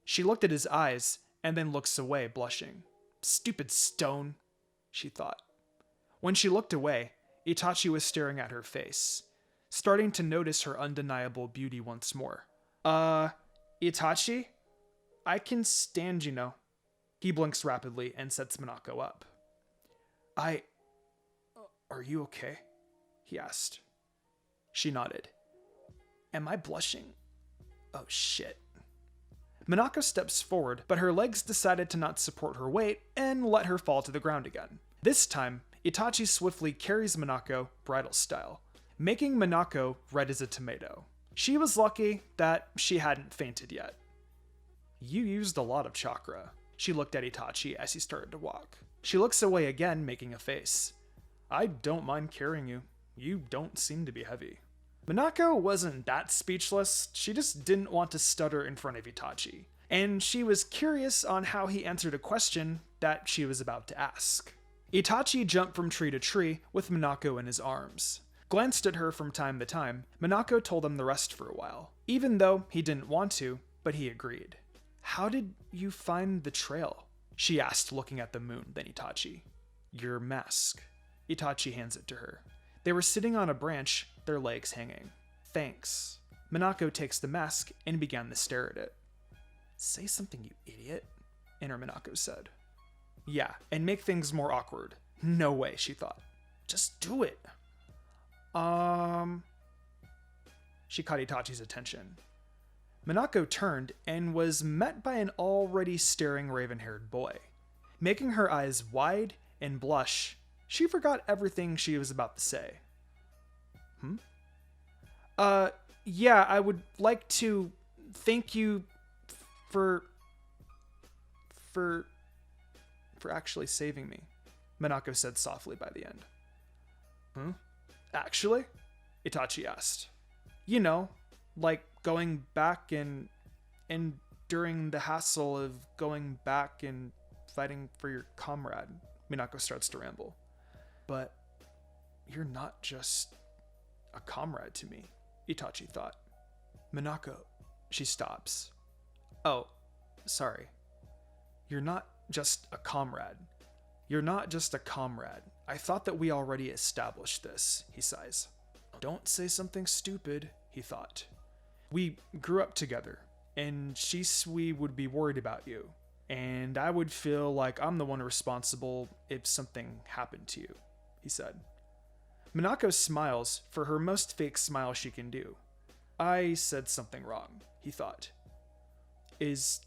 She looked at his eyes and then looks away, blushing. Stupid stone, she thought. When she looked away, Itachi was staring at her face, starting to notice her undeniable beauty once more. Itachi? I can stand, you know. He blinks rapidly and sets Monako up. Are you okay? He asked. She nodded. Am I blushing? Oh shit. Monako steps forward, but her legs decided to not support her weight and let her fall to the ground again. This time, Itachi swiftly carries Monako bridal style, making Monako red as a tomato. She was lucky that she hadn't fainted yet. You used a lot of chakra. She looked at Itachi as he started to walk. She looks away again, making a face. I don't mind carrying you. You don't seem to be heavy. Minako wasn't that speechless, she just didn't want to stutter in front of Itachi, and she was curious on how he answered a question that she was about to ask. Itachi jumped from tree to tree with Minako in his arms. Glanced at her from time to time, Minako told him the rest for a while, even though he didn't want to, but he agreed. How did you find the trail? She asked, looking at the moon, then Itachi. Your mask. Itachi hands it to her. They were sitting on a branch, their legs hanging. Thanks. Monako takes the mask and began to stare at it. Say something, you idiot, Inner Monako said. Yeah, and make things more awkward. No way, she thought. Just do it. She caught Itachi's attention. Monako turned and was met by an already staring raven-haired boy. Making her eyes wide and blush, she forgot everything she was about to say. Yeah, I would like to thank you for actually saving me, Monako said softly by the end. Actually? Itachi asked. You know, like going back and during the hassle of going back and fighting for your comrade, Minako starts to ramble. But you're not just a comrade to me, Itachi thought. Minako, she stops. Oh, sorry. You're not just a comrade. You're not just a comrade. I thought that we already established this, he sighs. Don't say something stupid, he thought. We grew up together, and Shisui would be worried about you, and I would feel like I'm the one responsible if something happened to you, he said. Minako smiles for her most fake smile she can do. I said something wrong, he thought. Is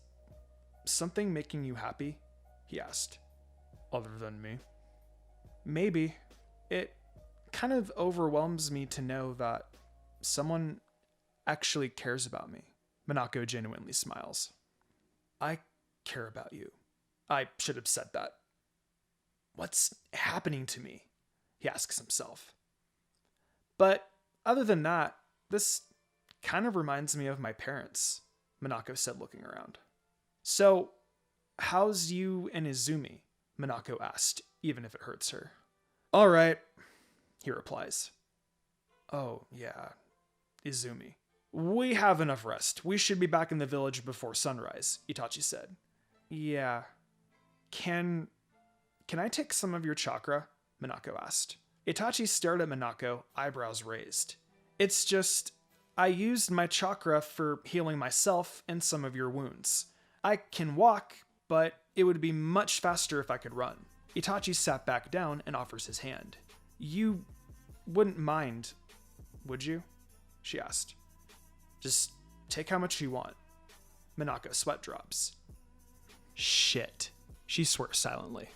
something making you happy? He asked. Other than me? Maybe. It kind of overwhelms me to know that someone actually cares about me. Monako genuinely smiles. I care about you. I should have said that. What's happening to me? He asks himself. But other than that, this kind of reminds me of my parents, Monako said, looking around. So, how's you and Izumi? Monako asked, even if it hurts her. All right, he replies. Oh, yeah, Izumi. We have enough rest. We should be back in the village before sunrise, Itachi said. Yeah. Can I take some of your chakra? Monako asked. Itachi stared at Monako, eyebrows raised. It's just, I used my chakra for healing myself and some of your wounds. I can walk, but it would be much faster if I could run. Itachi sat back down and offers his hand. You wouldn't mind, would you? She asked. Just take how much you want. Monako sweat drops. Shit, she swears silently.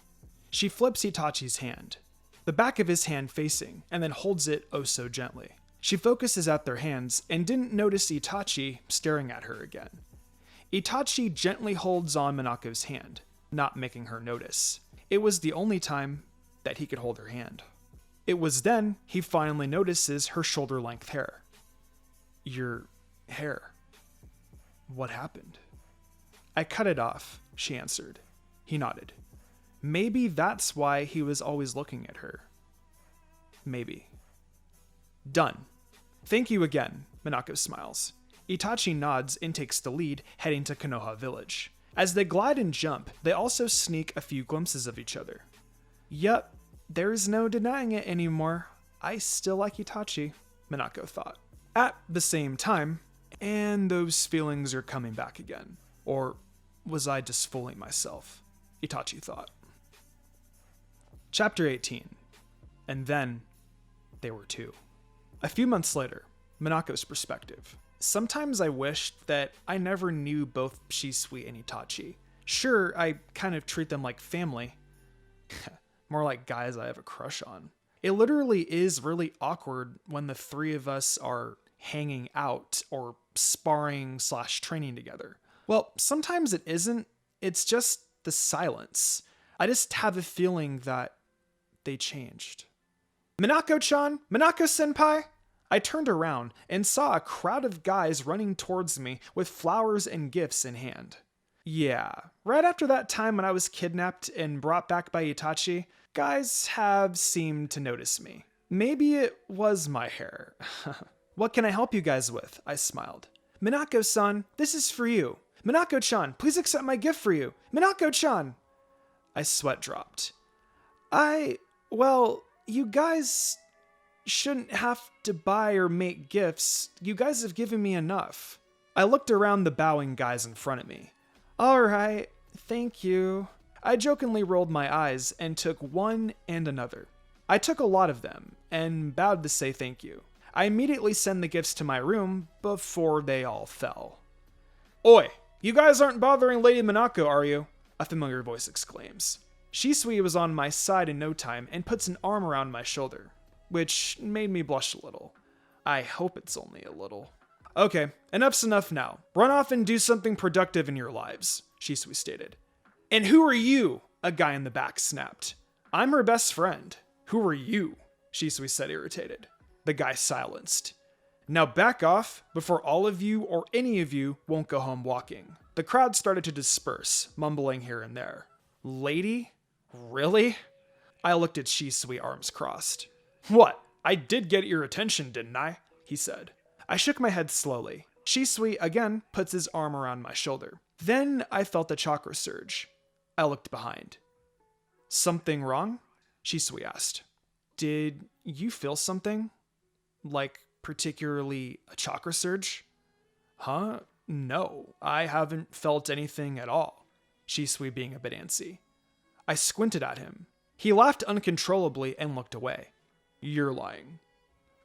She flips Itachi's hand, the back of his hand facing, and then holds it oh so gently. She focuses at their hands and didn't notice Itachi staring at her again. Itachi gently holds on Monako's hand, not making her notice. It was the only time that he could hold her hand. It was then he finally notices her shoulder-length hair. Your hair. What happened? I cut it off, she answered. He nodded. Maybe that's why he was always looking at her. Maybe. Done. Thank you again, Monako smiles. Itachi nods and takes the lead, heading to Konoha village. As they glide and jump, they also sneak a few glimpses of each other. Yup, there's no denying it anymore. I still like Itachi, Minako thought. At the same time, and those feelings are coming back again. Or was I just fooling myself? Itachi thought. Chapter 18. And then, they were two. A few months later, Monaco's perspective. Sometimes I wished that I never knew both Shisui and Itachi. Sure, I kind of treat them like family. More like guys I have a crush on. It literally is really awkward when the three of us are hanging out or sparring/training together. Well, sometimes it isn't. It's just the silence. I just have a feeling that they changed. Minako-chan? Minako-senpai? I turned around and saw a crowd of guys running towards me with flowers and gifts in hand. Yeah, right after that time when I was kidnapped and brought back by Itachi, guys have seemed to notice me. Maybe it was my hair. What can I help you guys with? I smiled. Minako-san, this is for you. Minako-chan, please accept my gift for you. Minako-chan! I sweat dropped. Well, you guys shouldn't have to buy or make gifts. You guys have given me enough. I looked around the bowing guys in front of me. Alright, thank you. I jokingly rolled my eyes and took one and another. I took a lot of them and bowed to say thank you. I immediately sent the gifts to my room before they all fell. Oi, you guys aren't bothering Lady Monako, are you? A familiar voice exclaims. Shisui was on my side in no time and puts an arm around my shoulder, which made me blush a little. I hope it's only a little. Okay, enough's enough now. Run off and do something productive in your lives, Shisui stated. And who are you? A guy in the back snapped. I'm her best friend. Who are you? Shisui said, irritated. The guy silenced. Now back off before all of you or any of you won't go home walking. The crowd started to disperse, mumbling here and there. Lady? Really? I looked at Shisui, arms crossed. What? I did get your attention, didn't I? He said. I shook my head slowly. Shisui again puts his arm around my shoulder. Then I felt a chakra surge. I looked behind. Something wrong? Shisui asked. Did you feel something? Like particularly a chakra surge? Huh? No, I haven't felt anything at all. Shisui being a bit antsy. I squinted at him. He laughed uncontrollably and looked away. You're lying.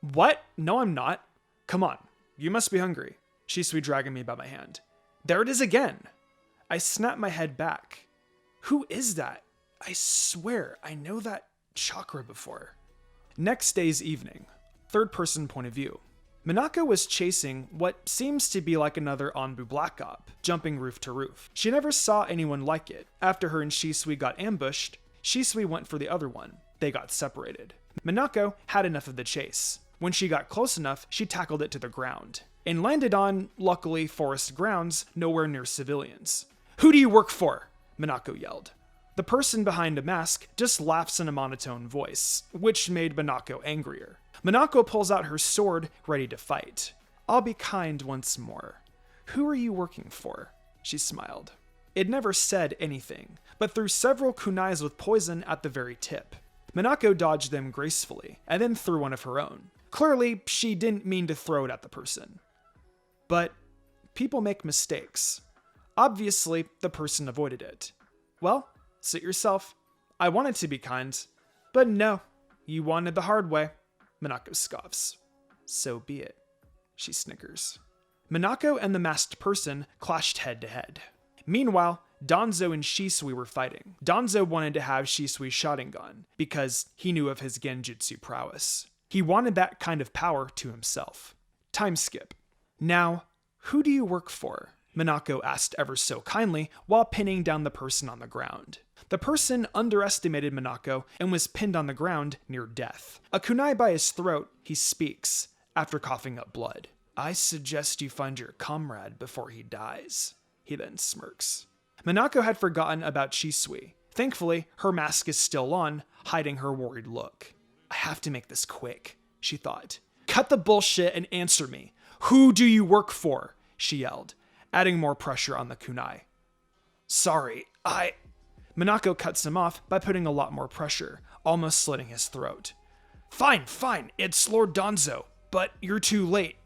What? No, I'm not. Come on, you must be hungry. Shisui dragging me by my hand. There it is again. I snapped my head back. Who is that? I swear I know that chakra before. Next day's evening. Third person point of view. Minako was chasing what seems to be like another Anbu Black Op, jumping roof to roof. She never saw anyone like it. After her and Shisui got ambushed, Shisui went for the other one. They got separated. Minako had enough of the chase. When she got close enough, she tackled it to the ground and landed on, luckily, forest grounds nowhere near civilians. Who do you work for? Minako yelled. The person behind a mask just laughs in a monotone voice, which made Minako angrier. Monako pulls out her sword, ready to fight. I'll be kind once more. Who are you working for? She smiled. It never said anything, but threw several kunais with poison at the very tip. Minako dodged them gracefully, and then threw one of her own. Clearly, she didn't mean to throw it at the person. But people make mistakes. Obviously, the person avoided it. Well, suit yourself. I wanted to be kind, but no, you wanted the hard way. Minako scoffs. So be it. She snickers. Minako and the masked person clashed head to head. Meanwhile, Danzo and Shisui were fighting. Danzo wanted to have Shisui's Sharingan because he knew of his genjutsu prowess. He wanted that kind of power to himself. Time skip. Now, who do you work for? Minako asked ever so kindly while pinning down the person on the ground. The person underestimated Minako and was pinned on the ground near death. A kunai by his throat, he speaks, after coughing up blood. I suggest you find your comrade before he dies. He then smirks. Minako had forgotten about Shisui. Thankfully, her mask is still on, hiding her worried look. I have to make this quick, she thought. Cut the bullshit and answer me. Who do you work for? She yelled, adding more pressure on the kunai. Sorry, Monako cuts him off by putting a lot more pressure, almost slitting his throat. Fine, it's Lord Danzo, but you're too late.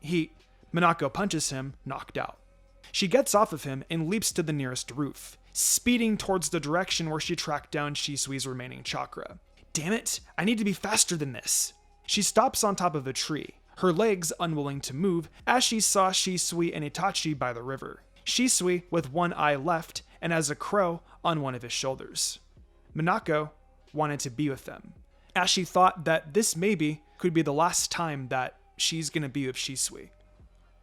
Monako punches him, knocked out. She gets off of him and leaps to the nearest roof, speeding towards the direction where she tracked down Shisui's remaining chakra. Damn it, I need to be faster than this. She stops on top of a tree, her legs unwilling to move as she saw Shisui and Itachi by the river. Shisui with one eye left and as a crow on one of his shoulders. Monako wanted to be with them, as she thought that this maybe could be the last time that she's gonna be with Shisui.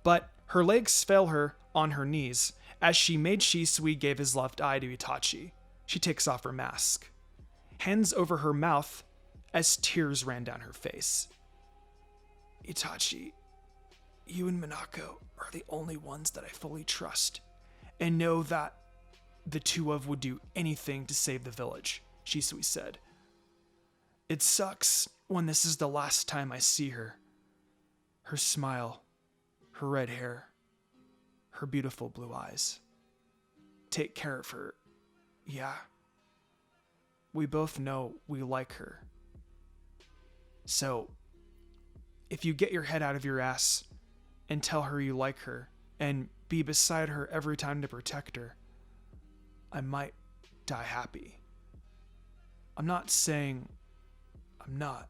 But her legs fail her on her knees as she made Shisui give his left eye to Itachi. She takes off her mask, hands over her mouth as tears ran down her face. Itachi, you and Monako are the only ones that I fully trust, and know that the two of would do anything to save the village, Shisui said. It sucks when this is the last time I see her. Her smile, her red hair, her beautiful blue eyes. Take care of her, yeah? We both know we like her. So, if you get your head out of your ass and tell her you like her and be beside her every time to protect her, I might die happy. I'm not saying I'm not.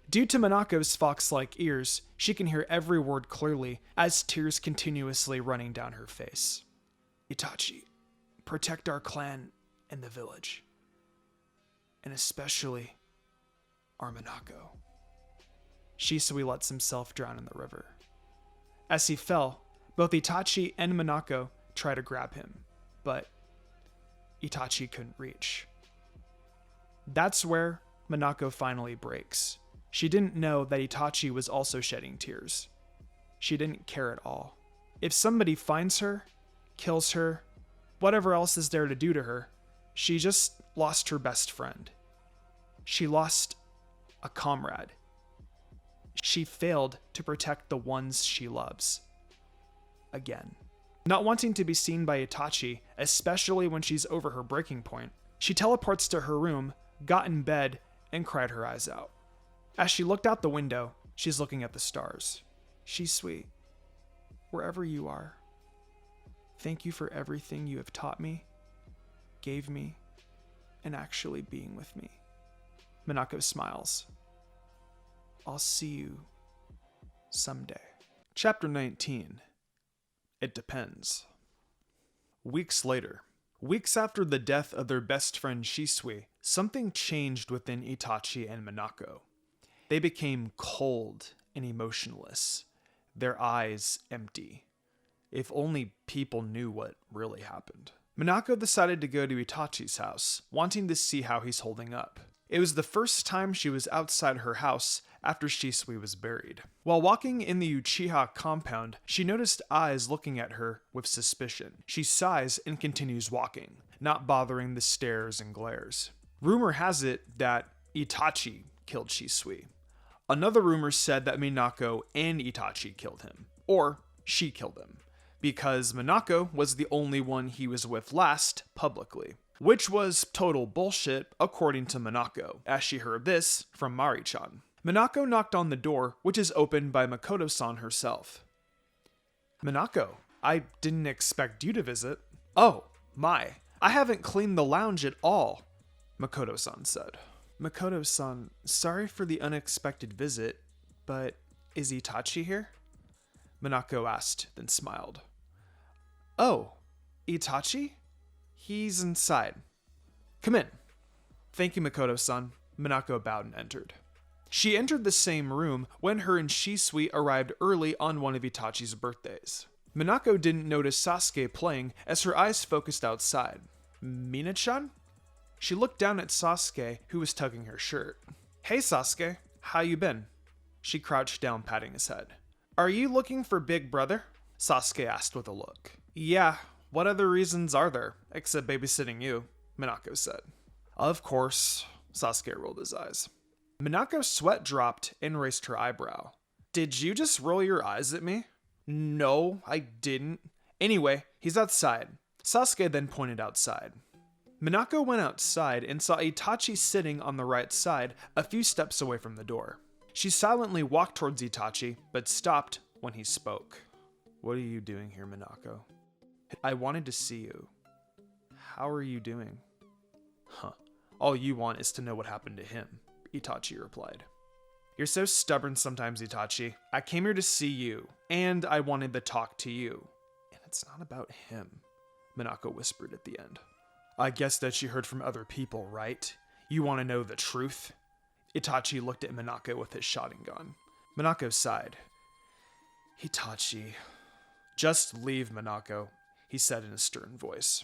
Due to Monaco's fox-like ears, she can hear every word clearly as tears continuously running down her face. Itachi, protect our clan and the village. And especially our Monako. Shisui lets himself drown in the river. As he fell, both Itachi and Monako try to grab him, but Itachi couldn't reach. That's where Monako finally breaks. She didn't know that Itachi was also shedding tears. She didn't care at all. If somebody finds her, kills her, whatever else is there to do to her, she just lost her best friend. She lost a comrade. She failed to protect the ones she loves. Again. Not wanting to be seen by Itachi, especially when she's over her breaking point, she teleports to her room, got in bed, and cried her eyes out. As she looked out the window, she's looking at the stars. She's sweet. Wherever you are, thank you for everything you have taught me, gave me, and actually being with me. Monako smiles. I'll see you someday. Chapter 19. It depends. Weeks later, weeks after the death of their best friend Shisui, something changed within Itachi and Monako. They became cold and emotionless, their eyes empty. If only people knew what really happened. Monako decided to go to Itachi's house, wanting to see how he's holding up. It was the first time she was outside her house after Shisui was buried. While walking in the Uchiha compound, she noticed eyes looking at her with suspicion. She sighs and continues walking, not bothering the stares and glares. Rumor has it that Itachi killed Shisui. Another rumor said that Minako and Itachi killed him, or she killed him, because Monako was the only one he was with last publicly. Which was total bullshit according to Monako, as she heard this from Mari-chan. Monako knocked on the door, which is opened by Makoto-san herself. Monako, I didn't expect you to visit. Oh, my. I haven't cleaned the lounge at all, Makoto-san said. Makoto-san, sorry for the unexpected visit, but is Itachi here? Monako asked, then smiled. Oh, Itachi? He's inside. Come in. Thank you, Makoto-san. Monako bowed and entered. She entered the same room when her and Shisui arrived early on one of Itachi's birthdays. Monako didn't notice Sasuke playing as her eyes focused outside. Mina-chan? She looked down at Sasuke, who was tugging her shirt. Hey Sasuke, how you been? She crouched down, patting his head. Are you looking for Big Brother? Sasuke asked with a look. Yeah, what other reasons are there, except babysitting you? Minako said. Of course, Sasuke rolled his eyes. Minako's sweat dropped and raised her eyebrow. Did you just roll your eyes at me? No, I didn't. Anyway, he's outside. Sasuke then pointed outside. Minako went outside and saw Itachi sitting on the right side, a few steps away from the door. She silently walked towards Itachi, but stopped when he spoke. What are you doing here, Minako? I wanted to see you. How are you doing? Huh. All you want is to know what happened to him, Itachi replied. You're so stubborn sometimes, Itachi. I came here to see you, and I wanted to talk to you. And it's not about him, Monako whispered at the end. I guess that you heard from other people, right? You want to know the truth? Itachi looked at Monako with his Sharingan. Monako sighed. Itachi. Just leave, Monako, he said in a stern voice.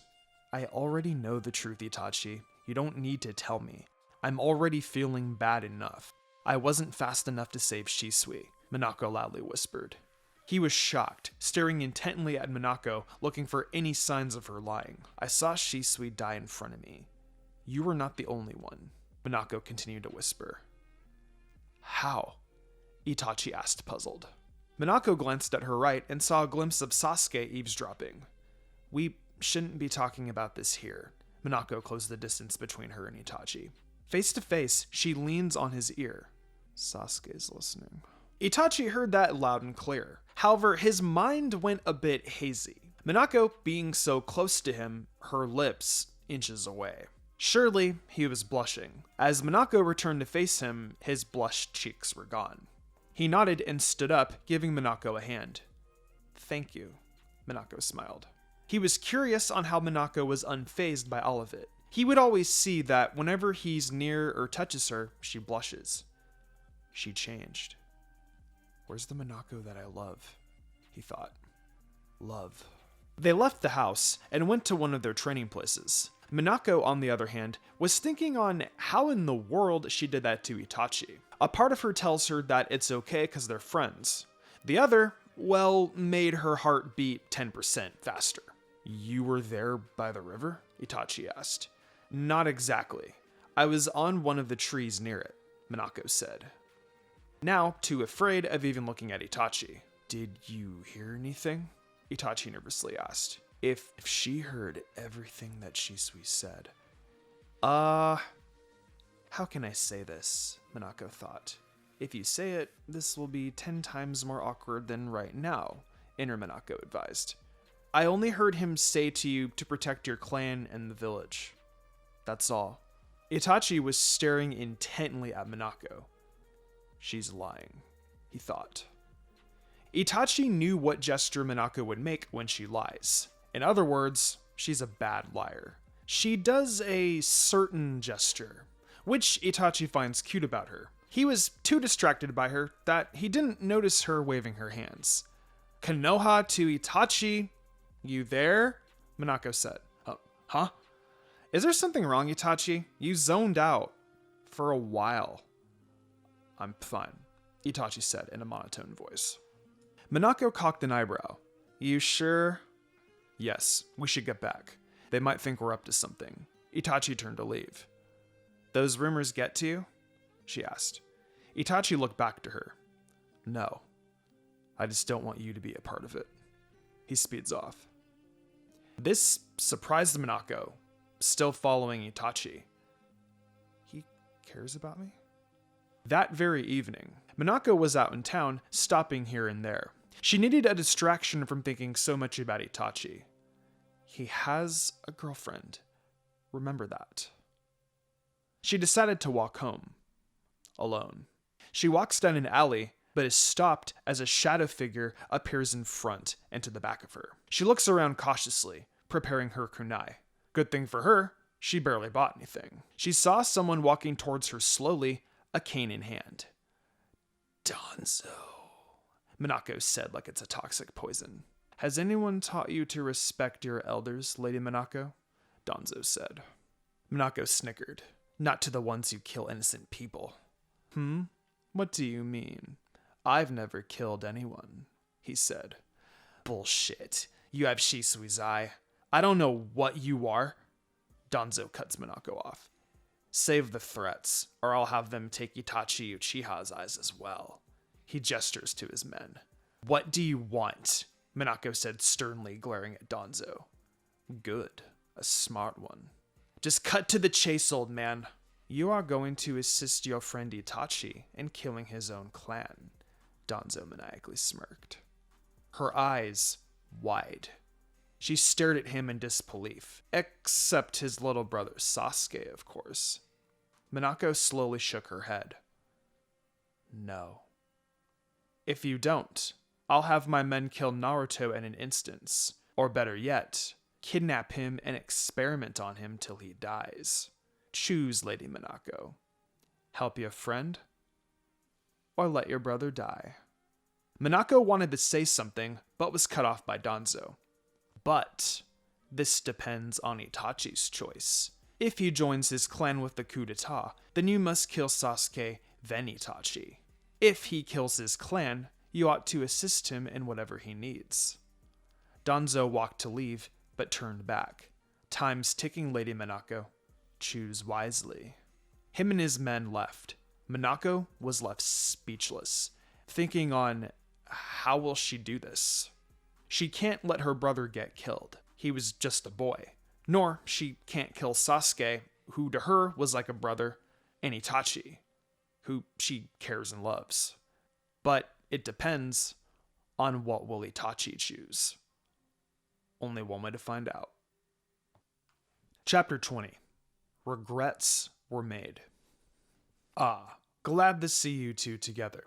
I already know the truth, Itachi. You don't need to tell me. I'm already feeling bad enough. I wasn't fast enough to save Shisui, Monako loudly whispered. He was shocked, staring intently at Monako, looking for any signs of her lying. I saw Shisui die in front of me. You were not the only one, Monako continued to whisper. How? Itachi asked, puzzled. Monako glanced at her right and saw a glimpse of Sasuke eavesdropping. We shouldn't be talking about this here. Monako closed the distance between her and Itachi. Face to face, she leans on his ear. Sasuke's listening. Itachi heard that loud and clear. However, his mind went a bit hazy. Monako being so close to him, her lips inches away. Surely, he was blushing. As Monako returned to face him, his blushed cheeks were gone. He nodded and stood up, giving Monako a hand. Thank you, Monako smiled. He was curious on how Monako was unfazed by all of it. He would always see that whenever he's near or touches her, she blushes. She changed. Where's the Monako that I love? He thought. Love. They left the house and went to one of their training places. Monako, on the other hand, was thinking on how in the world she did that to Itachi. A part of her tells her that it's okay because they're friends. The other, well, made her heart beat 10% faster. You were there by the river? Itachi asked. Not exactly. I was on one of the trees near it, Monako said. Now, too afraid of even looking at Itachi. Did you hear anything? Itachi nervously asked. If she heard everything that Shisui said. How can I say this? Monako thought. If you say it, this will be 10 times more awkward than right now, Inner Monako advised. I only heard him say to you to protect your clan and the village. That's all. Itachi was staring intently at Monako. She's lying, he thought. Itachi knew what gesture Monako would make when she lies. In other words, she's a bad liar. She does a certain gesture, which Itachi finds cute about her. He was too distracted by her that he didn't notice her waving her hands. Konoha to Itachi, you there? Monako said. Huh? Is there something wrong, Itachi? You zoned out. For a while. I'm fine, Itachi said in a monotone voice. Monako cocked an eyebrow. You sure? Yes, we should get back. They might think we're up to something. Itachi turned to leave. Those rumors get to you? She asked. Itachi looked back to her. No. I just don't want you to be a part of it. He speeds off. This surprised Monako, still following Itachi. He cares about me? That very evening, Monako was out in town, stopping here and there. She needed a distraction from thinking so much about Itachi. He has a girlfriend. Remember that. She decided to walk home. Alone. She walks down an alley, but is stopped as a shadow figure appears in front and to the back of her. She looks around cautiously, preparing her kunai. Good thing for her, she barely bought anything. She saw someone walking towards her slowly, a cane in hand. Danzo, Monako said like it's a toxic poison. Has anyone taught you to respect your elders, Lady Monako? Danzo said. Monako snickered. Not to the ones who kill innocent people. What do you mean? I've never killed anyone, he said. Bullshit. You have Shisui's eye. I don't know what you are. Danzo cuts Monako off. Save the threats, or I'll have them take Itachi Uchiha's eyes as well. He gestures to his men. What do you want? Minako said sternly, glaring at Danzo. Good. A smart one. Just cut to the chase, old man. You are going to assist your friend Itachi in killing his own clan, Danzo maniacally smirked. Her eyes wide. She stared at him in disbelief, except his little brother Sasuke, of course. Minako slowly shook her head. No. If you don't, I'll have my men kill Naruto in an instance, or better yet, kidnap him and experiment on him till he dies. Choose, Lady Monako. Help your friend, or let your brother die. Monako wanted to say something, but was cut off by Danzo. But this depends on Itachi's choice. If he joins his clan with the coup d'etat, then you must kill Sasuke, then Itachi. If he kills his clan, you ought to assist him in whatever he needs. Danzo walked to leave, but turned back. Time's ticking, Lady Monako. Choose wisely. Him and his men left. Monako was left speechless, thinking on how will she do this? She can't let her brother get killed. He was just a boy. Nor she can't kill Sasuke, who to her was like a brother, and Itachi, who she cares and loves. But it depends on what will Itachi choose. Only one way to find out. Chapter 20. Regrets were made. Ah, glad to see you two together.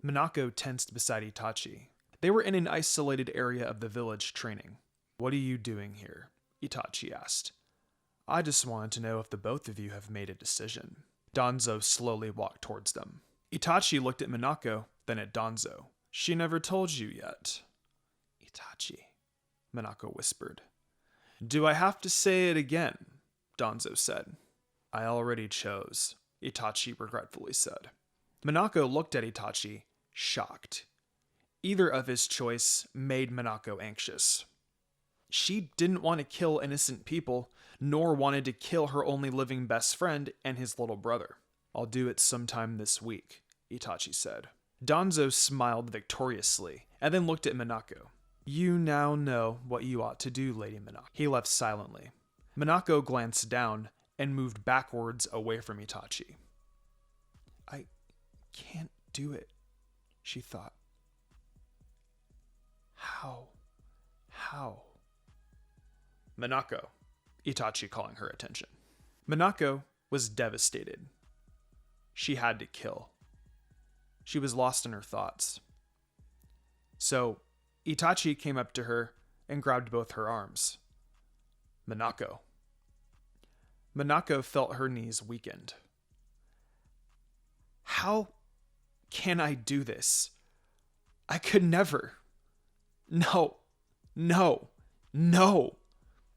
Minako tensed beside Itachi. They were in an isolated area of the village training. What are you doing here? Itachi asked. I just wanted to know if the both of you have made a decision. Danzo slowly walked towards them. Itachi looked at Minako, then at Danzo. She never told you yet. Itachi, Minako whispered. Do I have to say it again? Danzo said. I already chose, Itachi regretfully said. Minako looked at Itachi, shocked. Either of his choice made Minako anxious. She didn't want to kill innocent people, nor wanted to kill her only living best friend and his little brother. I'll do it sometime this week, Itachi said. Danzo smiled victoriously, and then looked at Minako. You now know what you ought to do, Lady Minako. He left silently. Minako glanced down and moved backwards away from Itachi. I can't do it, she thought. How? Minako, Itachi calling her attention. Minako was devastated. She had to kill. She was lost in her thoughts. So, Itachi came up to her and grabbed both her arms. Minako. Minako felt her knees weakened. How can I do this? I could never. No.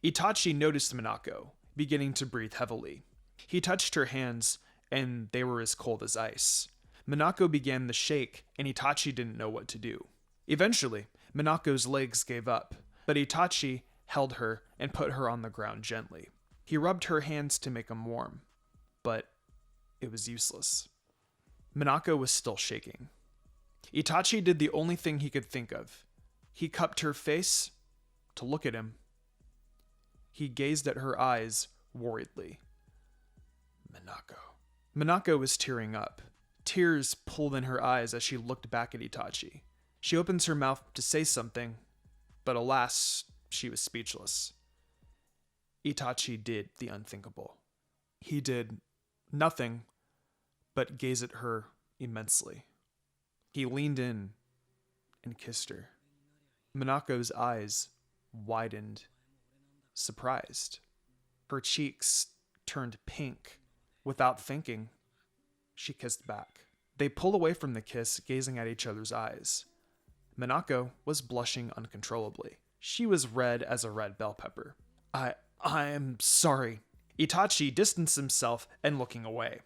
Itachi noticed Minako, beginning to breathe heavily. He touched her hands, and they were as cold as ice. Minako began to shake, and Itachi didn't know what to do. Eventually, Minako's legs gave up, but Itachi held her and put her on the ground gently. He rubbed her hands to make them warm, but it was useless. Minako was still shaking. Itachi did the only thing he could think of. He cupped her face to look at him. He gazed at her eyes worriedly. Minako was tearing up. Tears pulled in her eyes as she looked back at Itachi. She opens her mouth to say something, but alas, she was speechless. Itachi did the unthinkable. He did nothing but gaze at her immensely. He leaned in and kissed her. Minako's eyes widened, surprised. Her cheeks turned pink. Without thinking, she kissed back. They pulled away from the kiss, gazing at each other's eyes. Minako was blushing uncontrollably. She was red as a red bell pepper. I'm sorry. Itachi distanced himself and looking away.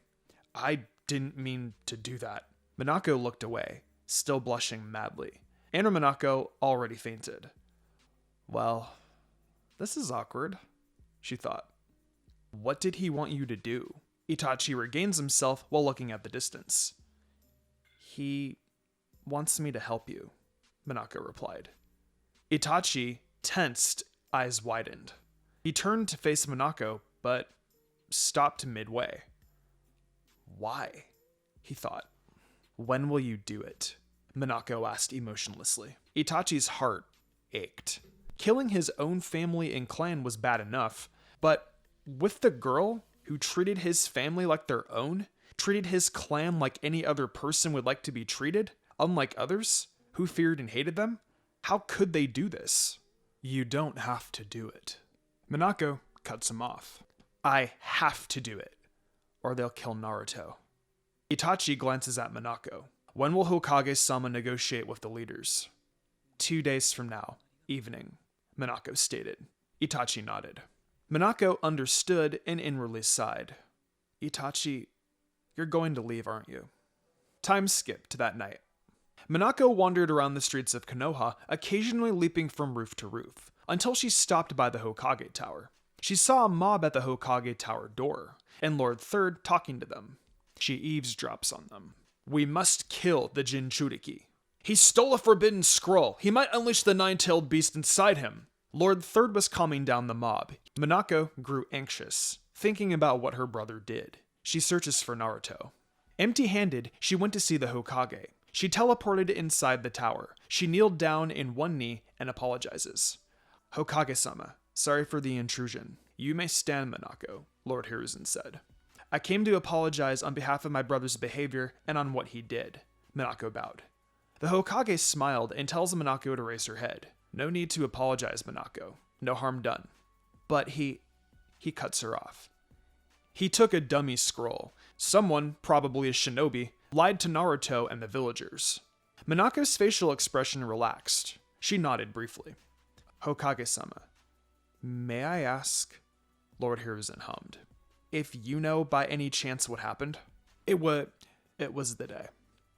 I didn't mean to do that. Minako looked away, still blushing madly. And Monako already fainted. Well, this is awkward, she thought. What did he want you to do? Itachi regains himself while looking at the distance. He wants me to help you, Monako replied. Itachi tensed, eyes widened. He turned to face Monako, but stopped midway. Why? He thought. When will you do it? Monako asked emotionlessly. Itachi's heart ached. Killing his own family and clan was bad enough, but with the girl who treated his family like their own, treated his clan like any other person would like to be treated, unlike others who feared and hated them, how could they do this? You don't have to do it. Monako cuts him off. I have to do it, or they'll kill Naruto. Itachi glances at Monako. When will Hokage-sama negotiate with the leaders? 2 days from now, evening, Monako stated. Itachi nodded. Monako understood and inwardly sighed. Itachi, you're going to leave, aren't you? Time skipped to that night. Monako wandered around the streets of Konoha, occasionally leaping from roof to roof, until she stopped by the Hokage Tower. She saw a mob at the Hokage Tower door, and Lord Third talking to them. She eavesdrops on them. We must kill the Jinchuriki. He stole a forbidden scroll. He might unleash the nine-tailed beast inside him. Lord Third was calming down the mob. Monako grew anxious, thinking about what her brother did. She searches for Naruto. Empty-handed, she went to see the Hokage. She teleported inside the tower. She kneeled down in one knee and apologizes. Hokage-sama, sorry for the intrusion. You may stand, Monako, Lord Hiruzen said. I came to apologize on behalf of my brother's behavior and on what he did. Monako bowed. The Hokage smiled and tells Monako to raise her head. No need to apologize, Monako. No harm done. But he cuts her off. He took a dummy scroll. Someone, probably a shinobi, lied to Naruto and the villagers. Monako's facial expression relaxed. She nodded briefly. Hokage-sama, may I ask? Lord Hiruzen hummed. If you know by any chance what happened? It was the day.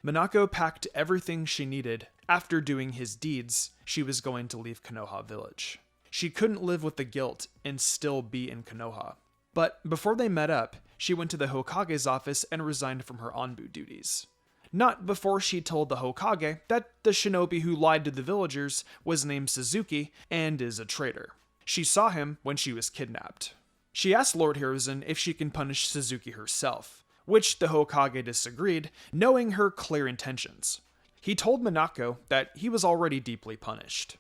Monako packed everything she needed. After doing his deeds, she was going to leave Konoha village. She couldn't live with the guilt and still be in Konoha. But before they met up, she went to the Hokage's office and resigned from her Anbu duties. Not before she told the Hokage that the shinobi who lied to the villagers was named Suzuki and is a traitor. She saw him when she was kidnapped. She asked Lord Hiruzen if she can punish Suzuki herself, which the Hokage disagreed, knowing her clear intentions. He told Monako that he was already deeply punished.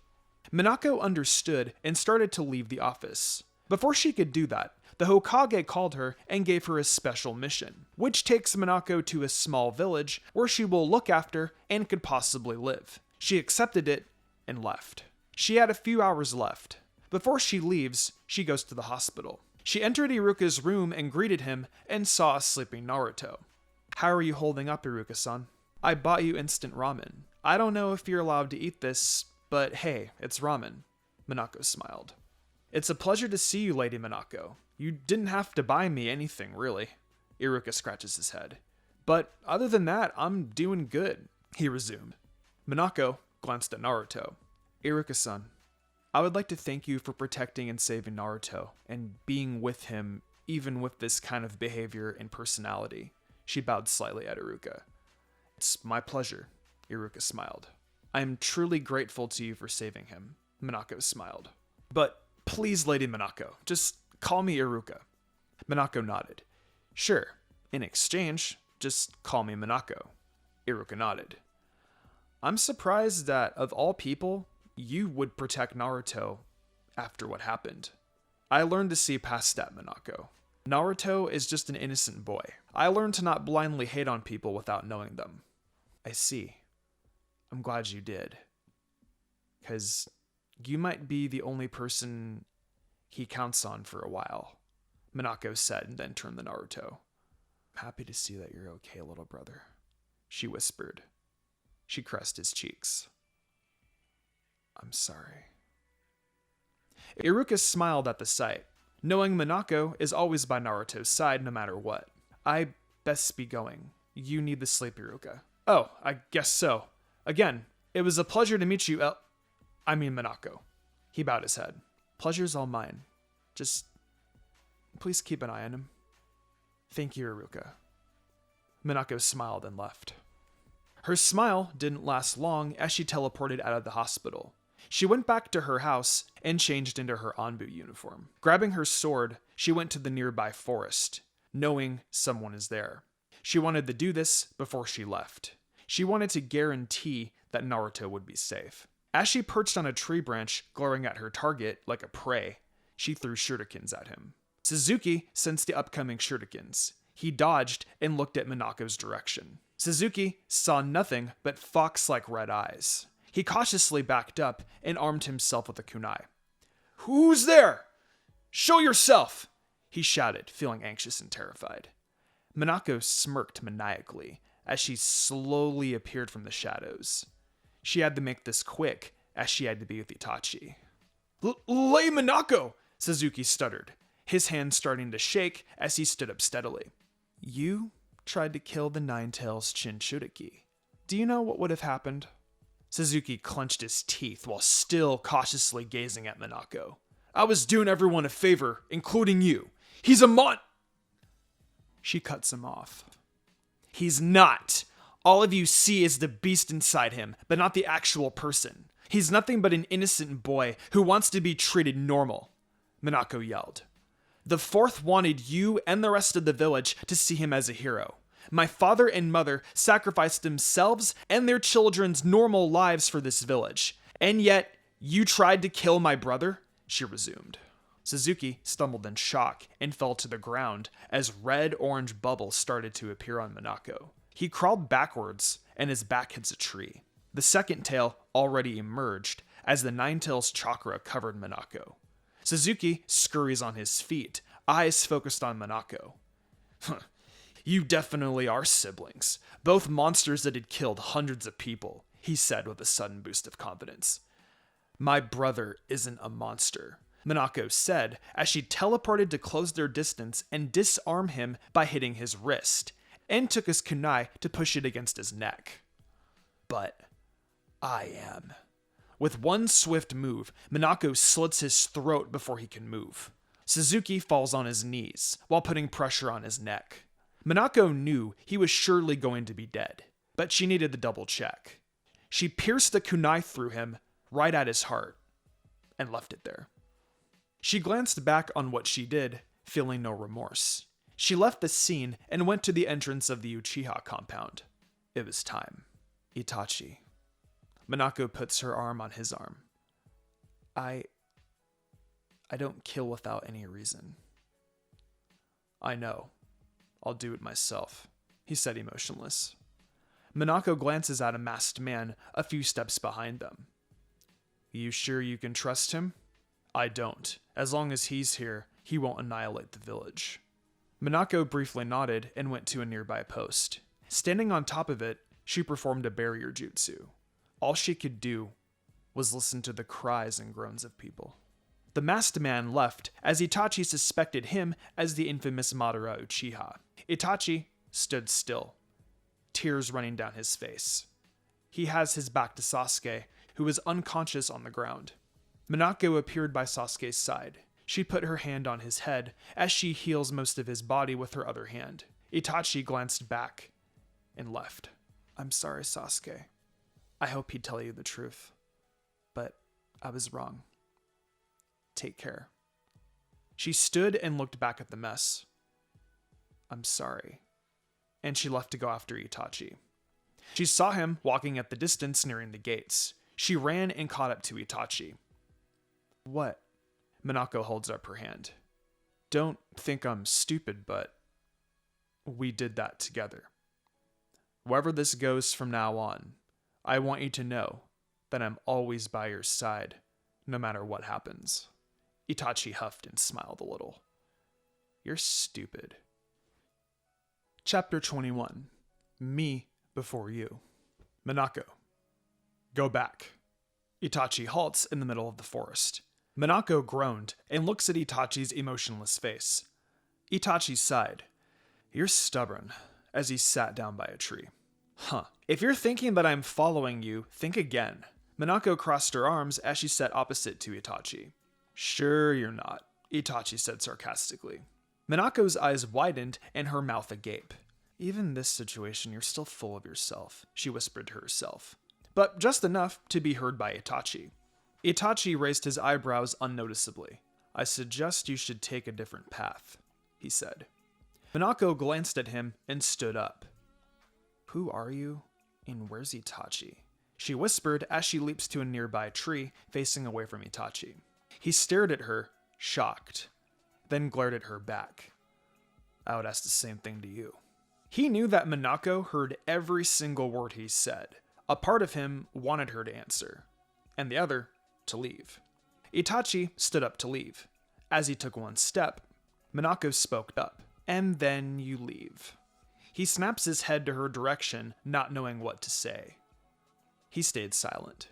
Monako understood and started to leave the office. Before she could do that, the Hokage called her and gave her a special mission, which takes Monako to a small village where she will look after and could possibly live. She accepted it and left. She had a few hours left. Before she leaves, she goes to the hospital. She entered Iruka's room and greeted him and saw a sleeping Naruto. How are you holding up, Iruka-san? I bought you instant ramen. I don't know if you're allowed to eat this, but hey, it's ramen. Monako smiled. It's a pleasure to see you, Lady Monako. You didn't have to buy me anything, really. Iruka scratches his head. But other than that, I'm doing good, he resumed. Monako glanced at Naruto. Iruka-san, I would like to thank you for protecting and saving Naruto, and being with him, even with this kind of behavior and personality. She bowed slightly at Iruka. It's my pleasure, Iruka smiled. I am truly grateful to you for saving him, Monako smiled. But please, Lady Monako, just call me Iruka. Monako nodded. Sure, in exchange, just call me Monako. Iruka nodded. I'm surprised that, of all people, you would protect Naruto after what happened. I learned to see past that, Monako. Naruto is just an innocent boy. I learned to not blindly hate on people without knowing them. I see. I'm glad you did. 'Cause you might be the only person he counts on for a while, Monako said and then turned to Naruto. Happy to see that you're okay, little brother, she whispered. She caressed his cheeks. I'm sorry. Iruka smiled at the sight, knowing Monako is always by Naruto's side no matter what. I best be going. You need the sleep, Iruka. Oh, I guess so. Again, it was a pleasure to meet you, Monako. He bowed his head. Pleasure's all mine. Just please keep an eye on him. Thank you, Iruka. Monako smiled and left. Her smile didn't last long as she teleported out of the hospital. She went back to her house and changed into her Anbu uniform. Grabbing her sword, she went to the nearby forest, knowing someone is there. She wanted to do this before she left. She wanted to guarantee that Naruto would be safe. As she perched on a tree branch, glaring at her target like a prey, she threw shurikens at him. Suzuki sensed the upcoming shurikens. He dodged and looked at Minako's direction. Suzuki saw nothing but fox-like red eyes. He cautiously backed up and armed himself with a kunai. "Who's there? Show yourself!" he shouted, feeling anxious and terrified. Monako smirked maniacally as she slowly appeared from the shadows. She had to make this quick, as she had to be with Itachi. "Lay Monako!" Suzuki stuttered, his hand starting to shake as he stood up steadily. "You tried to kill the Nine-Tails Chinchuriki. Do you know what would have happened?" Suzuki clenched his teeth while still cautiously gazing at Monako. "I was doing everyone a favor, including you. He's a mon—" She cuts him off. "He's not. All of you see is the beast inside him, but not the actual person. He's nothing but an innocent boy who wants to be treated normal," Minako yelled. "The fourth wanted you and the rest of the village to see him as a hero. My father and mother sacrificed themselves and their children's normal lives for this village. And yet, you tried to kill my brother?" she resumed. Suzuki stumbled in shock and fell to the ground as red-orange bubbles started to appear on Monako. He crawled backwards and his back hits a tree. The second tail already emerged as the Nine-Tails chakra covered Monako. Suzuki scurries on his feet, eyes focused on Monako. "You definitely are siblings, both monsters that had killed hundreds of people," he said with a sudden boost of confidence. "My brother isn't a monster," Monako said as she teleported to close their distance and disarm him by hitting his wrist, and took his kunai to push it against his neck. "But I am." With one swift move, Monako slits his throat before he can move. Suzuki falls on his knees while putting pressure on his neck. Monako knew he was surely going to be dead, but she needed the double check. She pierced the kunai through him, right at his heart, and left it there. She glanced back on what she did, feeling no remorse. She left the scene and went to the entrance of the Uchiha compound. It was time. "Itachi." Monako puts her arm on his arm. I don't kill without any reason." "I know. I'll do it myself," he said, emotionless. Monako glances at a masked man a few steps behind them. "You sure you can trust him?" "I don't. As long as he's here, he won't annihilate the village." Monako briefly nodded and went to a nearby post. Standing on top of it, she performed a barrier jutsu. All she could do was listen to the cries and groans of people. The masked man left as Itachi suspected him as the infamous Madara Uchiha. Itachi stood still, tears running down his face. He has his back to Sasuke, who was unconscious on the ground. Minako appeared by Sasuke's side. She put her hand on his head as she heals most of his body with her other hand. Itachi glanced back and left. "I'm sorry, Sasuke. I hope he'd tell you the truth. But I was wrong. Take care." She stood and looked back at the mess. "I'm sorry." And she left to go after Itachi. She saw him walking at the distance nearing the gates. She ran and caught up to Itachi. "What?" Minako holds up her hand. "Don't think I'm stupid, but we did that together. Wherever this goes from now on, I want you to know that I'm always by your side, no matter what happens." Itachi huffed and smiled a little. "You're stupid." Chapter 21. Me Before You. Monako. "Go back." Itachi halts in the middle of the forest. Monako groaned and looks at Itachi's emotionless face. Itachi sighed. "You're stubborn," as he sat down by a tree. If you're thinking that I'm following you, think again." Monako crossed her arms as she sat opposite to Itachi. "Sure you're not," Itachi said sarcastically. Minako's eyes widened and her mouth agape. Even this situation, you're still full of yourself, she whispered to herself. But just enough to be heard by Itachi. Itachi raised his eyebrows unnoticeably. I suggest you should take a different path, he said. Minako glanced at him and stood up. Who are you, and where's Itachi? She whispered as she leaps to a nearby tree, facing away from Itachi. He stared at her, shocked, then glared at her back. I would ask the same thing to you. He knew that Monako heard every single word he said. A part of him wanted her to answer, and the other to leave. Itachi stood up to leave. As he took one step, Monako spoke up. And then you leave. He snaps his head to her direction, not knowing what to say. He stayed silent.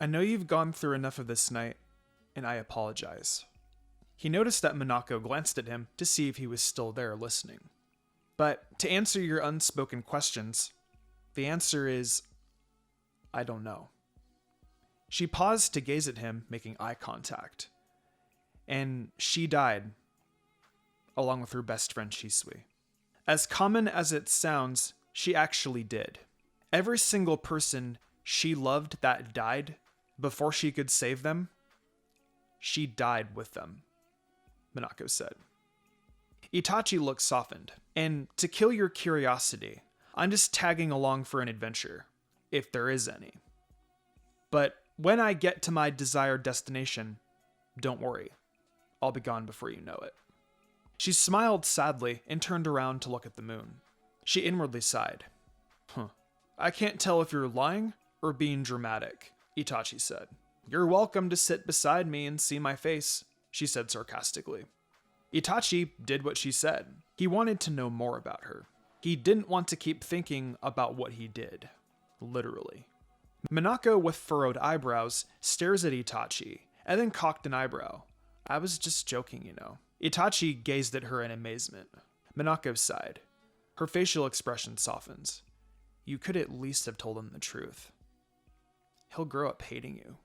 I know you've gone through enough of this night, and I apologize. He noticed that Monako glanced at him to see if he was still there listening. But to answer your unspoken questions, the answer is, I don't know. She paused to gaze at him, making eye contact. And she died, along with her best friend Shisui. As common as it sounds, she actually did. Every single person she loved that died before she could save them, she died with them, Monako said. Itachi looked softened. And to kill your curiosity, I'm just tagging along for an adventure, if there is any. But when I get to my desired destination, don't worry, I'll be gone before you know it. She smiled sadly and turned around to look at the moon. She inwardly sighed. I can't tell if you're lying or being dramatic, Itachi said. You're welcome to sit beside me and see my face, she said sarcastically. Itachi did what she said. He wanted to know more about her. He didn't want to keep thinking about what he did. Literally. Minako, with furrowed eyebrows, stares at Itachi and then cocked an eyebrow. I was just joking, you know. Itachi gazed at her in amazement. Minako sighed. Her facial expression softens. You could at least have told him the truth. He'll grow up hating you.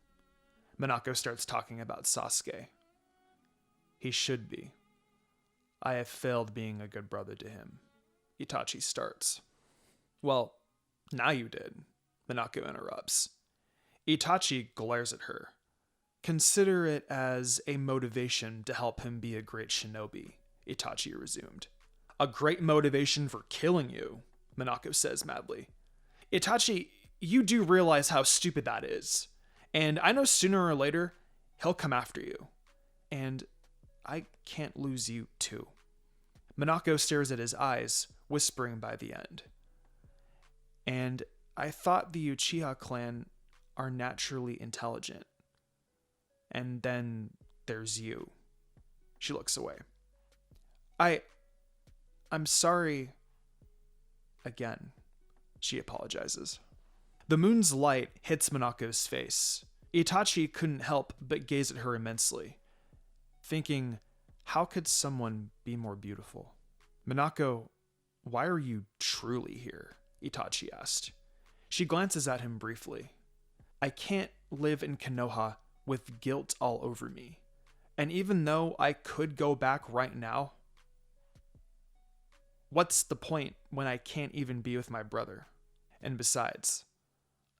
Minako starts talking about Sasuke. He should be. I have failed being a good brother to him. Itachi starts. Well, now you did, Minako interrupts. Itachi glares at her. Consider it as a motivation to help him be a great shinobi, Itachi resumed. A great motivation for killing you, Monako says madly. Itachi, you do realize how stupid that is. And I know sooner or later, he'll come after you. And I can't lose you too. Monako stares at his eyes, whispering by the end. And I thought the Uchiha clan are naturally intelligent. And then there's you. She looks away. I'm sorry. Again, she apologizes. The moon's light hits Monako's face. Itachi couldn't help but gaze at her immensely, thinking, how could someone be more beautiful? Monako, why are you truly here? Itachi asked. She glances at him briefly. I can't live in Konoha with guilt all over me. And even though I could go back right now, what's the point when I can't even be with my brother? And besides,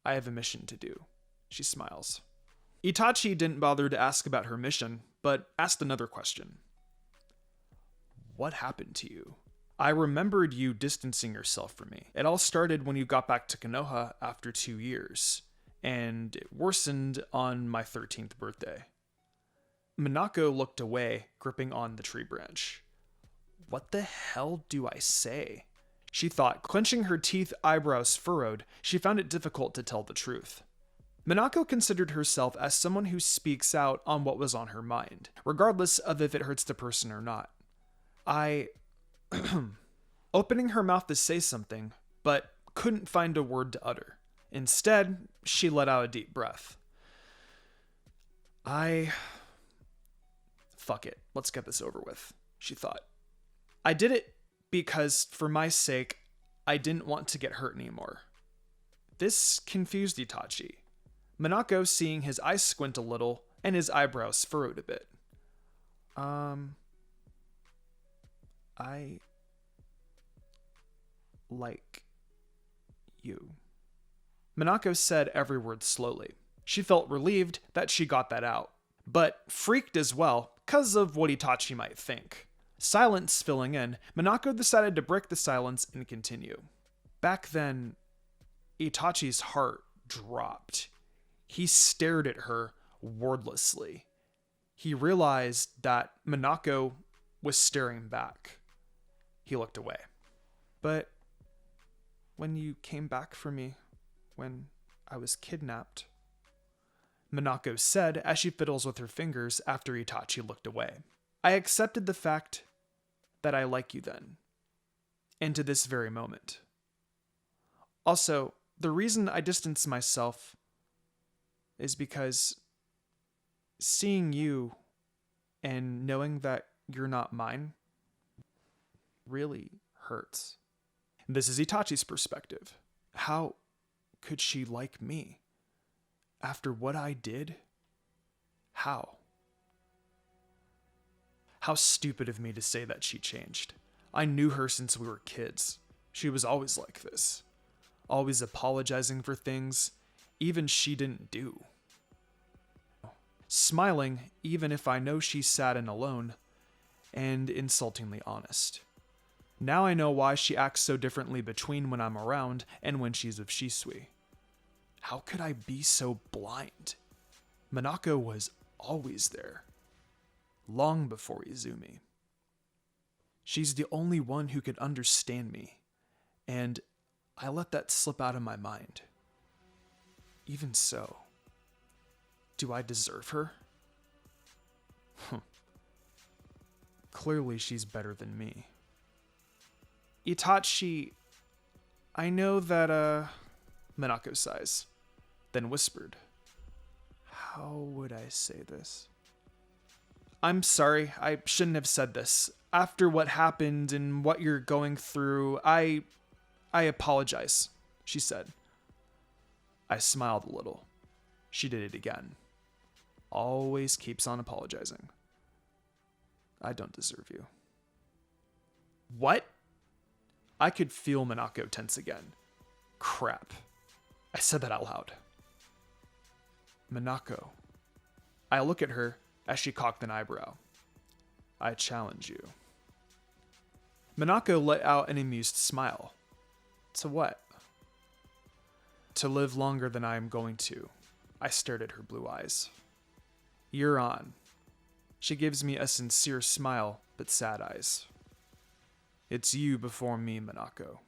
I have a mission to do. She smiles. Itachi didn't bother to ask about her mission, but asked another question. What happened to you? I remembered you distancing yourself from me. It all started when you got back to Konoha after 2 years, and it worsened on my 13th birthday. Monako looked away, gripping on the tree branch. What the hell do I say? She thought, clenching her teeth, eyebrows furrowed. She found it difficult to tell the truth. Monako considered herself as someone who speaks out on what was on her mind, regardless of if it hurts the person or not. Opening her mouth to say something, but couldn't find a word to utter. Instead, she let out a deep breath. Fuck it, let's get this over with, she thought. I did it because, for my sake, I didn't want to get hurt anymore. This confused Itachi. Monako, seeing his eyes squint a little and his eyebrows furrowed a bit. like you. Monako said every word slowly. She felt relieved that she got that out, but freaked as well because of what Itachi might think. Silence filling in, Monako decided to break the silence and continue. Back then, Itachi's heart dropped. He stared at her wordlessly. He realized that Monako was staring back. He looked away. But when you came back for me, when I was kidnapped, Monako said as she fiddles with her fingers after Itachi looked away, I accepted the fact that I like you then, and to this very moment. Also, the reason I distance myself is because seeing you and knowing that you're not mine really hurts. This is Itachi's perspective. How could she like me? After what I did? How? How stupid of me to say that she changed. I knew her since we were kids. She was always like this. Always apologizing for things even she didn't do. Smiling even if I know she's sad and alone, and insultingly honest. Now I know why she acts so differently between when I'm around and when she's with Shisui. How could I be so blind? Monako was always there, long before Izumi. She's the only one who could understand me, and I let that slip out of my mind. Even so, do I deserve her? Clearly she's better than me. Itachi, I know that, Monako sighs, then whispered. How would I say this? I'm sorry, I shouldn't have said this. After what happened and what you're going through, I apologize, she said. I smiled a little. She did it again. Always keeps on apologizing. I don't deserve you. What? I could feel Monako tense again. Crap. I said that out loud. Monako. I look at her as she cocked an eyebrow. I challenge you. Monako let out an amused smile. To what? To live longer than I am going to. I stared at her blue eyes. You're on. She gives me a sincere smile, but sad eyes. It's you before me, Monako.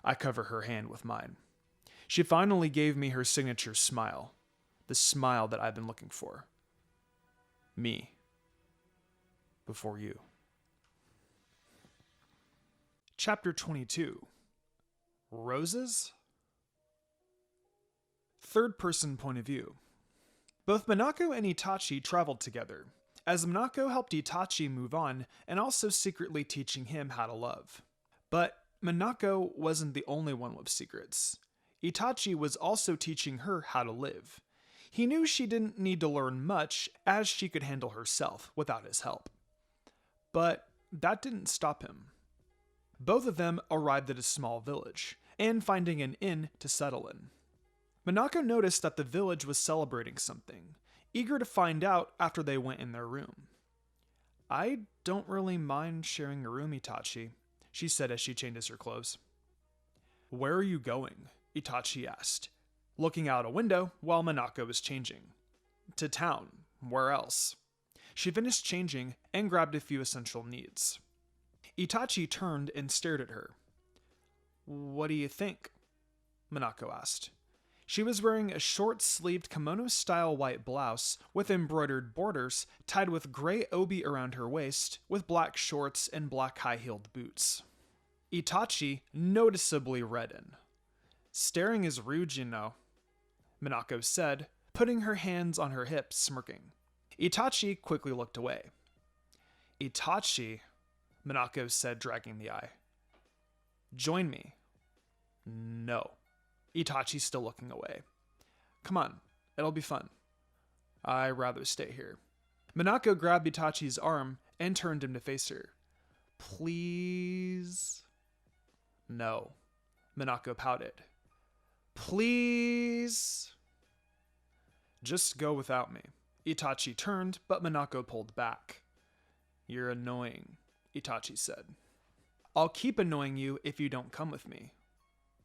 I cover her hand with mine. She finally gave me her signature smile. The smile that I've been looking for. Me. Before you. Chapter 22. Roses? Third person point of view. Both Monako and Itachi traveled together, as Monako helped Itachi move on and also secretly teaching him how to love. But Monako wasn't the only one with secrets. Itachi was also teaching her how to live. He knew she didn't need to learn much, as she could handle herself without his help. But that didn't stop him. Both of them arrived at a small village, and finding an inn to settle in. Monako noticed that the village was celebrating something, eager to find out after they went in their room. I don't really mind sharing a room, Itachi, she said as she changes her clothes. Where are you going? Itachi asked, looking out a window while Monako was changing. To town. Where else? She finished changing and grabbed a few essential needs. Itachi turned and stared at her. What do you think? Monako asked. She was wearing a short-sleeved kimono-style white blouse with embroidered borders tied with gray obi around her waist with black shorts and black high-heeled boots. Itachi noticeably reddened. Staring is rude, you know, Minako said, putting her hands on her hips, smirking. Itachi quickly looked away. Itachi, Monako said, dragging the eye. Join me. No. Itachi still looking away. Come on, it'll be fun. I'd rather stay here. Monako grabbed Itachi's arm and turned him to face her. Please? No, Monako pouted. Please? Just go without me. Itachi turned, but Monako pulled back. You're annoying, Itachi said. I'll keep annoying you if you don't come with me.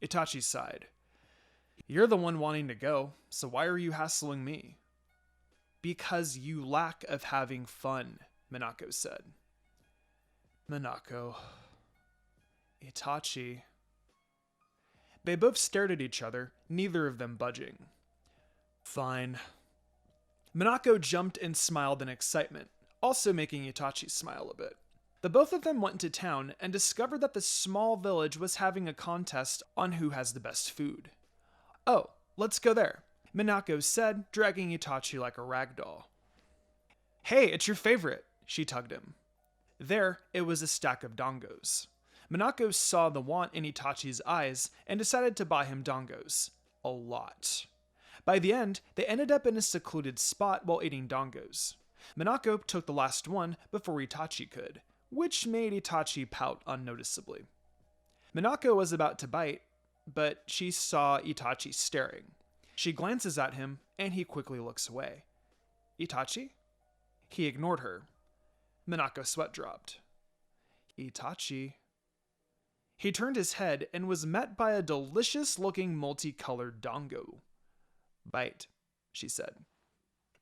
Itachi sighed. You're the one wanting to go, so why are you hassling me? Because you lack of having fun, Monako said. Monako. Itachi. They both stared at each other, neither of them budging. Fine. Monako jumped and smiled in excitement, also making Itachi smile a bit. The both of them went into town and discovered that the small village was having a contest on who has the best food. Oh, let's go there, Minako said, dragging Itachi like a rag doll. Hey, it's your favorite, she tugged him. There, it was a stack of dongos. Monako saw the want in Itachi's eyes and decided to buy him dongos. A lot. By the end, they ended up in a secluded spot while eating dongos. Monako took the last one before Itachi could, which made Itachi pout unnoticeably. Monako was about to bite, but she saw Itachi staring. She glances at him, and he quickly looks away. Itachi? He ignored her. Monako's sweat dropped. Itachi. He turned his head and was met by a delicious-looking multicolored dongo. Bite, she said.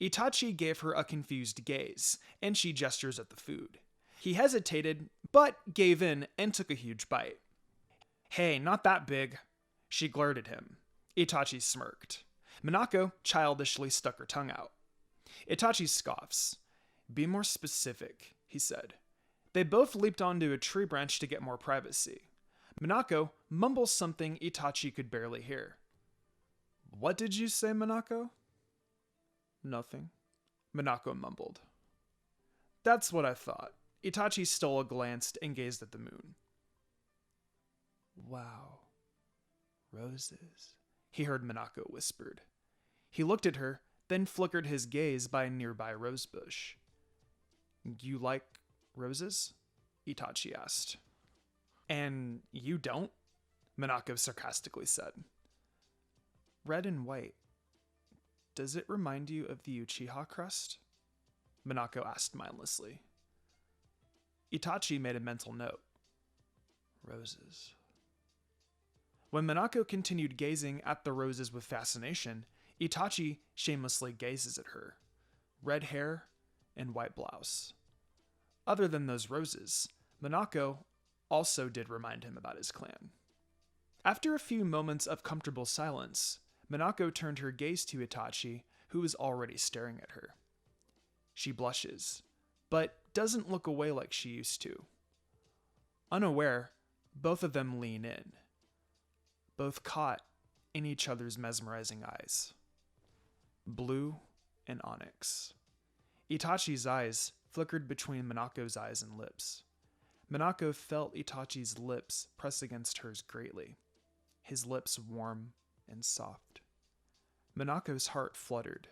Itachi gave her a confused gaze, and she gestures at the food. He hesitated, but gave in and took a huge bite. Hey, not that big. She glared at him. Itachi smirked. Monako childishly stuck her tongue out. Itachi scoffs. Be more specific, he said. They both leaped onto a tree branch to get more privacy. Monako mumbles something Itachi could barely hear. What did you say, Monako? Nothing, Monako mumbled. That's what I thought. Itachi stole a glance and gazed at the moon. Wow. Roses, he heard Monako whispered. He looked at her, then flickered his gaze by a nearby rosebush. You like roses? Itachi asked. And you don't? Monako sarcastically said. Red and white. Does it remind you of the Uchiha crest? Monako asked mindlessly. Itachi made a mental note. Roses. When Monako continued gazing at the roses with fascination, Itachi shamelessly gazes at her. Red hair and white blouse. Other than those roses, Monako also did remind him about his clan. After a few moments of comfortable silence, Monako turned her gaze to Itachi, who was already staring at her. She blushes, but doesn't look away like she used to. Unaware, both of them lean in, both caught in each other's mesmerizing eyes. Blue and onyx. Itachi's eyes flickered between Monako's eyes and lips. Monako felt Itachi's lips press against hers greatly, his lips warm and soft. Monako's heart fluttered.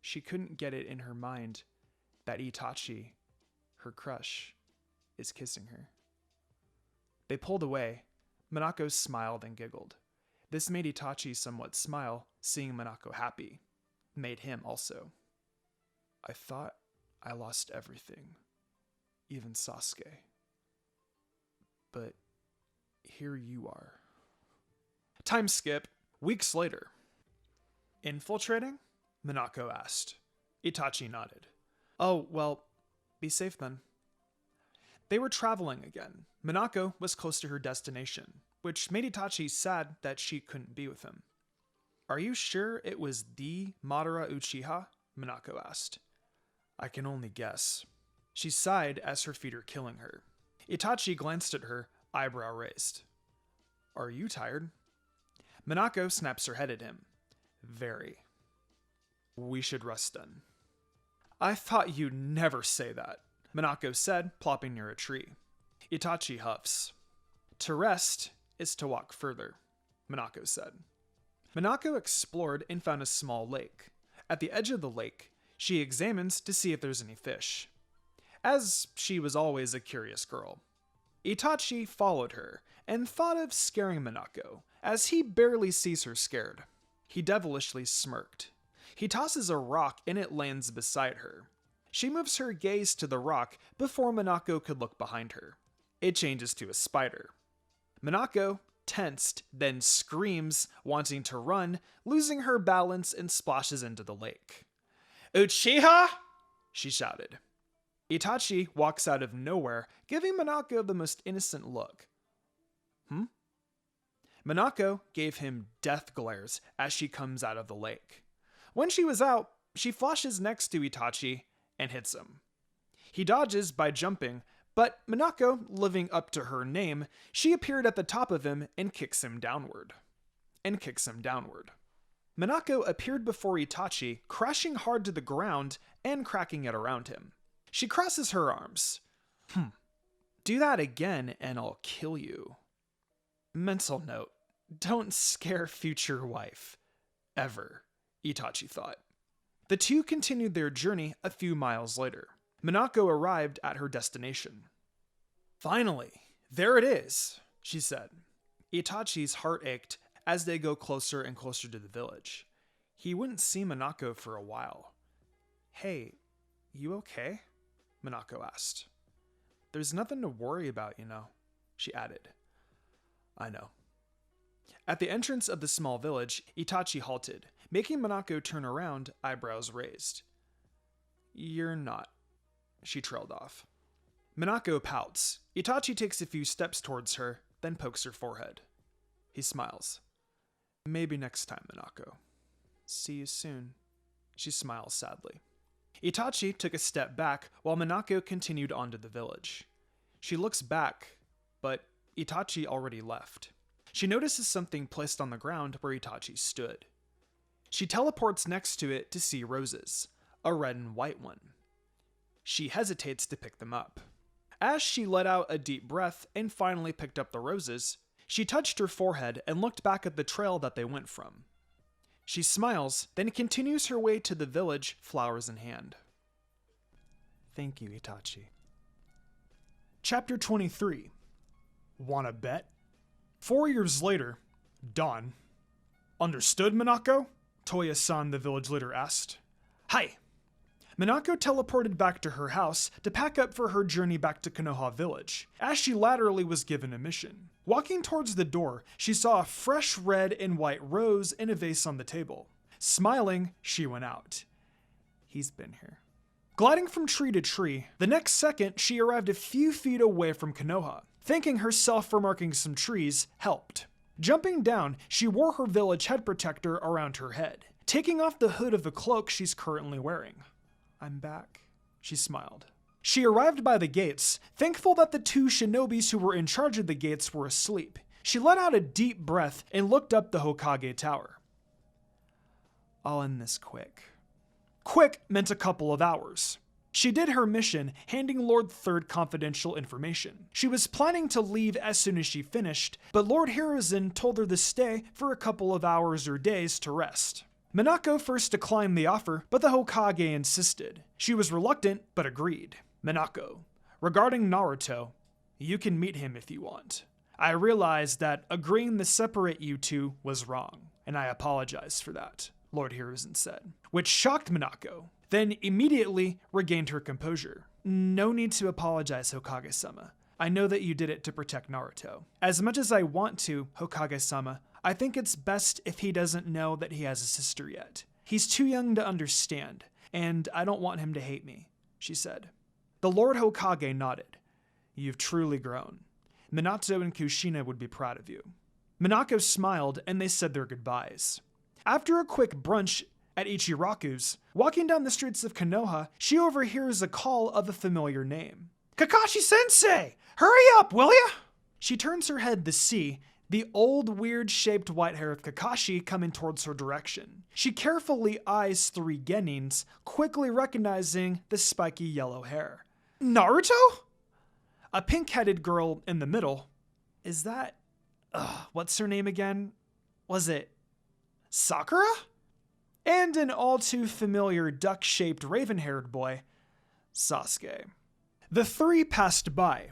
She couldn't get it in her mind that Itachi, her crush, is kissing her. They pulled away. Monako smiled and giggled. This made Itachi somewhat smile, seeing Monako happy. Made him also. I thought I lost everything, even Sasuke. But here you are. Time skip. Weeks later. Infiltrating? Monako asked. Itachi nodded. Oh, well, be safe then. They were traveling again. Monako was close to her destination, which made Itachi sad that she couldn't be with him. Are you sure it was the Madara Uchiha? Monako asked. I can only guess. She sighed as her feet are killing her. Itachi glanced at her, eyebrow raised. Are you tired? Monako snaps her head at him. Very. We should rest then. I thought you'd never say that, Monako said, plopping near a tree. Itachi huffs. To rest is to walk further, Monako said. Monako explored and found a small lake. At the edge of the lake, she examines to see if there's any fish. As she was always a curious girl. Itachi followed her, and thought of scaring Minako, as he barely sees her scared. He devilishly smirked. He tosses a rock and it lands beside her. She moves her gaze to the rock before Monako could look behind her. It changes to a spider. Monako, tensed, then screams, wanting to run, losing her balance and splashes into the lake. "Uchiha!" she shouted. Itachi walks out of nowhere, giving Monako the most innocent look. Monako gave him death glares as she comes out of the lake. When she was out, she flashes next to Itachi and hits him. He dodges by jumping, but Monako, living up to her name, she appeared at the top of him and kicks him downward. Monako appeared before Itachi, crashing hard to the ground and cracking it around him. She crosses her arms. Do that again and I'll kill you. Mental note, don't scare future wife. Ever, Itachi thought. The two continued their journey a few miles later. Monako arrived at her destination. "Finally, there it is," she said. Itachi's heart ached as they go closer and closer to the village. He wouldn't see Monako for a while. "Hey, you okay?" Monako asked. "There's nothing to worry about, you know," she added. "I know." At the entrance of the small village, Itachi halted, making Monako turn around, eyebrows raised. "You're not," she trailed off. Monako pouts. Itachi takes a few steps towards her, then pokes her forehead. He smiles. "Maybe next time, Monako." "See you soon," she smiles sadly. Itachi took a step back while Monako continued on to the village. She looks back, but Itachi already left. She notices something placed on the ground where Itachi stood. She teleports next to it to see roses, a red and white one. She hesitates to pick them up. As she let out a deep breath and finally picked up the roses, she touched her forehead and looked back at the trail that they went from. She smiles, then continues her way to the village, flowers in hand. Thank you, Itachi. Chapter 23. Wanna bet? 4 years later, dawn. "Understood, Monako?" Toya-san, the village leader, asked. "Hi." Minako teleported back to her house to pack up for her journey back to Konoha village, as she laterally was given a mission. Walking towards the door, she saw a fresh red and white rose in a vase on the table. Smiling, she went out. He's been here. Gliding from tree to tree, the next second she arrived a few feet away from Konoha. Thanking herself for marking some trees helped. Jumping down, she wore her village head protector around her head, taking off the hood of the cloak she's currently wearing. "I'm back," she smiled. She arrived by the gates, thankful that the two shinobis who were in charge of the gates were asleep. She let out a deep breath and looked up the Hokage Tower. "I'll end this quick." Quick meant a couple of hours. She did her mission, handing Lord Third confidential information. She was planning to leave as soon as she finished, but Lord Hiruzen told her to stay for a couple of hours or days to rest. Minako first declined the offer, but the Hokage insisted. She was reluctant, but agreed. "Minako, regarding Naruto, you can meet him if you want. I realized that agreeing to separate you two was wrong, and I apologize for that," Lord Hiruzen said, which shocked Minako, then immediately regained her composure. "No need to apologize, Hokage-sama. I know that you did it to protect Naruto. As much as I want to, Hokage-sama, I think it's best if he doesn't know that he has a sister yet. He's too young to understand, and I don't want him to hate me," she said. The Lord Hokage nodded. "You've truly grown. Minato and Kushina would be proud of you." Minako smiled, and they said their goodbyes. After a quick brunch at Ichiraku's, walking down the streets of Konoha, she overhears a call of a familiar name. "Kakashi-sensei! Hurry up, will ya?" She turns her head to see the old, weird-shaped white hair of Kakashi coming towards her direction. She carefully eyes 3 genins, quickly recognizing the spiky yellow hair. "Naruto?" A pink-headed girl in the middle. Is that... what's her name again? Was it Sakura? And an all-too-familiar duck-shaped raven-haired boy, Sasuke. The 3 passed by.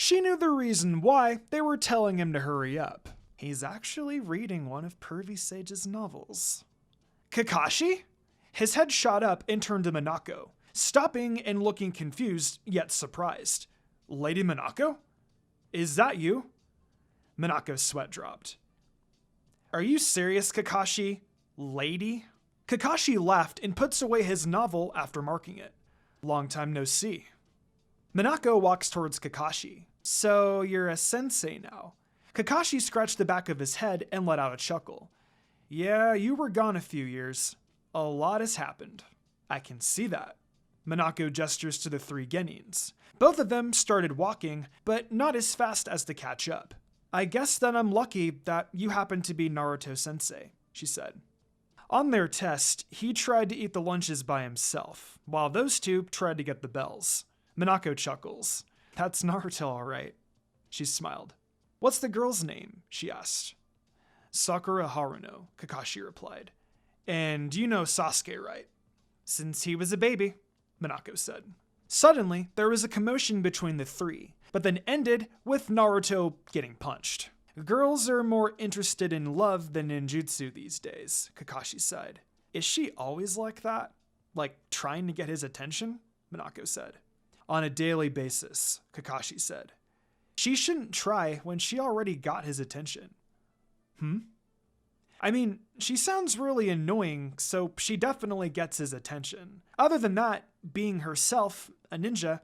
She knew the reason why they were telling him to hurry up. He's actually reading one of Pervy Sage's novels. Kakashi? His head shot up and turned to Monako, stopping and looking confused yet surprised. Lady Monako? Is that you? Monako's sweat dropped. Are you serious, Kakashi? Lady? Kakashi laughed and puts away his novel after marking it. Long time no see. Minako walks towards Kakashi. So you're a sensei now. Kakashi scratched the back of his head and let out a chuckle. Yeah, you were gone a few years. A lot has happened. I can see that. Minako gestures to the three genins. Both of them started walking, but not as fast as to catch up. I guess that I'm lucky that you happen to be Naruto-sensei, she said. On their test, he tried to eat the lunches by himself, while those two tried to get the bells. Minako chuckles. That's Naruto, all right. She smiled. What's the girl's name? She asked. Sakura Haruno, Kakashi replied. And you know Sasuke, right? Since he was a baby, Minako said. Suddenly, there was a commotion between the three, but then ended with Naruto getting punched. Girls are more interested in love than in jutsu these days, Kakashi sighed. Is she always like that? Like trying to get his attention? Minako said. On a daily basis, Kakashi said. She shouldn't try when she already got his attention. I mean, she sounds really annoying, so she definitely gets his attention. Other than that, being herself, a ninja,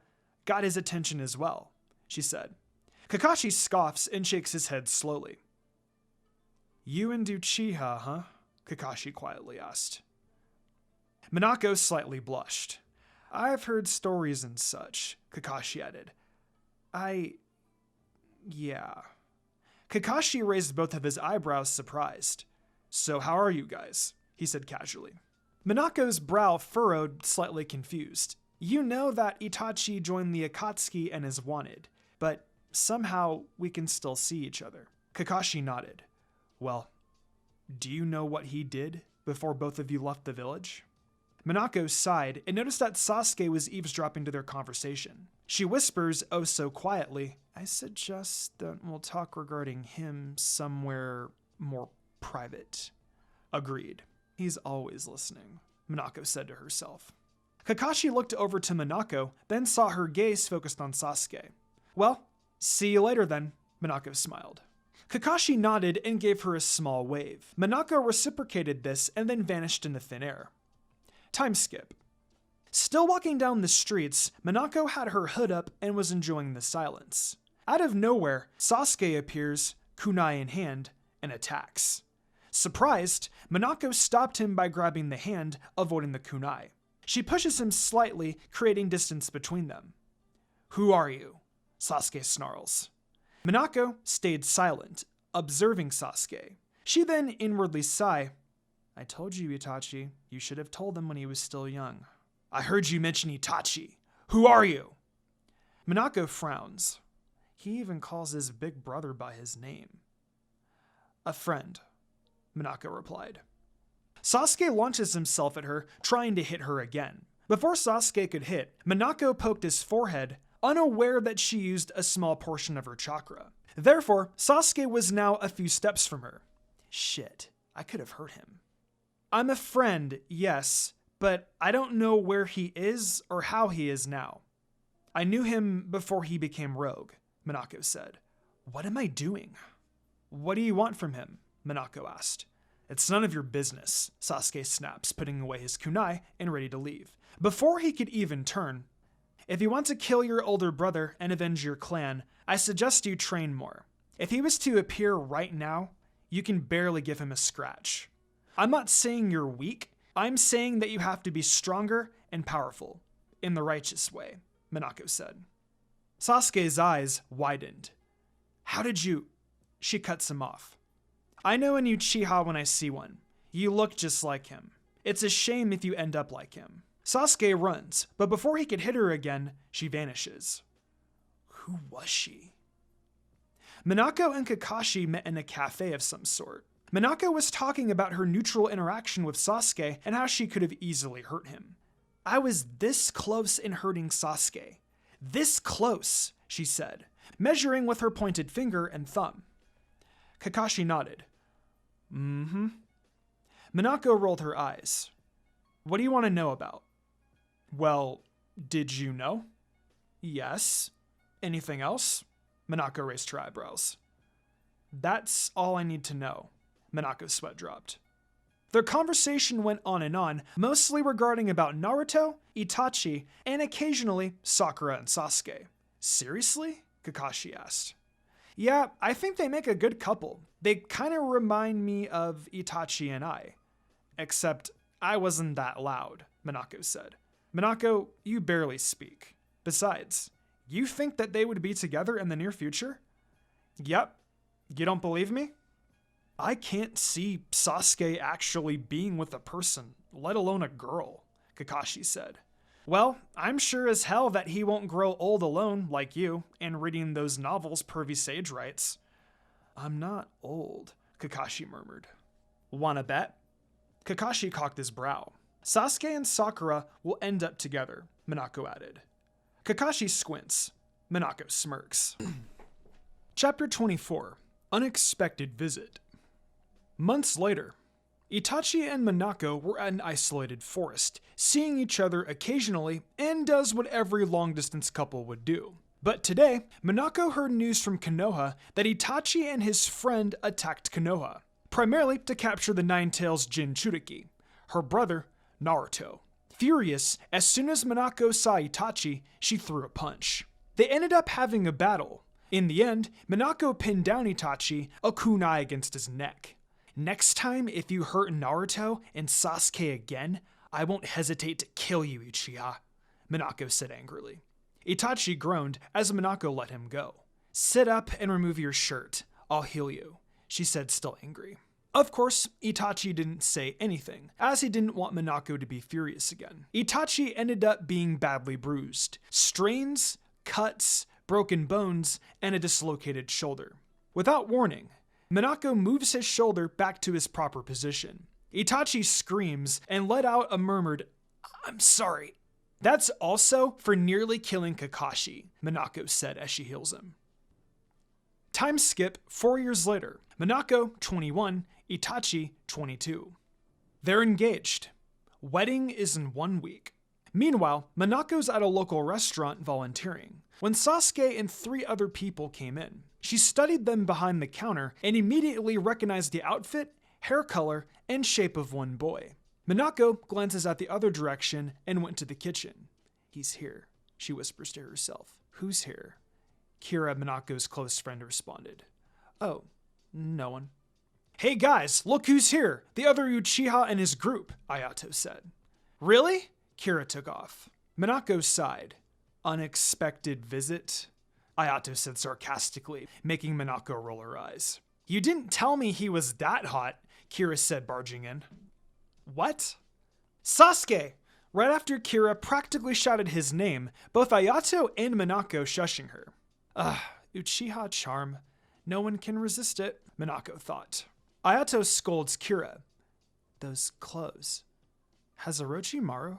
got his attention as well, she said. Kakashi scoffs and shakes his head slowly. You and Uchiha, huh? Kakashi quietly asked. Minako slightly blushed. I've heard stories and such, Kakashi added. Yeah. Kakashi raised both of his eyebrows, surprised. So how are you guys? He said casually. Minako's brow furrowed, slightly confused. You know that Itachi joined the Akatsuki and is wanted, but somehow we can still see each other. Kakashi nodded. Well, do you know what he did before both of you left the village? Minako sighed and noticed that Sasuke was eavesdropping to their conversation. She whispers, oh so quietly, I suggest that we'll talk regarding him somewhere more private. Agreed. He's always listening, Minako said to herself. Kakashi looked over to Monako, then saw her gaze focused on Sasuke. Well, see you later then, Minako smiled. Kakashi nodded and gave her a small wave. Monako reciprocated this and then vanished into thin air. Time skip. Still walking down the streets, Monako had her hood up and was enjoying the silence. Out of nowhere, Sasuke appears, kunai in hand, and attacks. Surprised, Monako stopped him by grabbing the hand, avoiding the kunai. She pushes him slightly, creating distance between them. Who are you? Sasuke snarls. Monako stayed silent, observing Sasuke. She then inwardly sighed. I told you, Itachi. You should have told him when he was still young. I heard you mention Itachi. Who are you? Monako frowns. He even calls his big brother by his name. A friend, Monako replied. Sasuke launches himself at her, trying to hit her again. Before Sasuke could hit, Monako poked his forehead, unaware that she used a small portion of her chakra. Therefore, Sasuke was now a few steps from her. Shit, I could have hurt him. I'm a friend, yes, but I don't know where he is or how he is now. I knew him before he became rogue, Monako said. What am I doing? What do you want from him? Monako asked. It's none of your business, Sasuke snaps, putting away his kunai and ready to leave. Before he could even turn, if you want to kill your older brother and avenge your clan, I suggest you train more. If he was to appear right now, you can barely give him a scratch. I'm not saying you're weak, I'm saying that you have to be stronger and powerful, in the righteous way, Monako said. Sasuke's eyes widened. How did you? She cuts him off. I know an Uchiha when I see one. You look just like him. It's a shame if you end up like him. Sasuke runs, but before he could hit her again, she vanishes. Who was she? Minako and Kakashi met in a cafe of some sort. Minako was talking about her neutral interaction with Sasuke and how she could have easily hurt him. I was this close in hurting Sasuke. This close, she said. measuring with her pointed finger and thumb. Kakashi nodded. Mm-hmm. Minako rolled her eyes. What do you want to know about? Well, did you know? Yes. Anything else? Minako raised her eyebrows. That's all I need to know. Minako's sweat dropped. Their conversation went on, mostly regarding about Naruto, Itachi, and occasionally Sakura and Sasuke. Seriously? Kakashi asked. Yeah, I think they make a good couple. They kind of remind me of Itachi and I. Except I wasn't that loud, Minako said. Minako, you barely speak. Besides, you think that they would be together in the near future? Yep. You don't believe me? I can't see Sasuke actually being with a person, let alone a girl, Kakashi said. Well, I'm sure as hell that he won't grow old alone like you and reading those novels Pervy Sage writes. I'm not old, Kakashi murmured. Wanna bet? Kakashi cocked his brow. Sasuke and Sakura will end up together, Minako added. Kakashi squints. Minako smirks. Chapter 24. Unexpected Visit. Months later, Itachi and Monako were at an isolated forest, seeing each other occasionally and does what every long-distance couple would do. But today, Monako heard news from Konoha that Itachi and his friend attacked Konoha, primarily to capture the Nine-Tails Jinchuriki, her brother, Naruto. Furious, as soon as Monako saw Itachi, she threw a punch. They ended up having a battle. In the end, Monako pinned down Itachi, a kunai against his neck. Next time, if you hurt Naruto and Sasuke again, I won't hesitate to kill you, Uchiha, Monako said angrily. Itachi groaned as Monako let him go. Sit up and remove your shirt. I'll heal you, she said, still angry. Of course, Itachi didn't say anything, as he didn't want Monako to be furious again. Itachi ended up being badly bruised. Strains, cuts, broken bones, and a dislocated shoulder. Without warning, Monako moves his shoulder back to his proper position. Itachi screams and let out a murmured, I'm sorry. That's also for nearly killing Kakashi, Monako said as she heals him. Time skip 4 years later. Monako, 21, Itachi, 22. They're engaged. Wedding is in 1 week. Meanwhile, Monaco's at a local restaurant volunteering, when Sasuke and 3 other people came in. She studied them behind the counter and immediately recognized the outfit, hair color, and shape of one boy. Monako glances at the other direction and went to the kitchen. He's here, she whispers to herself. Who's here? Kira, Monaco's close friend, responded. Oh, no one. Hey guys, look who's here! The other Uchiha and his group, Ayato said. Really? Kira took off. Monako sighed. Unexpected visit? Ayato said sarcastically, making Monako roll her eyes. You didn't tell me he was that hot, Kira said, barging in. What? Sasuke! Right after Kira practically shouted his name, both Ayato and Monako shushing her. Uchiha charm. No one can resist it, Monako thought. Ayato scolds Kira. Those clothes. Has Orochimaru?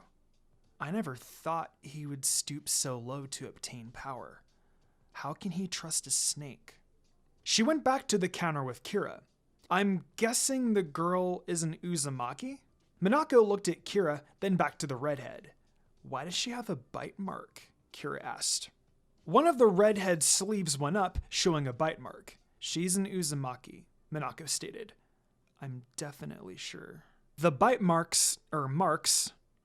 I never thought he would stoop so low to obtain power. How can he trust a snake? She went back to the counter with Kira. I'm guessing the girl is an Uzumaki? Monako looked at Kira, then back to the redhead. Why does she have a bite mark? Kira asked. One of the redhead's sleeves went up, showing a bite mark. She's an Uzumaki, Monako stated. I'm definitely sure. The bite marks,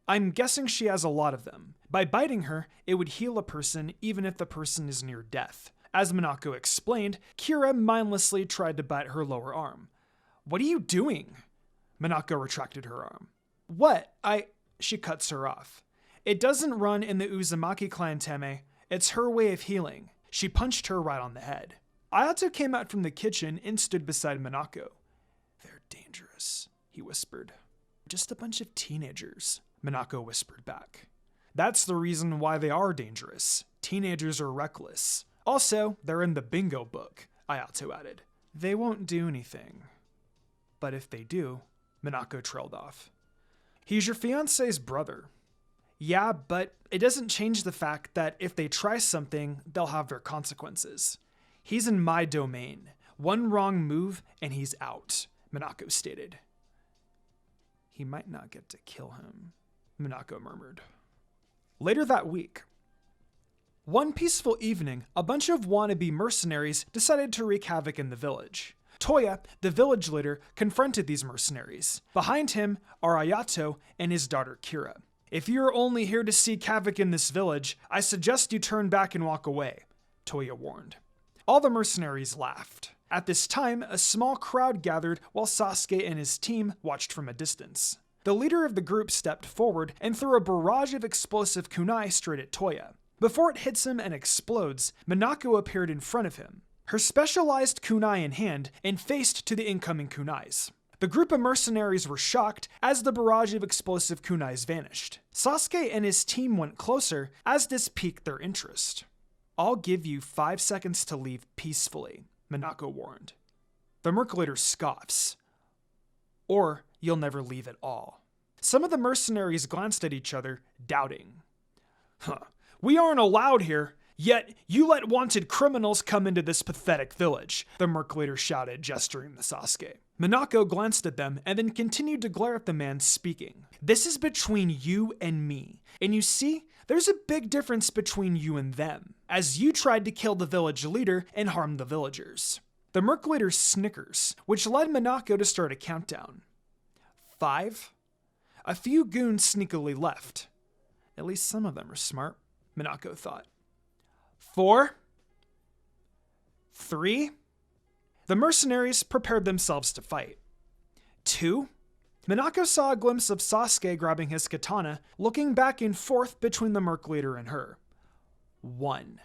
I'm guessing she has a lot of them. By biting her, it would heal a person even if the person is near death. As Monako explained, Kira mindlessly tried to bite her lower arm. What are you doing? Monako retracted her arm. What? She cuts her off. It doesn't run in the Uzumaki clan, Teme. It's her way of healing. She punched her right on the head. Ayato came out from the kitchen and stood beside Monako. They're dangerous, he whispered. Just a bunch of teenagers, Monako whispered back. That's the reason why they are dangerous. Teenagers are reckless. Also, they're in the bingo book, Ayato added. They won't do anything. But if they do, Monako trailed off. He's your fiance's brother. Yeah, but it doesn't change the fact that if they try something, they'll have their consequences. He's in my domain. One wrong move and he's out, Monako stated. He might not get to kill him, Monako murmured. Later that week, one peaceful evening, a bunch of wannabe mercenaries decided to wreak havoc in the village. Toya, the village leader, confronted these mercenaries. Behind him are Ayato and his daughter Kira. If you're only here to seek havoc in this village, I suggest you turn back and walk away, Toya warned. All the mercenaries laughed. At this time, a small crowd gathered while Sasuke and his team watched from a distance. The leader of the group stepped forward and threw a barrage of explosive kunai straight at Toya. Before it hits him and explodes, Minako appeared in front of him, her specialized kunai in hand and faced to the incoming kunais. The group of mercenaries were shocked as the barrage of explosive kunais vanished. Sasuke and his team went closer as this piqued their interest. I'll give you 5 seconds to leave peacefully, Minako warned. The merc leader scoffs. Or you'll never leave at all. Some of the mercenaries glanced at each other, doubting. We aren't allowed here, yet you let wanted criminals come into this pathetic village, the merc leader shouted, gesturing to Sasuke. Monako glanced at them and then continued to glare at the man speaking. This is between you and me, and you see, there's a big difference between you and them, as you tried to kill the village leader and harm the villagers. The merc leader snickers, which led Monako to start a countdown. 5. A few goons sneakily left. At least some of them are smart, Monako thought. 4. 3. The mercenaries prepared themselves to fight. 2. Minako saw a glimpse of Sasuke grabbing his katana, looking back and forth between the merc leader and her. 1.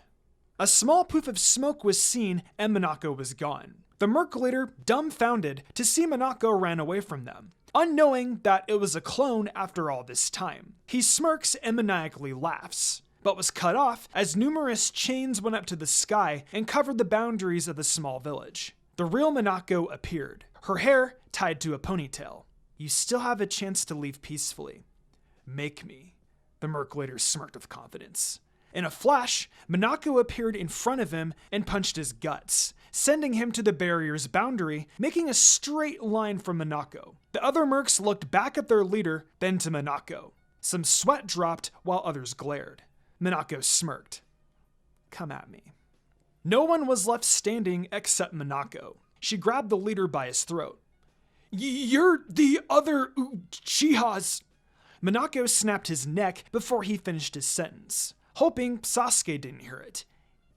A small poof of smoke was seen and Minako was gone. The merc leader, dumbfounded to see Minako, ran away from them, unknowing that it was a clone after all this time. He smirks and maniacally laughs, but was cut off as numerous chains went up to the sky and covered the boundaries of the small village. The real Minako appeared, her hair tied to a ponytail. You still have a chance to leave peacefully. Make me, the merc leader smirked with confidence. In a flash, Minako appeared in front of him and punched his guts, sending him to the barrier's boundary, making a straight line from Minako. The other mercs looked back at their leader, then to Minako. Some sweat dropped while others glared. Minako smirked. Come at me. No one was left standing except Minako. She grabbed the leader by his throat. You're the other Uchihas. Minako snapped his neck before he finished his sentence, hoping Sasuke didn't hear it.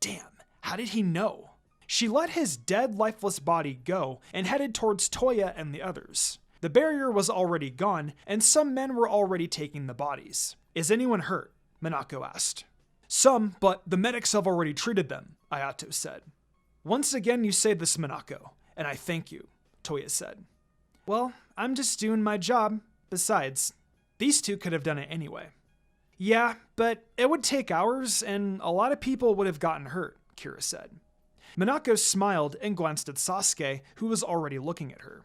Damn, how did he know? She let his dead, lifeless body go and headed towards Toya and the others. The barrier was already gone, and some men were already taking the bodies. Is anyone hurt? Minako asked. Some, but the medics have already treated them, Ayato said. Once again you say this, Minako, and I thank you, Toya said. Well, I'm just doing my job. Besides, these two could have done it anyway. Yeah, but it would take hours, and a lot of people would have gotten hurt, Kira said. Minako smiled and glanced at Sasuke, who was already looking at her.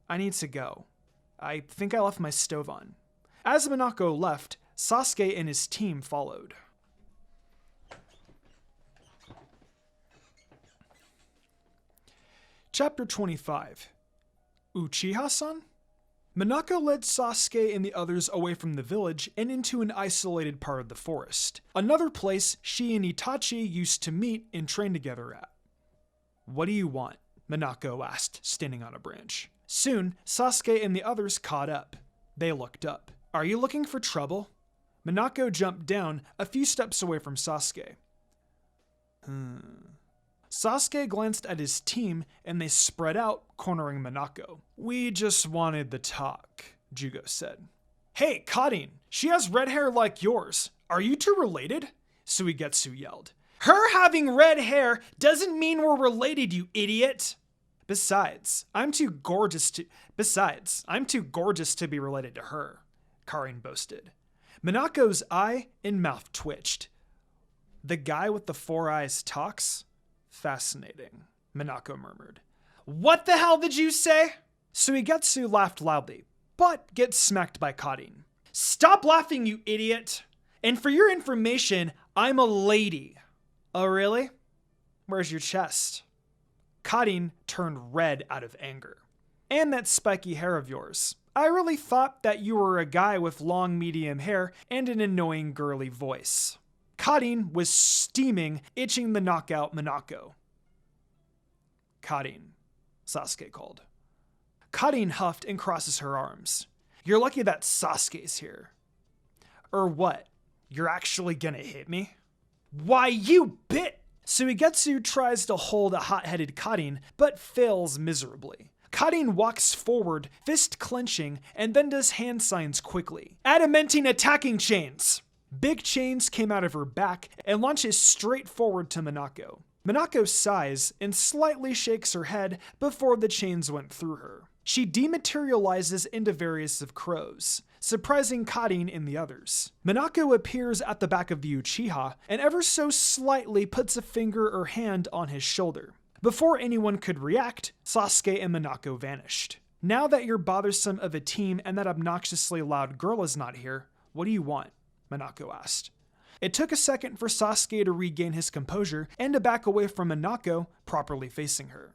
I need to go. I think I left my stove on. As Minako left, Sasuke and his team followed. Chapter 25. Uchiha-san? Monako led Sasuke and the others away from the village and into an isolated part of the forest, another place she and Itachi used to meet and train together at. What do you want? Monako asked, standing on a branch. Soon, Sasuke and the others caught up. They looked up. Are you looking for trouble? Monako jumped down a few steps away from Sasuke. Sasuke glanced at his team and they spread out, cornering Monako. We just wanted the talk, Jugo said. Hey, Karin, she has red hair like yours. Are you two related? Suigetsu yelled. Her having red hair doesn't mean we're related, you idiot. Besides, I'm too gorgeous to be related to her, Karin boasted. Monako's eye and mouth twitched. The guy with the 4 eyes talks? Fascinating, Monako murmured. What the hell did you say? Suigetsu laughed loudly, but gets smacked by Karin. Stop laughing, you idiot! And for your information, I'm a lady. Oh, really? Where's your chest? Karin turned red out of anger. And that spiky hair of yours. I really thought that you were a guy with long medium hair and an annoying girly voice. Karin was steaming, itching to knock out Monako. Karin, Sasuke called. Karin huffed and crosses her arms. You're lucky that Sasuke's here. Or what? You're actually gonna hit me? Why, you bit! Suigetsu tries to hold a hot-headed Karin, but fails miserably. Karin walks forward, fist clenching, and then does hand signs quickly. Adamantine attacking chains! Big chains came out of her back and launches straight forward to Minako. Minako sighs and slightly shakes her head before the chains went through her. She dematerializes into various of crows, surprising Karin and the others. Monako appears at the back of the Uchiha and ever so slightly puts a finger or hand on his shoulder. Before anyone could react, Sasuke and Monako vanished. Now that you're bothersome of a team and that obnoxiously loud girl is not here, what do you want? Monako asked. It took a second for Sasuke to regain his composure and to back away from Monako, properly facing her.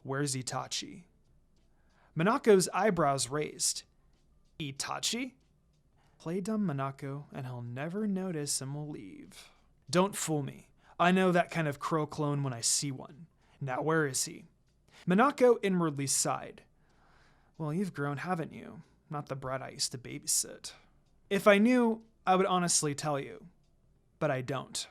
Where's Itachi? Monako's eyebrows raised. Itachi? Play dumb, Monako, and he'll never notice and will leave. Don't fool me. I know that kind of crow clone when I see one. Now where is he? Monako inwardly sighed. Well, you've grown, haven't you? Not the brat I used to babysit. If I knew, I would honestly tell you. But I don't.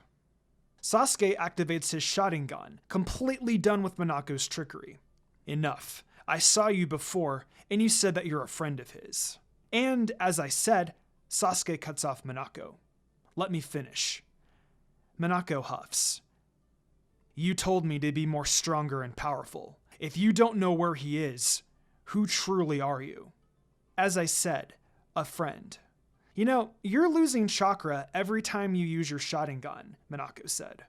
Sasuke activates his Sharingan, completely done with Monako's trickery. Enough. I saw you before, and you said that you're a friend of his. And, as I said, Sasuke cuts off Monako. Let me finish. Monako huffs. You told me to be more stronger and powerful. If you don't know where he is, who truly are you? As I said, a friend. You know, you're losing chakra every time you use your Sharingan, Monako said.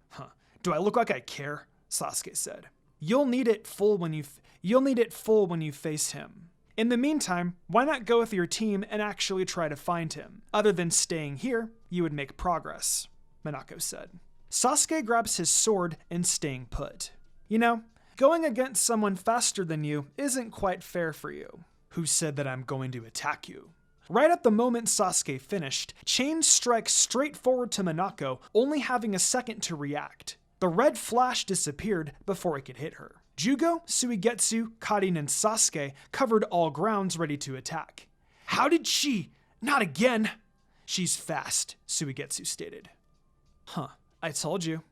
Huh. Do I look like I care? Sasuke said. You'll need it full when you face him. In the meantime, why not go with your team and actually try to find him? Other than staying here, you would make progress, Monako said. Sasuke grabs his sword and staying put. You know, going against someone faster than you isn't quite fair for you. Who said that I'm going to attack you? Right at the moment Sasuke finished, chains strike straight forward to Monako, only having a second to react. The red flash disappeared before it could hit her. Jugo, Suigetsu, Karin, and Sasuke covered all grounds ready to attack. How did she? Not again! She's fast, Suigetsu stated. Huh, I told you.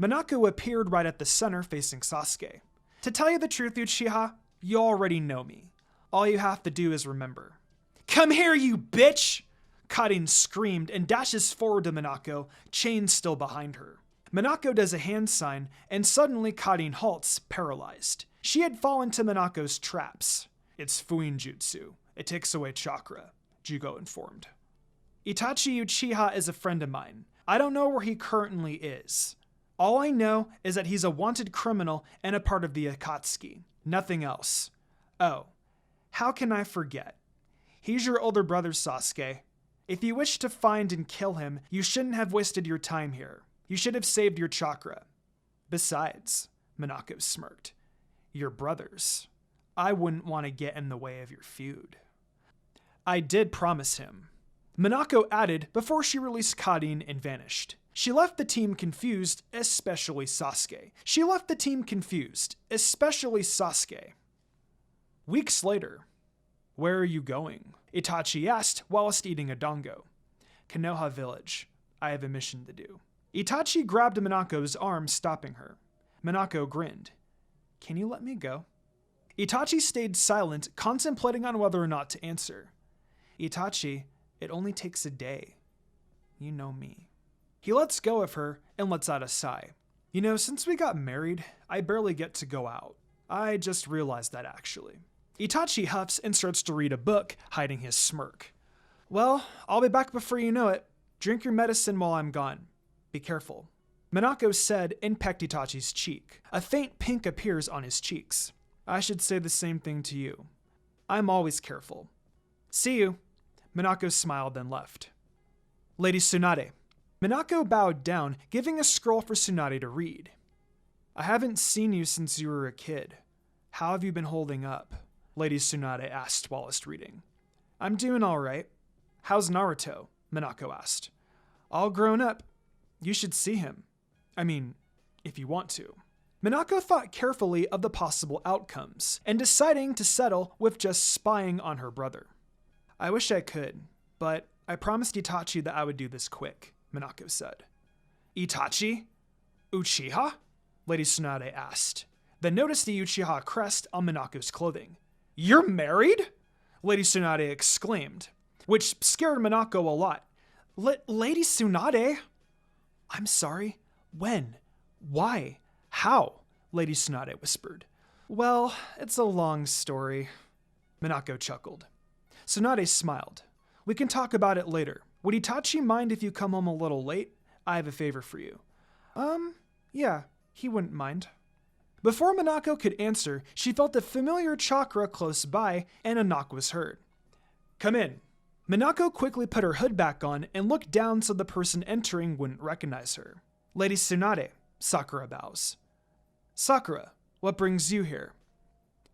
Monako appeared right at the center facing Sasuke. To tell you the truth, Uchiha, you already know me. All you have to do is remember. Come here, you bitch! Karin screamed and dashes forward to Monako, chains still behind her. Monako does a hand sign, and suddenly Karin halts, paralyzed. She had fallen to Monako's traps. It's Fuin Jutsu. It takes away chakra, Jugo informed. Itachi Uchiha is a friend of mine. I don't know where he currently is. All I know is that he's a wanted criminal and a part of the Akatsuki. Nothing else. Oh, how can I forget? He's your older brother, Sasuke. If you wish to find and kill him, you shouldn't have wasted your time here. You should have saved your chakra. Besides, Monako smirked, you're brothers. I wouldn't want to get in the way of your feud. I did promise him. Monako added before she released Karin and vanished. She left the team confused, especially Sasuke. Weeks later. Where are you going? Itachi asked whilst eating a dango. Konoha village. I have a mission to do. Itachi grabbed Monako's arm, stopping her. Monako grinned. Can you let me go? Itachi stayed silent, contemplating on whether or not to answer. Itachi, it only takes a day. You know me. He lets go of her and lets out a sigh. You know, since we got married, I barely get to go out. I just realized that actually. Itachi huffs and starts to read a book, hiding his smirk. Well, I'll be back before you know it. Drink your medicine while I'm gone. Be careful. Monako said and pecked Itachi's cheek. A faint pink appears on his cheeks. I should say the same thing to you. I'm always careful. See you. Monako smiled then left. Lady Tsunade. Minako bowed down, giving a scroll for Tsunade to read. I haven't seen you since you were a kid. How have you been holding up? Lady Tsunade asked whilst reading. I'm doing all right. How's Naruto? Minako asked. All grown up. You should see him. I mean, if you want to. Minako thought carefully of the possible outcomes, and deciding to settle with just spying on her brother. I wish I could, but I promised Itachi that I would do this quick, Minako said. Itachi? Uchiha? Lady Tsunade asked, then noticed the Uchiha crest on Minako's clothing. You're married? Lady Tsunade exclaimed, which scared Minako a lot. Lady Tsunade? I'm sorry. When? Why? How? Lady Tsunade whispered. Well, it's a long story. Minako chuckled. Tsunade smiled. We can talk about it later. Would Itachi mind if you come home a little late? I have a favor for you. Yeah, he wouldn't mind. Before Minako could answer, she felt a familiar chakra close by, and a knock was heard. Come in. Minako quickly put her hood back on and looked down so the person entering wouldn't recognize her. Lady Tsunade, Sakura bows. Sakura, what brings you here?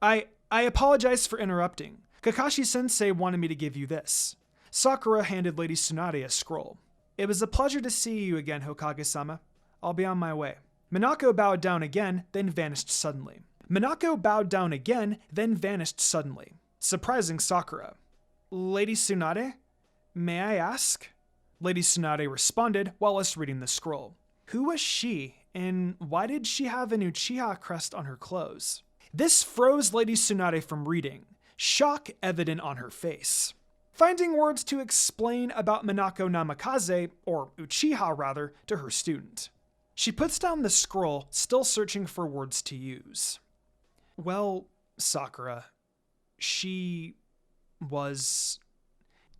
I apologize for interrupting. Kakashi-sensei wanted me to give you this. Sakura handed Lady Tsunade a scroll. It was a pleasure to see you again, Hokage-sama. I'll be on my way. Minako bowed down again, then vanished suddenly. Surprising Sakura. Lady Tsunade? May I ask? Lady Tsunade responded whilst reading the scroll. Who was she, and why did she have an Uchiha crest on her clothes? This froze Lady Tsunade from reading, shock evident on her face. Finding words to explain about Minako Namikaze, or Uchiha rather, to her student. She puts down the scroll, still searching for words to use. Well, Sakura, she was...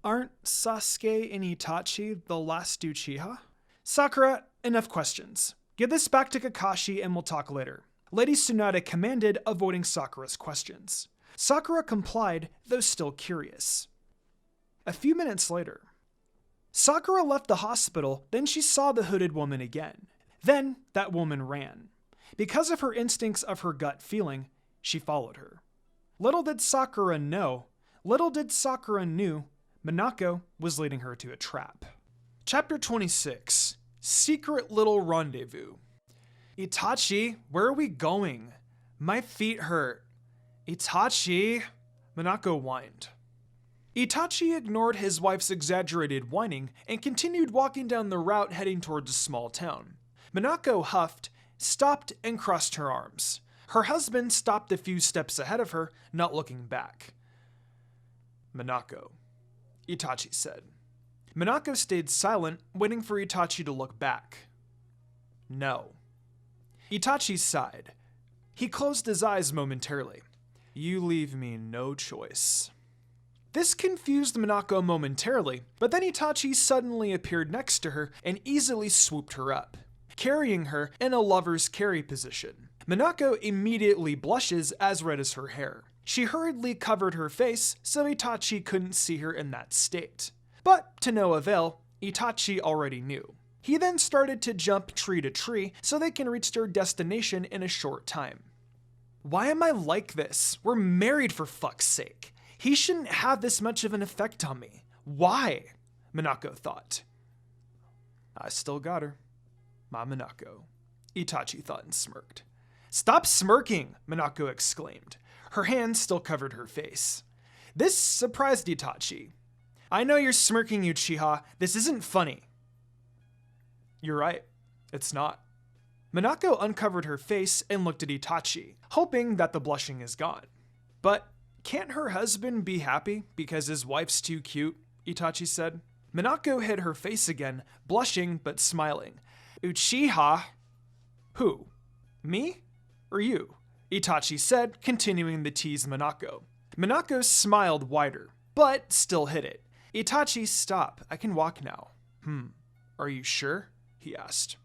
Aren't Sasuke and Itachi the last Uchiha? Sakura, enough questions. Give this back to Kakashi and we'll talk later. Lady Tsunade commanded, avoiding Sakura's questions. Sakura complied, though still curious. A few minutes later, Sakura left the hospital, then she saw the hooded woman again. Then that woman ran. Because of her instincts of her gut feeling, she followed her. Little did Sakura knew, Monako was leading her to a trap. Chapter 26, Secret Little Rendezvous. Itachi, where are we going? My feet hurt. Itachi, Monako whined. Itachi ignored his wife's exaggerated whining and continued walking down the route heading towards a small town. Monako huffed, stopped, and crossed her arms. Her husband stopped a few steps ahead of her, not looking back. Monako, Itachi said. Monako stayed silent, waiting for Itachi to look back. No. Itachi sighed. He closed his eyes momentarily. You leave me no choice. This confused Monako momentarily, but then Itachi suddenly appeared next to her and easily swooped her up, carrying her in a lover's carry position. Monako immediately blushes as red as her hair. She hurriedly covered her face so Itachi couldn't see her in that state. But to no avail, Itachi already knew. He then started to jump tree to tree so they can reach their destination in a short time. Why am I like this? We're married, for fuck's sake. He shouldn't have this much of an effect on me. Why? Monako thought. I still got her. My Monako, Itachi thought and smirked. Stop smirking, Monako exclaimed. Her hands still covered her face. This surprised Itachi. I know you're smirking, Uchiha. This isn't funny. You're right. It's not. Monako uncovered her face and looked at Itachi, hoping that the blushing is gone. But can't her husband be happy because his wife's too cute? Itachi said. Monako hid her face again, blushing but smiling. Uchiha? Who? Me? Or you? Itachi said, continuing to tease Monako. Monako smiled wider, but still hid it. Itachi, stop. I can walk now. Are you sure? He asked.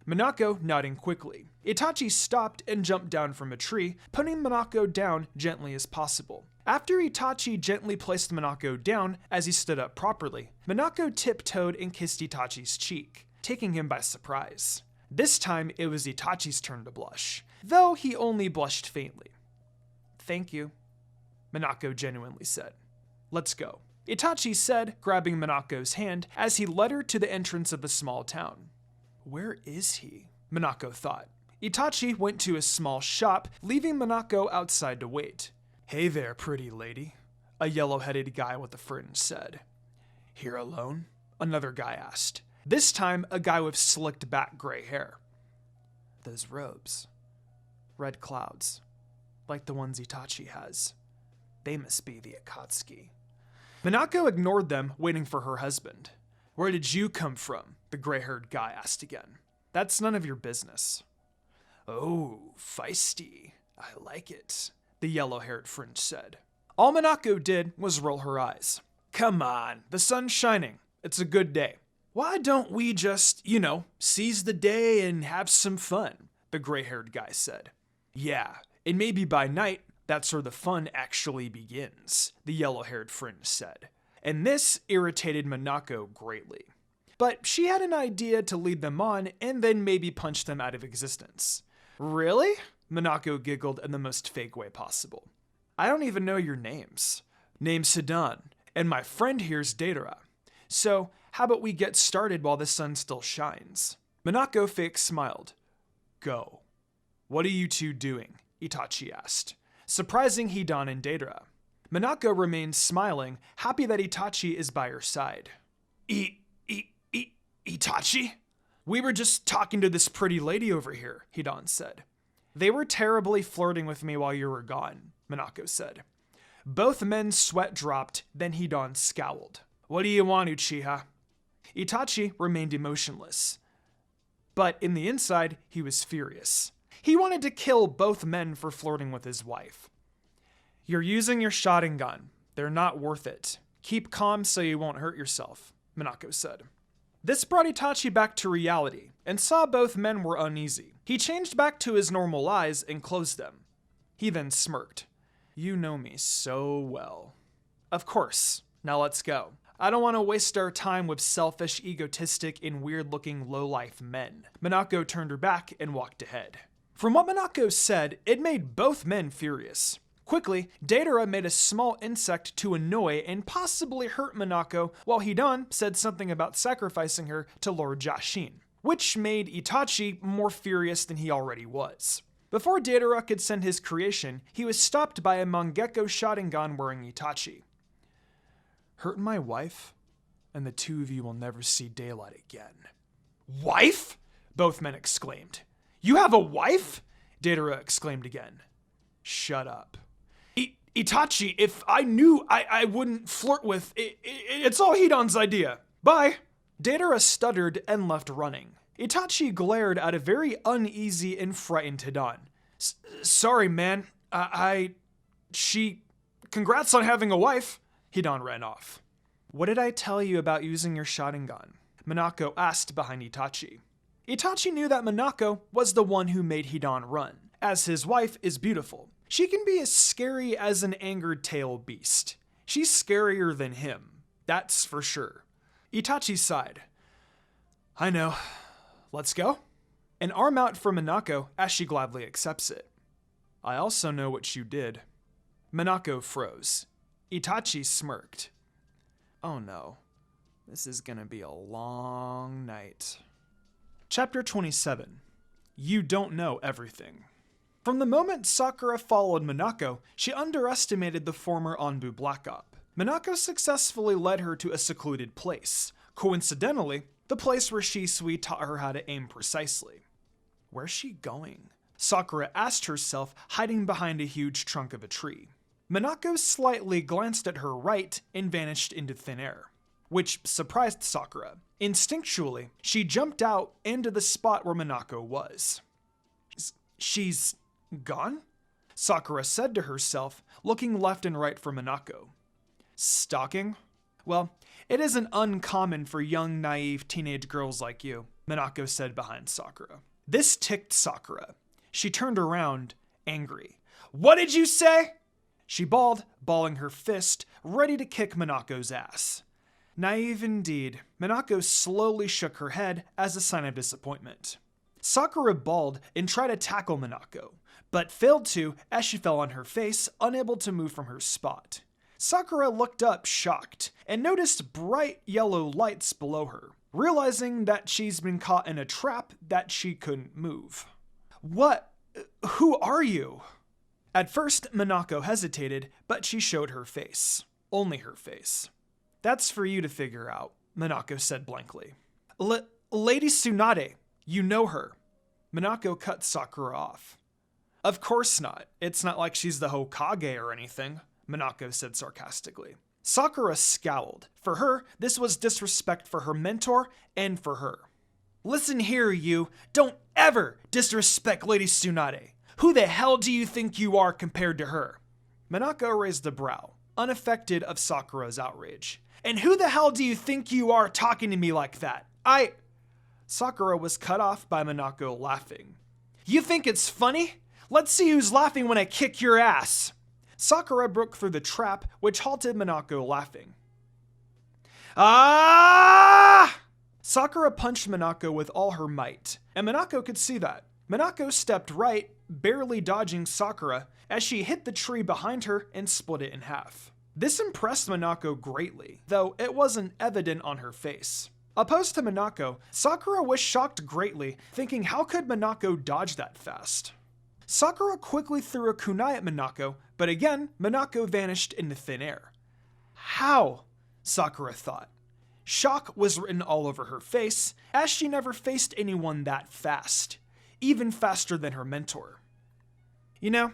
Monako nodding quickly. Itachi stopped and jumped down from a tree, putting Monako down gently as possible. After Itachi gently placed Monako down as he stood up properly, Monako tiptoed and kissed Itachi's cheek, taking him by surprise. This time, it was Itachi's turn to blush, though he only blushed faintly. "Thank you," Monako genuinely said. "Let's go," Itachi said, grabbing Monako's hand as he led her to the entrance of the small town. Where is he? Monako thought. Itachi went to a small shop, leaving Monako outside to wait. "Hey there, pretty lady," a yellow-headed guy with a fringe said. "Here alone?" another guy asked. This time, a guy with slicked back gray hair. "Those robes. Red clouds. Like the ones Itachi has. They must be the Akatsuki." Minako ignored them, waiting for her husband. "Where did you come from?" the gray-haired guy asked again. "That's none of your business." "Oh, feisty. I like it," the yellow-haired fringe said. All Minako did was roll her eyes. "Come on, the sun's shining. It's a good day. Why don't we just, seize the day and have some fun?" the gray-haired guy said. "Yeah, and maybe by night, that's where the fun actually begins," the yellow-haired fringe said. And this irritated Monako greatly. But she had an idea to lead them on and then maybe punch them out of existence. "Really?" Monako giggled in the most fake way possible. "I don't even know your names. Name's Hidan, and my friend here's Deidara. So, how about we get started while the sun still shines?" Monako fake smiled. "Go." "What are you two doing?" Itachi asked, surprising Hidan and Deidara. Monako remained smiling, happy that Itachi is by her side. Itachi? "We were just talking to this pretty lady over here," Hidan said. "They were terribly flirting with me while you were gone," Monako said. Both men's sweat dropped, then Hidan scowled. "What do you want, Uchiha?" Itachi remained emotionless. But in the inside, he was furious. He wanted to kill both men for flirting with his wife. "You're using your Sharingan. They're not worth it. Keep calm so you won't hurt yourself," Monako said. This brought Itachi back to reality, and saw both men were uneasy. He changed back to his normal eyes and closed them. He then smirked. "You know me so well." "Of course. Now let's go. I don't want to waste our time with selfish, egotistic, and weird-looking low-life men." Monako turned her back and walked ahead. From what Monako said, it made both men furious. Quickly, Deidara made a small insect to annoy and possibly hurt Monako, while Hidan said something about sacrificing her to Lord Jashin, which made Itachi more furious than he already was. Before Deidara could send his creation, he was stopped by a Mangekyo Sharingan wearing Itachi. "Hurt my wife, and the two of you will never see daylight again." "Wife?" both men exclaimed. "You have a wife?" Deidara exclaimed again. "Shut up." Itachi, if I knew I wouldn't flirt with, it's all Hidan's idea. Bye." Deidara stuttered and left running. Itachi glared at a very uneasy and frightened Hidan. "Sorry, man. Congrats on having a wife." Hidan ran off. "What did I tell you about using your Sharingan?" Monako asked behind Itachi. Itachi knew that Monako was the one who made Hidan run, as his wife is beautiful. She can be as scary as an angered tail beast. She's scarier than him, that's for sure. Itachi sighed. "I know. Let's go?" An arm out for Monako as she gladly accepts it. "I also know what you did." Monako froze. Itachi smirked. "Oh no. This is gonna be a long night." Chapter 27. You Don't Know Everything. From the moment Sakura followed Monako, she underestimated the former Anbu Black Op. Monako successfully led her to a secluded place. Coincidentally, the place where Shisui taught her how to aim precisely. Where's she going? Sakura asked herself, hiding behind a huge trunk of a tree. Monako slightly glanced at her right and vanished into thin air, which surprised Sakura. Instinctually, she jumped out into the spot where Monako was. She's gone? Sakura said to herself, looking left and right for Monako. Stalking? Well, it isn't uncommon for young, naive teenage girls like you, Monako said behind Sakura. This ticked Sakura. She turned around, angry. What did you say? She bawled, balling her fist, ready to kick Monaco's ass. Naive indeed, Monako slowly shook her head as a sign of disappointment. Sakura bawled and tried to tackle Monako, but failed to as she fell on her face, unable to move from her spot. Sakura looked up shocked and noticed bright yellow lights below her, realizing that she's been caught in a trap that she couldn't move. What? Who are you? At first, Monako hesitated, but she showed her face. Only her face. That's for you to figure out, Monako said blankly. Lady Tsunade, you know her. Monako cut Sakura off. Of course not. It's not like she's the Hokage or anything, Monako said sarcastically. Sakura scowled. For her, this was disrespect for her mentor and for her. Listen here, you. Don't ever disrespect Lady Tsunade. Who the hell do you think you are compared to her? Monako raised a brow, unaffected of Sakura's outrage. And who the hell do you think you are talking to me like that? Sakura was cut off by Monako laughing. You think it's funny? Let's see who's laughing when I kick your ass. Sakura broke through the trap, which halted Monako laughing. Ah! Sakura punched Monako with all her might, and Monako could see that. Monako stepped right, barely dodging Sakura, as she hit the tree behind her and split it in half. This impressed Monako greatly, though it wasn't evident on her face. Opposed to Monako, Sakura was shocked greatly, thinking how could Monako dodge that fast? Sakura quickly threw a kunai at Monako, but again, Monako vanished into thin air. How? Sakura thought. Shock was written all over her face, as she never faced anyone that fast, even faster than her mentor. You know,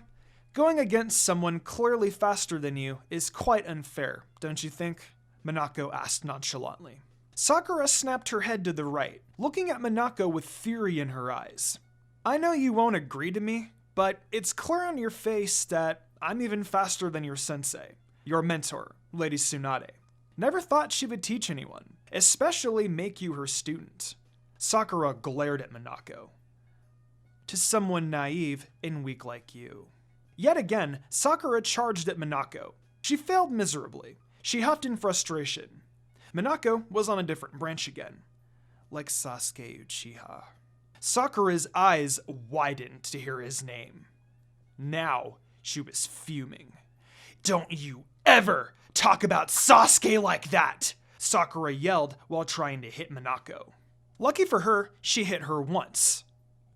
going against someone clearly faster than you is quite unfair, don't you think? Monako asked nonchalantly. Sakura snapped her head to the right, looking at Monako with fury in her eyes. I know you won't agree to me, but it's clear on your face that I'm even faster than your sensei, your mentor, Lady Tsunade. Never thought she would teach anyone, especially make you her student. Sakura glared at Monako. To someone naive and weak like you. Yet again, Sakura charged at Monako. She failed miserably. She huffed in frustration. Monako was on a different branch again. Like Sasuke Uchiha. Sakura's eyes widened to hear his name. Now she was fuming. Don't you ever talk about Sasuke like that! Sakura yelled while trying to hit Monako. Lucky for her, she hit her once.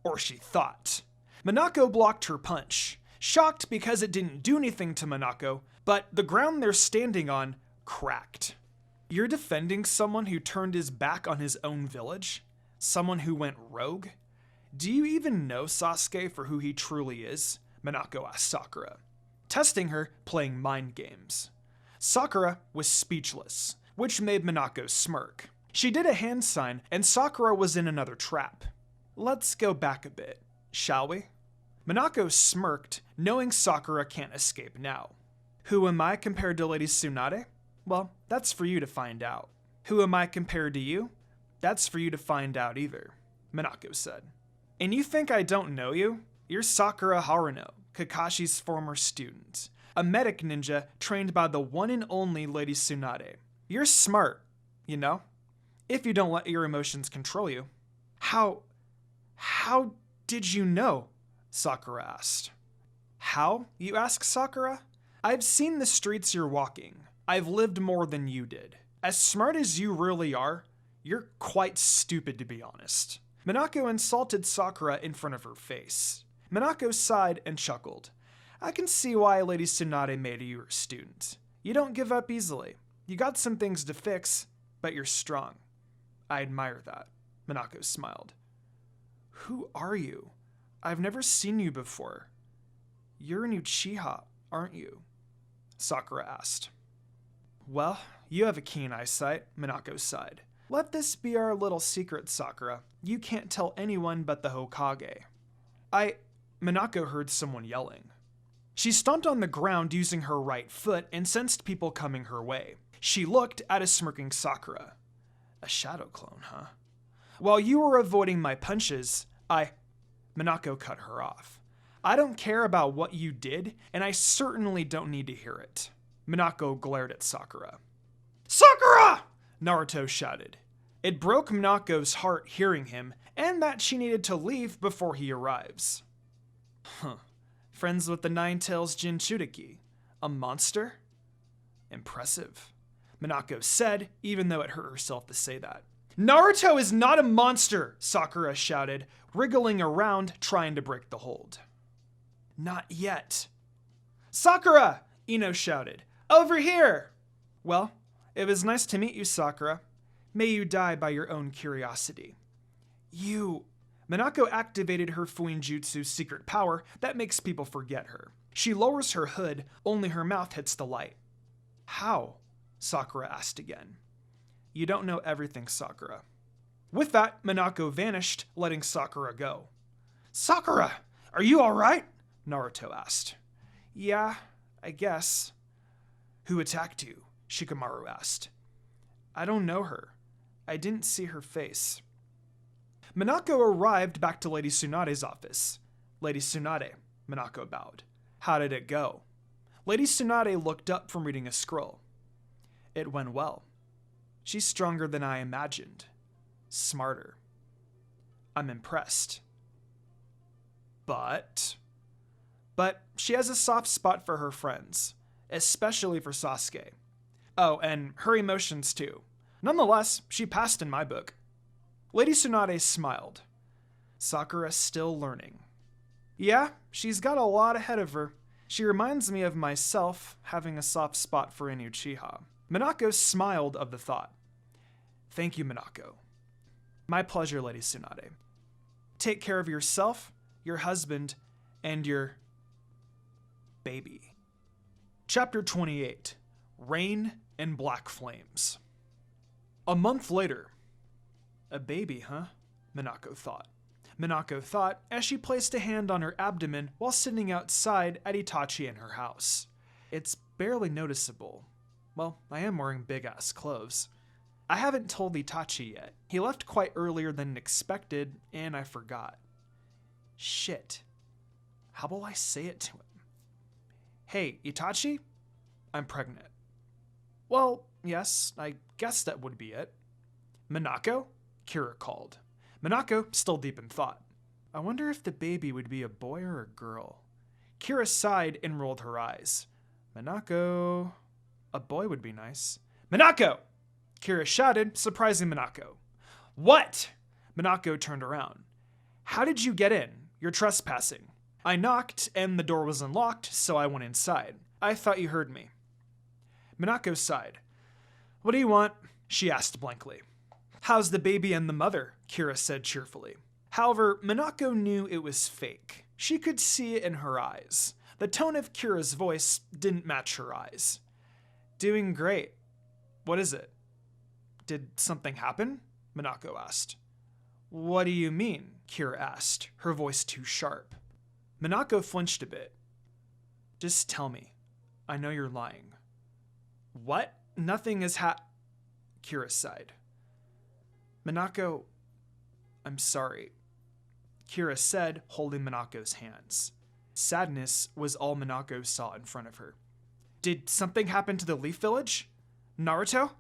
Or she thought. Monako blocked her punch, shocked because it didn't do anything to Monako, but the ground they're standing on cracked. You're defending someone who turned his back on his own village? Someone who went rogue? Do you even know Sasuke for who he truly is? Monako asked Sakura, testing her playing mind games. Sakura was speechless, which made Monako smirk. She did a hand sign, and Sakura was in another trap. Let's go back a bit, shall we? Monako smirked, knowing Sakura can't escape now. Who am I compared to Lady Tsunade? Well, that's for you to find out. Who am I compared to you? That's for you to find out either, Monako said. And you think I don't know you? You're Sakura Haruno, Kakashi's former student. A medic ninja trained by the one and only Lady Tsunade. You're smart, you know? If you don't let your emotions control you. How did you know? Sakura asked. How, you ask, Sakura? I've seen the streets you're walking. I've lived more than you did. As smart as you really are, you're quite stupid to be honest. Monako insulted Sakura in front of her face. Monako sighed and chuckled. I can see why Lady Tsunade made you her student. You don't give up easily. You got some things to fix, but you're strong. I admire that. Monako smiled. Who are you? I've never seen you before. You're an Uchiha, aren't you? Sakura asked. Well, you have a keen eyesight, Monako sighed. Let this be our little secret, Sakura. You can't tell anyone but the Hokage. Monako heard someone yelling. She stomped on the ground using her right foot and sensed people coming her way. She looked at a smirking Sakura. A shadow clone, huh? While you were avoiding my punches, Monako cut her off. I don't care about what you did, and I certainly don't need to hear it. Minako glared at Sakura. Sakura! Naruto shouted. It broke Minako's heart hearing him, and that she needed to leave before he arrives. Friends with the Nine-Tails Jinchuriki. A monster? Impressive. Minako said, even though it hurt herself to say that. Naruto is not a monster, Sakura shouted, wriggling around trying to break the hold. Not yet. Sakura! Ino shouted. Over here! Well, it was nice to meet you, Sakura. May you die by your own curiosity. You... Minako activated her Fuinjutsu's secret power that makes people forget her. She lowers her hood, only her mouth hits the light. How? Sakura asked again. You don't know everything, Sakura. With that, Minako vanished, letting Sakura go. Sakura, are you alright? Naruto asked. Yeah, I guess. Who attacked you? Shikamaru asked. I don't know her. I didn't see her face. Minako arrived back to Lady Tsunade's office. Lady Tsunade, Minako bowed. How did it go? Lady Tsunade looked up from reading a scroll. It went well. She's stronger than I imagined. Smarter. I'm impressed. But she has a soft spot for her friends, especially for Sasuke. Oh, and her emotions too. Nonetheless, she passed in my book. Lady Tsunade smiled. Sakura's still learning. Yeah, she's got a lot ahead of her. She reminds me of myself having a soft spot for an Uchiha. Minako smiled of the thought. Thank you, Minako. My pleasure, Lady Tsunade. Take care of yourself, your husband, and your... baby. Chapter 28. Rain and Black Flames. A month later. A baby, huh? Minako thought. Minako thought as she placed a hand on her abdomen while sitting outside at Itachi in her house. It's barely noticeable. Well, I am wearing big-ass clothes. I haven't told Itachi yet. He left quite earlier than expected, and I forgot. Shit. How will I say it to him? Hey, Itachi? I'm pregnant. Well, yes, I guess that would be it. Minako? Kira called. Minako, still deep in thought. I wonder if the baby would be a boy or a girl. Kira sighed and rolled her eyes. Minako... A boy would be nice. Minako! Kira shouted, surprising Minako. What? Minako turned around. How did you get in? You're trespassing. I knocked, and the door was unlocked, so I went inside. I thought you heard me. Minako sighed. What do you want? She asked blankly. How's the baby and the mother? Kira said cheerfully. However, Minako knew it was fake. She could see it in her eyes. The tone of Kira's voice didn't match her eyes. Doing great. What is it? Did something happen? Minako asked. What do you mean? Kira asked, her voice too sharp. Minako flinched a bit. Just tell me. I know you're lying. What? Nothing has Kira sighed. Minako, I'm sorry. Kira said, holding Minako's hands. Sadness was all Minako saw in front of her. Did something happen to the Leaf Village? Naruto?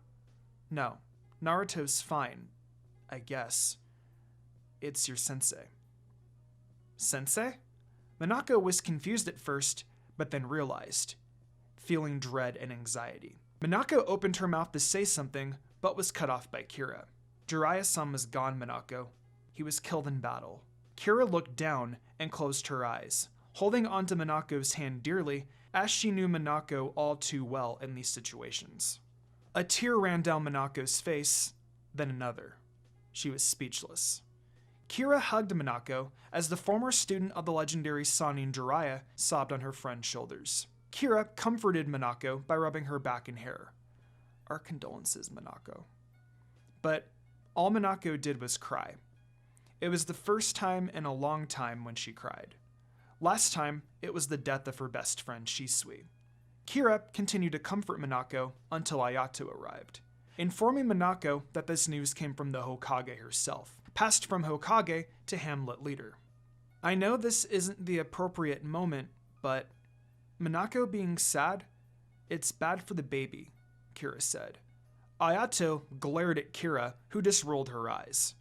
No, Naruto's fine, I guess. It's your sensei. Sensei? Minako was confused at first, but then realized, feeling dread and anxiety. Minako opened her mouth to say something, but was cut off by Kira. Jiraiya-san was gone, Minako. He was killed in battle. Kira looked down and closed her eyes, holding onto Minako's hand dearly, as she knew Minako all too well in these situations. A tear ran down Minako's face, then another. She was speechless. Kira hugged Minako as the former student of the legendary Sannin Jiraiya sobbed on her friend's shoulders. Kira comforted Minako by rubbing her back and hair. Our condolences, Minako. But all Minako did was cry. It was the first time in a long time when she cried. Last time, it was the death of her best friend, Shisui. Kira continued to comfort Minako until Ayato arrived, informing Minako that this news came from the Hokage herself, passed from Hokage to Hamlet leader. I know this isn't the appropriate moment, but Monako being sad, it's bad for the baby, Kira said. Ayato glared at Kira, who just rolled her eyes.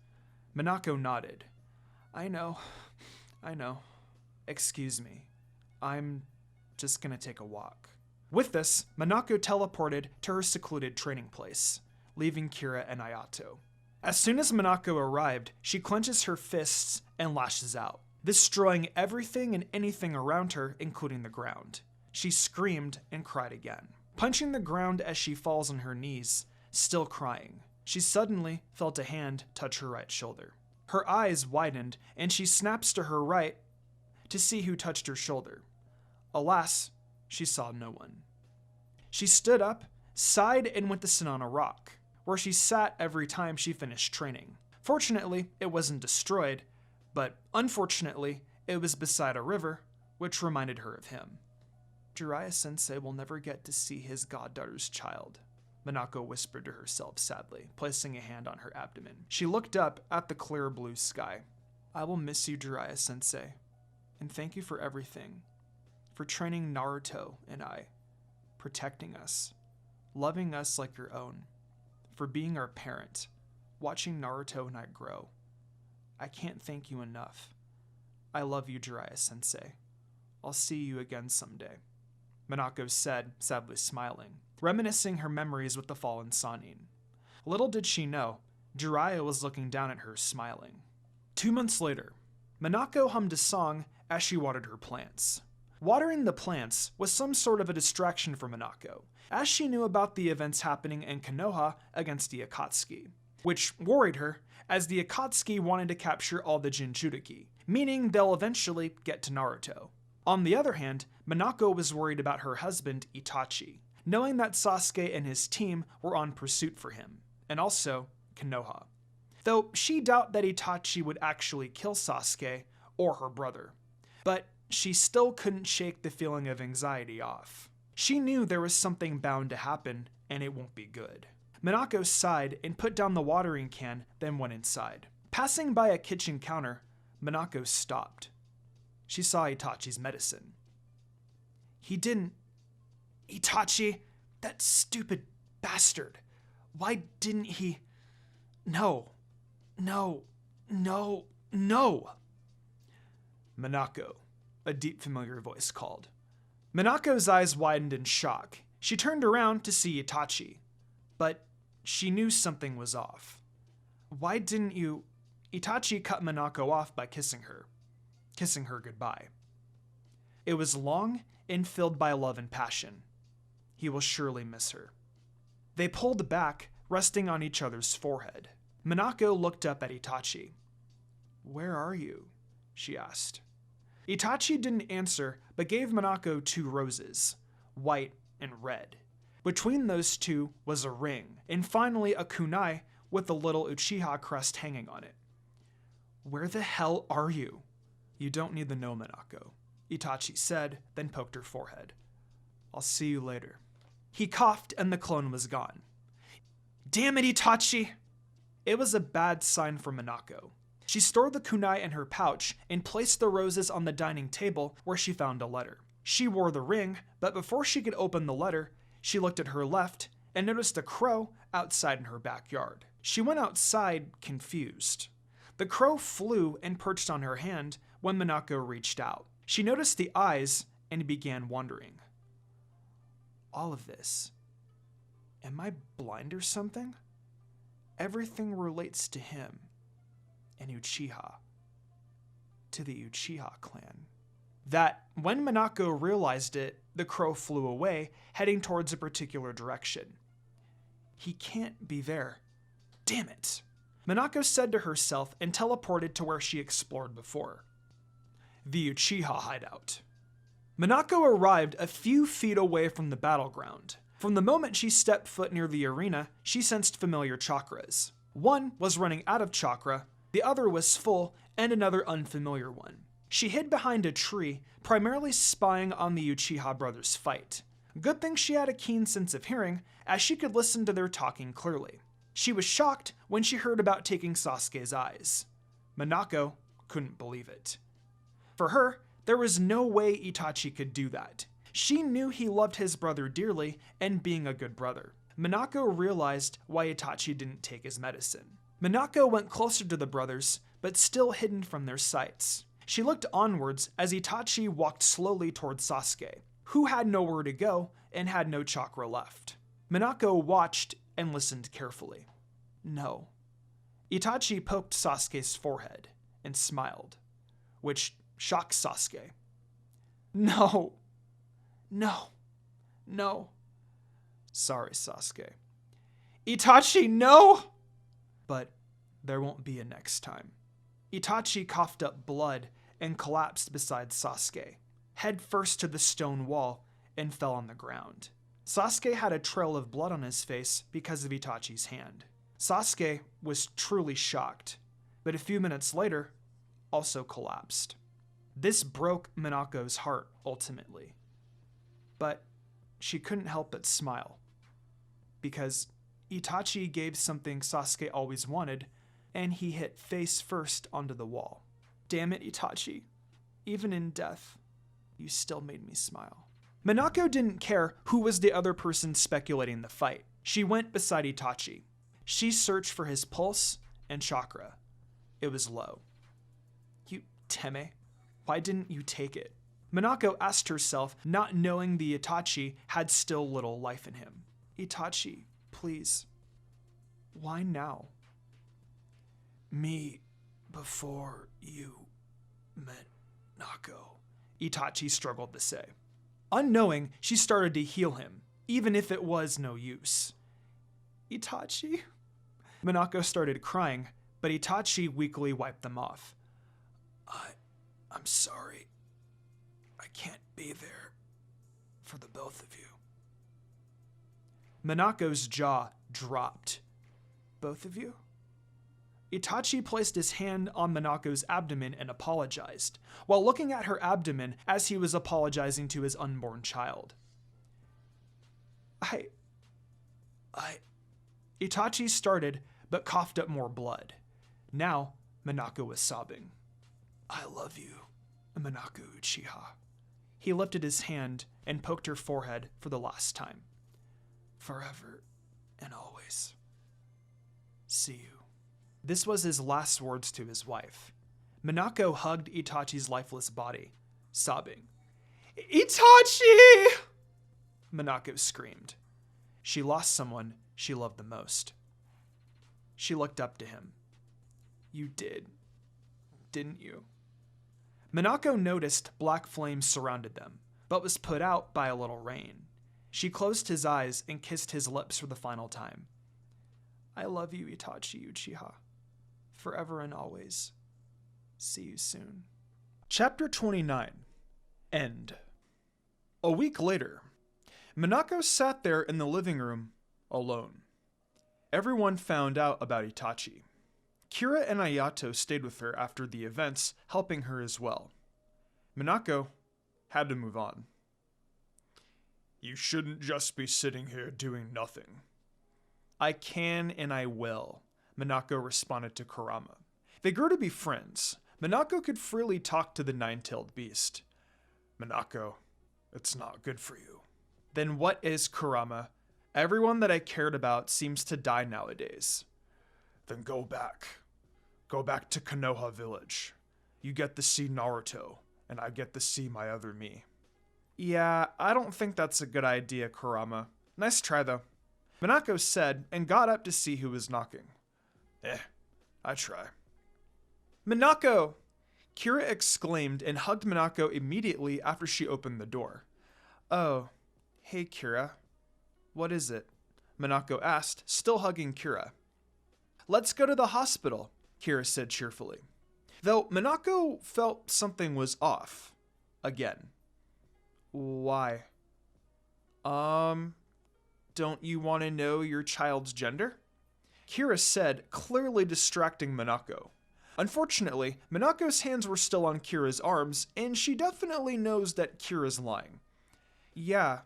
Monako nodded. I know. Excuse me. I'm just gonna take a walk. With this, Monako teleported to her secluded training place, leaving Kira and Ayato. As soon as Monako arrived, she clenches her fists and lashes out, destroying everything and anything around her, including the ground. She screamed and cried again, punching the ground as she falls on her knees, still crying. She suddenly felt a hand touch her right shoulder. Her eyes widened, and she snaps to her right to see who touched her shoulder. Alas, she saw no one. She stood up, sighed, and went to sit on a rock, where she sat every time she finished training. Fortunately, it wasn't destroyed, but unfortunately, it was beside a river, which reminded her of him. Jiraiya-sensei will never get to see his goddaughter's child, Monako whispered to herself sadly, placing a hand on her abdomen. She looked up at the clear blue sky. I will miss you, Jiraiya-sensei, and thank you for everything. For training Naruto and I, protecting us, loving us like your own, for being our parent, watching Naruto and I grow. I can't thank you enough. I love you, Jiraiya-sensei. I'll see you again someday, Monako said, sadly smiling, reminiscing her memories with the fallen Sannin. Little did she know, Jiraiya was looking down at her, smiling. 2 months later, Monako hummed a song as she watered her plants. Watering the plants was some sort of a distraction for Monako, as she knew about the events happening in Konoha against the Akatsuki, which worried her, as the Akatsuki wanted to capture all the Jinchuriki, meaning they'll eventually get to Naruto. On the other hand, Monako was worried about her husband, Itachi, knowing that Sasuke and his team were on pursuit for him, and also Konoha. Though she doubted that Itachi would actually kill Sasuke or her brother. But she still couldn't shake the feeling of anxiety off. She knew there was something bound to happen, and it won't be good. Monako sighed and put down the watering can, then went inside. Passing by a kitchen counter, Monako stopped. She saw Itachi's medicine. He didn't... Itachi, that stupid bastard. Why didn't he... No. Monako, a deep familiar voice called. Monako's eyes widened in shock. She turned around to see Itachi, but she knew something was off. Why didn't you... Itachi cut Monako off by kissing her goodbye. It was long and filled by love and passion. He will surely miss her. They pulled back, resting on each other's forehead. Monako looked up at Itachi. Where are you? She asked. Itachi didn't answer, but gave Monako 2 roses, white and red. Between those 2 was a ring, and finally a kunai with a little Uchiha crest hanging on it. Where the hell are you? You don't need to know, Monako, Itachi said, then poked her forehead. I'll see you later. He coughed and the clone was gone. Damn it, Itachi! It was a bad sign for Monako. She stored the kunai in her pouch and placed the roses on the dining table where she found a letter. She wore the ring, but before she could open the letter, she looked at her left and noticed a crow outside in her backyard. She went outside, confused. The crow flew and perched on her hand when Monako reached out. She noticed the eyes and began wondering. All of this. Am I blind or something? Everything relates to him and Uchiha. To the Uchiha clan. That, when Monako realized it, the crow flew away, heading towards a particular direction. He can't be there. Damn it! Monako said to herself and teleported to where she explored before. The Uchiha hideout. Monako arrived a few feet away from the battleground. From the moment she stepped foot near the arena, she sensed familiar chakras. One was running out of chakra, the other was full, and another unfamiliar one. She hid behind a tree, primarily spying on the Uchiha brothers' fight. Good thing she had a keen sense of hearing, as she could listen to their talking clearly. She was shocked when she heard about taking Sasuke's eyes. Monako couldn't believe it. For her, there was no way Itachi could do that. She knew he loved his brother dearly and being a good brother. Monako realized why Itachi didn't take his medicine. Monako went closer to the brothers, but still hidden from their sights. She looked onwards as Itachi walked slowly towards Sasuke, who had nowhere to go and had no chakra left. Monako watched and listened carefully. No. Itachi poked Sasuke's forehead and smiled, which shocked Sasuke. No. No. No. Sorry, Sasuke. Itachi, no! But there won't be a next time. Itachi coughed up blood and collapsed beside Sasuke, head first to the stone wall, and fell on the ground. Sasuke had a trail of blood on his face because of Itachi's hand. Sasuke was truly shocked, but a few minutes later, also collapsed. This broke Monako's heart, ultimately. But she couldn't help but smile, because Itachi gave something Sasuke always wanted, and he hit face first onto the wall. Damn it, Itachi. Even in death, you still made me smile. Monako didn't care who was the other person speculating the fight. She went beside Itachi. She searched for his pulse and chakra. It was low. You, Teme, why didn't you take it? Monako asked herself, not knowing the Itachi had still little life in him. Itachi, please. Why now? Me before you met Nako, Itachi struggled to say. Unknowing, she started to heal him, even if it was no use. Itachi? Monako started crying, but Itachi weakly wiped them off. I'm sorry. I can't be there for the both of you. Monako's jaw dropped. Both of you? Itachi placed his hand on Monako's abdomen and apologized, while looking at her abdomen as he was apologizing to his unborn child. Itachi started, but coughed up more blood. Now, Monako was sobbing. I love you, Monako Uchiha. He lifted his hand and poked her forehead for the last time. Forever and always. See you. This was his last words to his wife. Monako hugged Itachi's lifeless body, sobbing. Itachi! Monako screamed. She lost someone she loved the most. She looked up to him. You did, didn't you? Monako noticed black flames surrounded them, but was put out by a little rain. She closed his eyes and kissed his lips for the final time. I love you, Itachi Uchiha. Forever and always. See you soon. Chapter 29. End. A week later, Minako sat there in the living room, alone. Everyone found out about Itachi. Kira and Ayato stayed with her after the events, helping her as well. Minako had to move on. You shouldn't just be sitting here doing nothing. I can and I will, Monako responded to Kurama. They grew to be friends. Monako could freely talk to the nine-tailed beast. Monako, it's not good for you. Then what is Kurama? Everyone that I cared about seems to die nowadays. Then go back. Go back to Konoha village. You get to see Naruto, and I get to see my other me. Yeah, I don't think that's a good idea, Kurama. Nice try, though. Monako said, and got up to see who was knocking. I try. Monako! Kira exclaimed and hugged Monako immediately after she opened the door. Oh, hey Kira. What is it? Monako asked, still hugging Kira. Let's go to the hospital, Kira said cheerfully. Though Monako felt something was off. Again. Why? Don't you want to know your child's gender? Kira said, clearly distracting Monako. Unfortunately, Monako's hands were still on Kira's arms, and she definitely knows that Kira's lying. Yeah,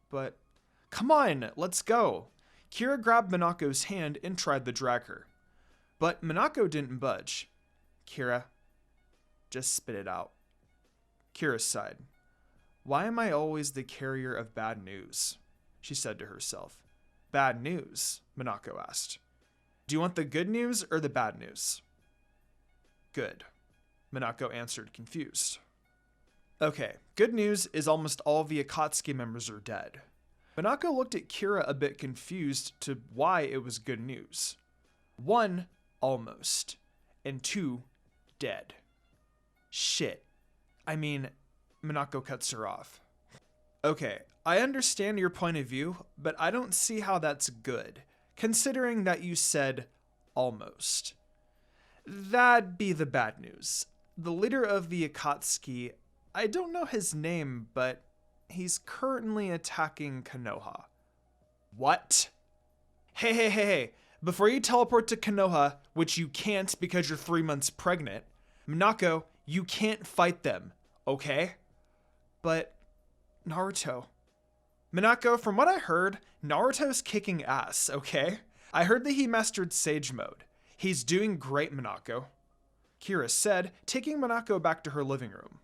but... Come on, let's go. Kira grabbed Monako's hand and tried to drag her. But Monako didn't budge. Kira, just spit it out. Kira sighed. Why am I always the carrier of bad news? She said to herself. Bad news? Monako asked. Do you want the good news or the bad news? Good, Monako answered, confused. Okay, good news is almost all the Akatsuki members are dead. Monako looked at Kira a bit confused to why it was good news. 1, almost, and 2, dead. Shit. I mean, Monako cuts her off. Okay, I understand your point of view, but I don't see how that's good, considering that you said almost. That'd be the bad news. The leader of the Akatsuki, I don't know his name, but he's currently attacking Konoha. What? Hey. Before you teleport to Konoha, which you can't because you're 3 months pregnant, Minako, you can't fight them, okay? But Naruto. Minako, from what I heard, Naruto's kicking ass, okay? I heard that he mastered Sage Mode. He's doing great, Minako, Kira said, taking Minako back to her living room.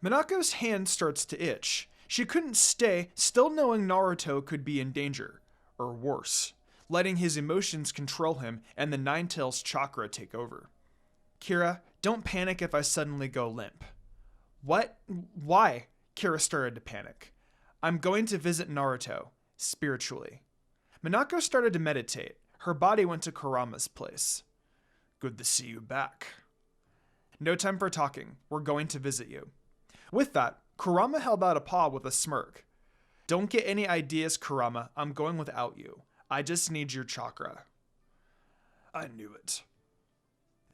Minako's hand starts to itch. She couldn't stay, still knowing Naruto could be in danger, or worse, letting his emotions control him and the Nine-Tails chakra take over. Kira, don't panic if I suddenly go limp. What? Why? Kira started to panic. I'm going to visit Naruto, spiritually. Minako started to meditate. Her body went to Kurama's place. Good to see you back. No time for talking. We're going to visit you. With that, Kurama held out a paw with a smirk. Don't get any ideas, Kurama. I'm going without you. I just need your chakra. I knew it.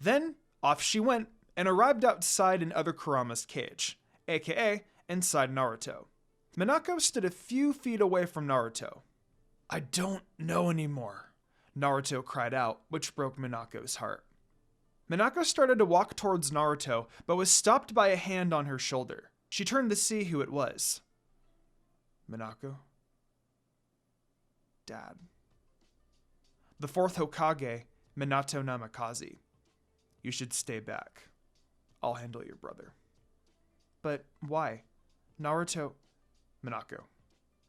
Then, off she went and arrived outside in other Kurama's cage, aka inside Naruto. Minako stood a few feet away from Naruto. I don't know anymore, Naruto cried out, which broke Minako's heart. Minako started to walk towards Naruto, but was stopped by a hand on her shoulder. She turned to see who it was. Minako? Dad. The fourth Hokage, Minato Namikaze. You should stay back. I'll handle your brother. But why? Naruto... Minako.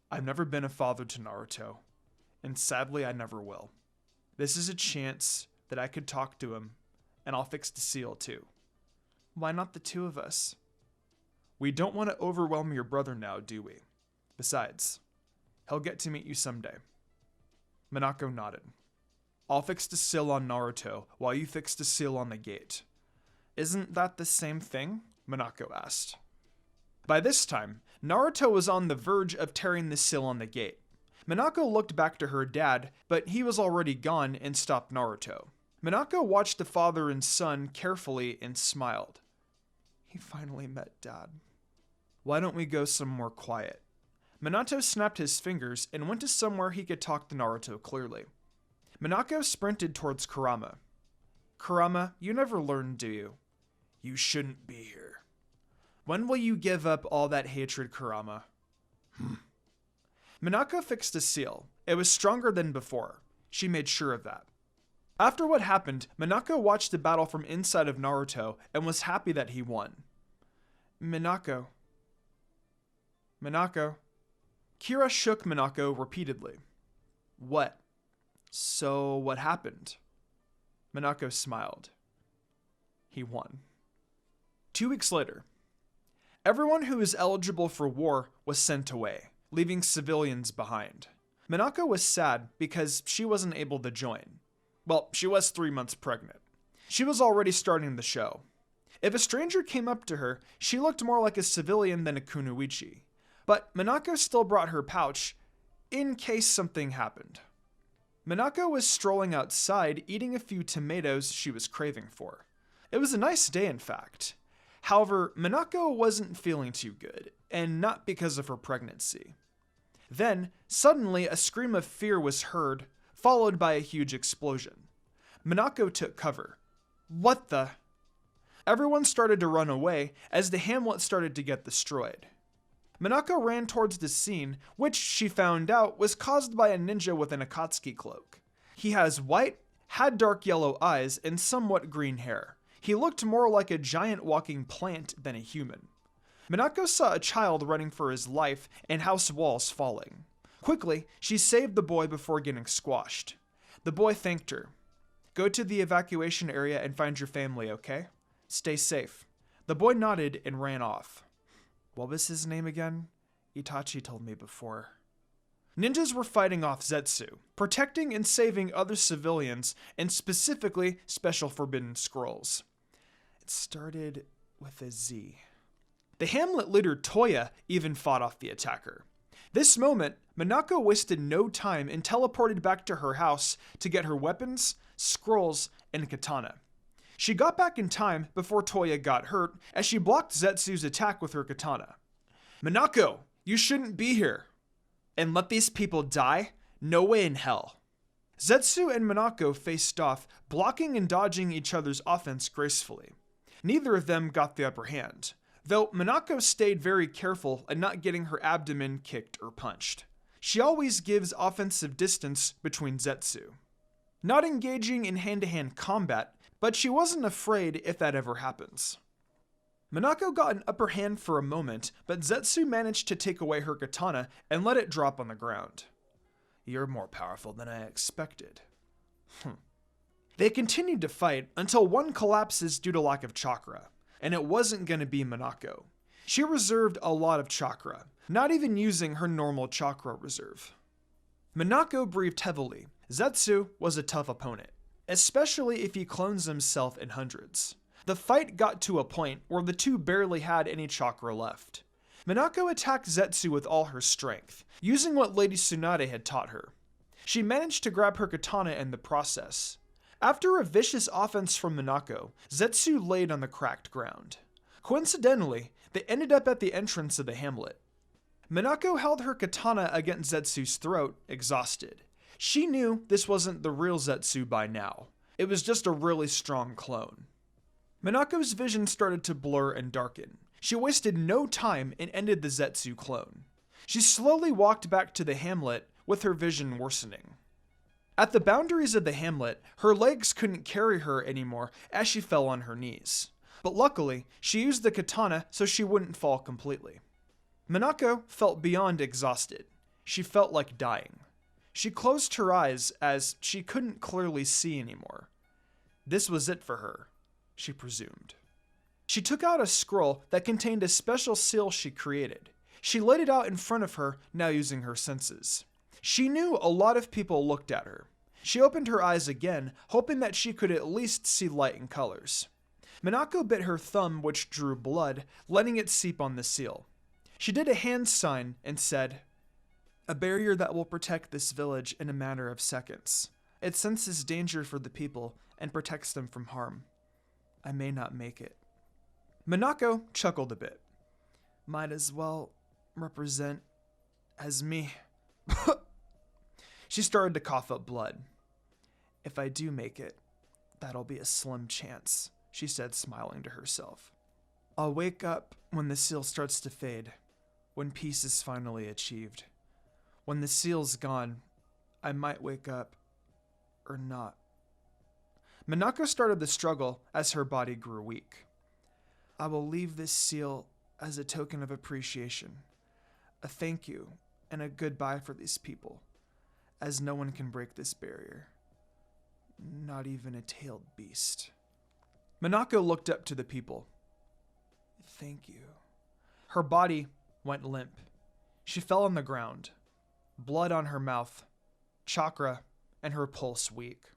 I've never been a father to Naruto, and sadly I never will. This is a chance that I could talk to him, and I'll fix the seal too. Why not the two of us? We don't want to overwhelm your brother now, do we? Besides, he'll get to meet you someday. Minako nodded. I'll fix the seal on Naruto while you fix the seal on the gate. Isn't that the same thing? Minako asked. By this time, Naruto was on the verge of tearing the seal on the gate. Minako looked back to her dad, but he was already gone and stopped Naruto. Minako watched the father and son carefully and smiled. He finally met Dad. Why don't we go somewhere quiet? Minato snapped his fingers and went to somewhere he could talk to Naruto clearly. Minako sprinted towards Kurama. Kurama, you never learn, do you? You shouldn't be here. When will you give up all that hatred, Kurama? Minako fixed the seal. It was stronger than before. She made sure of that. After what happened, Minako watched the battle from inside of Naruto and was happy that he won. Minako. Kira shook Minako repeatedly. What? So what happened? Minako smiled. He won. 2 weeks later. Everyone who was eligible for war was sent away, leaving civilians behind. Minako was sad because she wasn't able to join. Well, she was 3 months pregnant. She was already starting the show. If a stranger came up to her, she looked more like a civilian than a kunoichi. But Minako still brought her pouch, in case something happened. Minako was strolling outside, eating a few tomatoes she was craving for. It was a nice day, in fact. However, Minako wasn't feeling too good, and not because of her pregnancy. Then, suddenly, a scream of fear was heard, followed by a huge explosion. Minako took cover. What the? Everyone started to run away as the hamlet started to get destroyed. Minako ran towards the scene, which she found out was caused by a ninja with an Akatsuki cloak. He has white, had dark yellow eyes, and somewhat green hair. He looked more like a giant walking plant than a human. Minako saw a child running for his life and house walls falling. Quickly, she saved the boy before getting squashed. The boy thanked her. "Go to the evacuation area and find your family, okay? Stay safe." The boy nodded and ran off. What was his name again? Itachi told me before. Ninjas were fighting off Zetsu, protecting and saving other civilians, and specifically special forbidden scrolls. It started with a Z. The Hamlet leader Toya even fought off the attacker. This moment, Monako wasted no time and teleported back to her house to get her weapons, scrolls, and katana. She got back in time before Toya got hurt as she blocked Zetsu's attack with her katana. "Monako, you shouldn't be here." "And let these people die? No way in hell." Zetsu and Monako faced off, blocking and dodging each other's offense gracefully. Neither of them got the upper hand, though Monako stayed very careful at not getting her abdomen kicked or punched. She always gives offensive distance between Zetsu. Not engaging in hand-to-hand combat, but she wasn't afraid if that ever happens. Monako got an upper hand for a moment, but Zetsu managed to take away her katana and let it drop on the ground. "You're more powerful than I expected." They continued to fight until one collapses due to lack of chakra, and it wasn't going to be Monako. She reserved a lot of chakra, not even using her normal chakra reserve. Monako breathed heavily. Zetsu was a tough opponent, especially if he clones himself in hundreds. The fight got to a point where the two barely had any chakra left. Monako attacked Zetsu with all her strength, using what Lady Tsunade had taught her. She managed to grab her katana in the process. After a vicious offense from Monako, Zetsu laid on the cracked ground. Coincidentally, they ended up at the entrance of the hamlet. Monako held her katana against Zetsu's throat, exhausted. She knew this wasn't the real Zetsu by now. It was just a really strong clone. Monako's vision started to blur and darken. She wasted no time and ended the Zetsu clone. She slowly walked back to the hamlet with her vision worsening. At the boundaries of the hamlet, her legs couldn't carry her anymore as she fell on her knees. But luckily, she used the katana so she wouldn't fall completely. Monako felt beyond exhausted. She felt like dying. She closed her eyes as she couldn't clearly see anymore. This was it for her, she presumed. She took out a scroll that contained a special seal she created. She laid it out in front of her, now using her senses. She knew a lot of people looked at her. She opened her eyes again, hoping that she could at least see light and colors. Monako bit her thumb, which drew blood, letting it seep on the seal. She did a hand sign and said, "A barrier that will protect this village in a matter of seconds. It senses danger for the people and protects them from harm. I may not make it." Monako chuckled a bit. "Might as well represent as me." She started to cough up blood. "If I do make it, that'll be a slim chance," she said, smiling to herself. "I'll wake up when the seal starts to fade, when peace is finally achieved. When the seal's gone, I might wake up, or not." Monako started the struggle as her body grew weak. "I will leave this seal as a token of appreciation, a thank you, and a goodbye for these people, as no one can break this barrier. Not even a tailed beast." Monako looked up to the people. "Thank you." Her body went limp. She fell on the ground, blood on her mouth, chakra, and her pulse weak.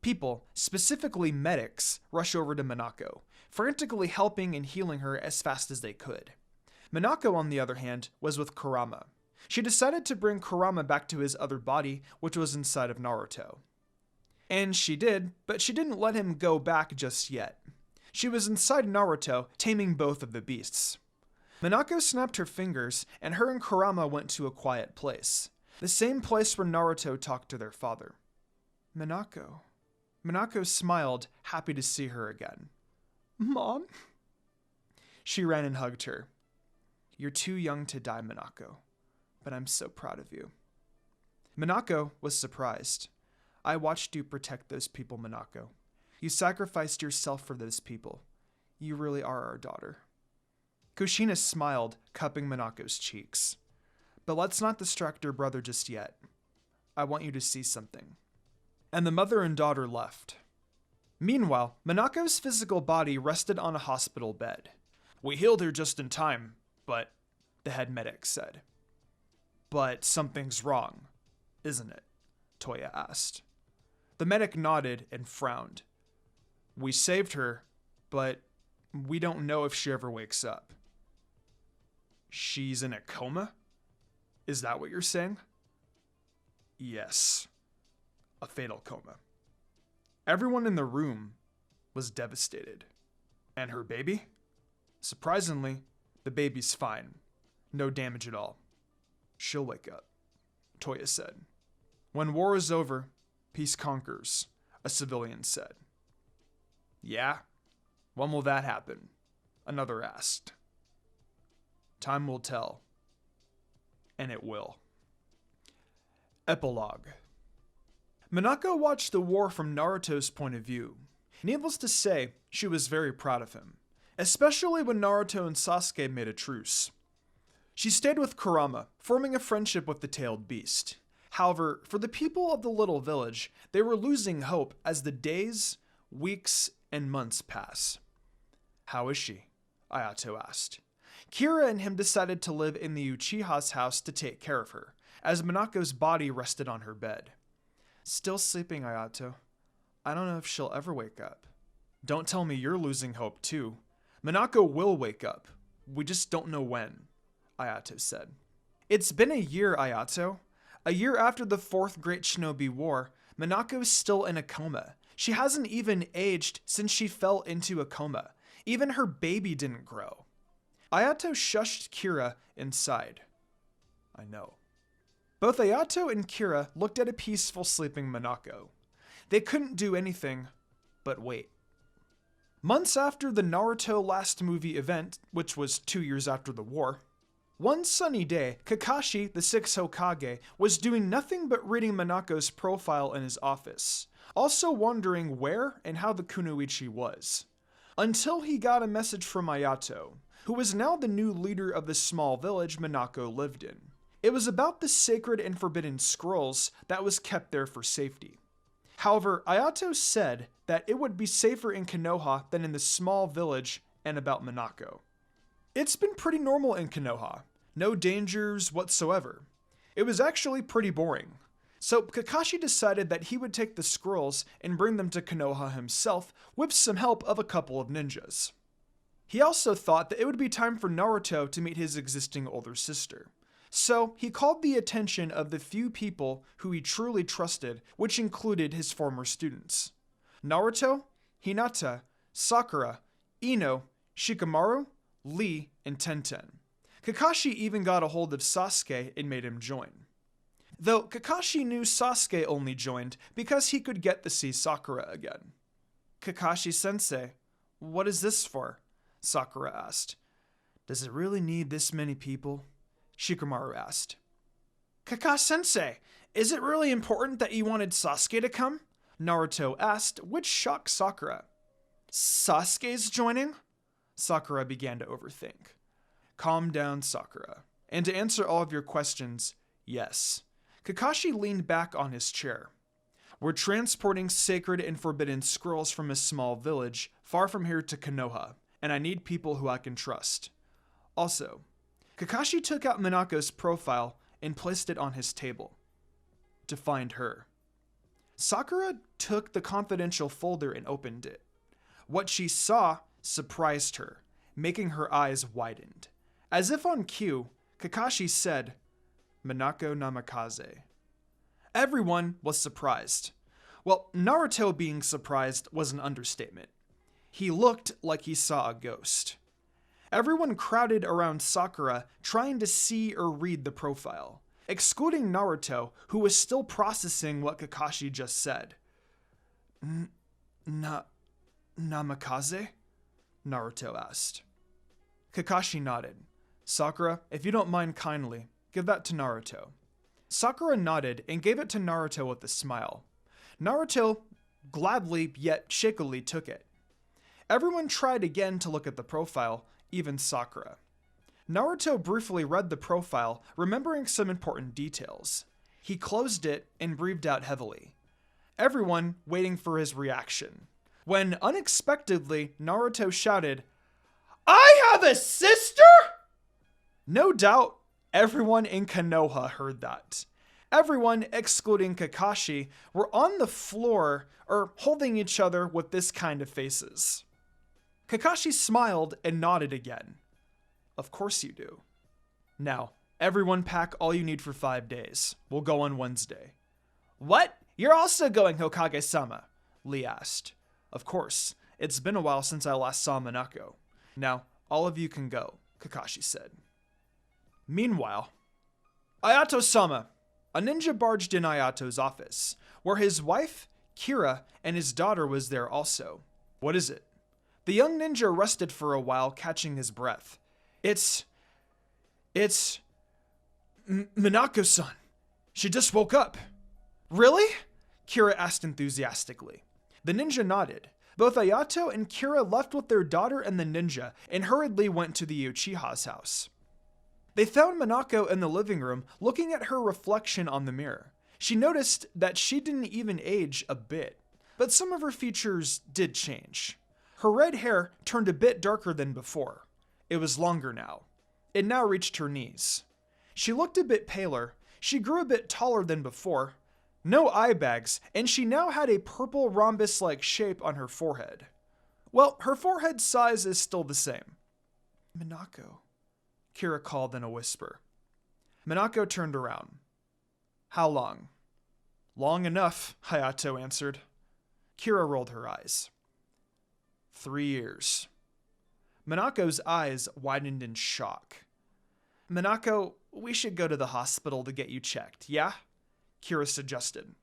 People, specifically medics, rush over to Monako, frantically helping and healing her as fast as they could. Monako, on the other hand, was with Kurama. She decided to bring Kurama back to his other body, which was inside of Naruto. And she did, but she didn't let him go back just yet. She was inside Naruto, taming both of the beasts. Monako snapped her fingers, and her and Kurama went to a quiet place. The same place where Naruto talked to their father. "Monako." Monako smiled, happy to see her again. "Mom?" She ran and hugged her. "You're too young to die, Monako, but I'm so proud of you." Monako was surprised. "I watched you protect those people, Monako. You sacrificed yourself for those people. You really are our daughter." Kushina smiled, cupping Monako's cheeks. But let's not distract your brother just yet. I want you to see something. And the mother and daughter left. Meanwhile, Monako's physical body rested on a hospital bed. We healed her just in time, but, the head medic said. But something's wrong, isn't it? Toya asked. The medic nodded and frowned. We saved her, but we don't know if she ever wakes up. She's in a coma? Is that what you're saying? Yes. A fatal coma. Everyone in the room was devastated. And her baby? Surprisingly, the baby's fine. No damage at all. She'll wake up, Toya said. When war is over, peace conquers, a civilian said. Yeah? When will that happen? Another asked. Time will tell. And it will. Epilogue. Minako watched the war from Naruto's point of view. Needless to say, she was very proud of him, especially when Naruto and Sasuke made a truce. She stayed with Kurama, forming a friendship with the tailed beast. However, for the people of the little village, they were losing hope as the days, weeks, and months pass. How is she? Ayato asked. Kira and him decided to live in the Uchiha's house to take care of her, as Monako's body rested on her bed. Still sleeping, Ayato. I don't know if she'll ever wake up. Don't tell me you're losing hope too. Monako will wake up. We just don't know when, Ayato said. It's been a year, Ayato. A year after the Fourth Great Shinobi War, Monako's still in a coma. She hasn't even aged since she fell into a coma. Even her baby didn't grow. Ayato shushed Kira inside. I know. Both Ayato and Kira looked at a peaceful sleeping Monako. They couldn't do anything but wait. Months after the Naruto last movie event, which was 2 years after the war, one sunny day, Kakashi, the sixth Hokage, was doing nothing but reading Monako's profile in his office, also wondering where and how the Kunoichi was. Until he got a message from Ayato, who was now the new leader of the small village Monako lived in. It was about the sacred and forbidden scrolls that was kept there for safety. However, Ayato said that it would be safer in Konoha than in the small village and about Monako. It's been pretty normal in Konoha. No dangers whatsoever. It was actually pretty boring. So Kakashi decided that he would take the scrolls and bring them to Konoha himself with some help of a couple of ninjas. He also thought that it would be time for Naruto to meet his existing older sister. So he called the attention of the few people who he truly trusted, which included his former students. Naruto, Hinata, Sakura, Ino, Shikamaru, Lee, and Tenten. Kakashi even got a hold of Sasuke and made him join. Though Kakashi knew Sasuke only joined because he could get to see Sakura again. Kakashi-sensei, what is this for? Sakura asked. Does it really need this many people? Shikamaru asked. Kakashi-sensei, is it really important that you wanted Sasuke to come? Naruto asked, which shocked Sakura. Sasuke's joining? Sakura began to overthink. Calm down, Sakura. And to answer all of your questions, yes. Kakashi leaned back on his chair. We're transporting sacred and forbidden scrolls from a small village far from here to Konoha, and I need people who I can trust. Also, Kakashi took out Monako's profile and placed it on his table. To find her. Sakura took the confidential folder and opened it. What she saw surprised her, making her eyes widened. As if on cue, Kakashi said, Monako Namikaze. Everyone was surprised. Well, Naruto being surprised was an understatement. He looked like he saw a ghost. Everyone crowded around Sakura, trying to see or read the profile, excluding Naruto, who was still processing what Kakashi just said. Namikaze? Naruto asked. Kakashi nodded. Sakura, if you don't mind kindly, give that to Naruto. Sakura nodded and gave it to Naruto with a smile. Naruto gladly yet shakily took it. Everyone tried again to look at the profile, even Sakura. Naruto briefly read the profile, remembering some important details. He closed it and breathed out heavily, everyone waiting for his reaction. When unexpectedly, Naruto shouted, "I have a sister?" No doubt, everyone in Konoha heard that. Everyone, excluding Kakashi, were on the floor or holding each other with this kind of faces. Kakashi smiled and nodded again. Of course you do. Now, everyone pack all you need for 5 days. We'll go on Wednesday. What? You're also going, Hokage-sama? Lee asked. Of course. It's been a while since I last saw Monako. Now, all of you can go, Kakashi said. Meanwhile, Ayato-sama. A ninja barged in Ayato's office, where his wife, Kira, and his daughter was there also. What is it? The young ninja rested for a while, catching his breath. It's Minako-san. She just woke up. Really? Kira asked enthusiastically. The ninja nodded. Both Ayato and Kira left with their daughter and the ninja and hurriedly went to the Uchiha's house. They found Monako in the living room looking at her reflection on the mirror. She noticed that she didn't even age a bit, but some of her features did change. Her red hair turned a bit darker than before. It was longer now. It now reached her knees. She looked a bit paler. She grew a bit taller than before. No eye bags, and she now had a purple rhombus-like shape on her forehead. Well, her forehead size is still the same. Monako, Kira called in a whisper. Monako turned around. How long? Long enough, Hayato answered. Kira rolled her eyes. 3 years. Monako's eyes widened in shock. Monako, we should go to the hospital to get you checked, yeah? Kira suggested.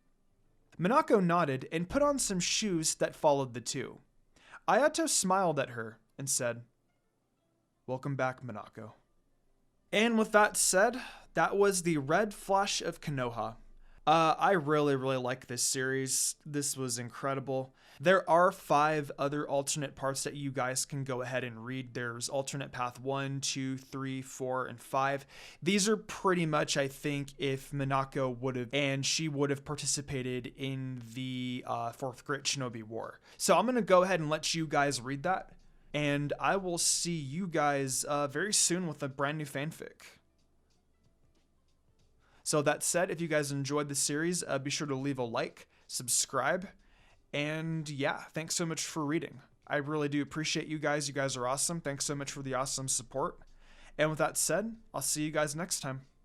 Monako nodded and put on some shoes that followed the two. Ayato smiled at her and said, "Welcome back, Monako." And with that said, that was the Red Flash of Konoha. I really like this series. This was incredible. There are 5 other alternate parts that you guys can go ahead and read. There's alternate path 1, 2, 3, 4, and 5. These are pretty much, I think, if Minako would have participated in the 4th Great Shinobi War. So I'm going to go ahead and let you guys read that. And I will see you guys very soon with a brand new fanfic. So that said, if you guys enjoyed the series, be sure to leave a like, subscribe, and yeah, thanks so much for reading. I really do appreciate you guys. You guys are awesome. Thanks so much for the awesome support. And with that said, I'll see you guys next time.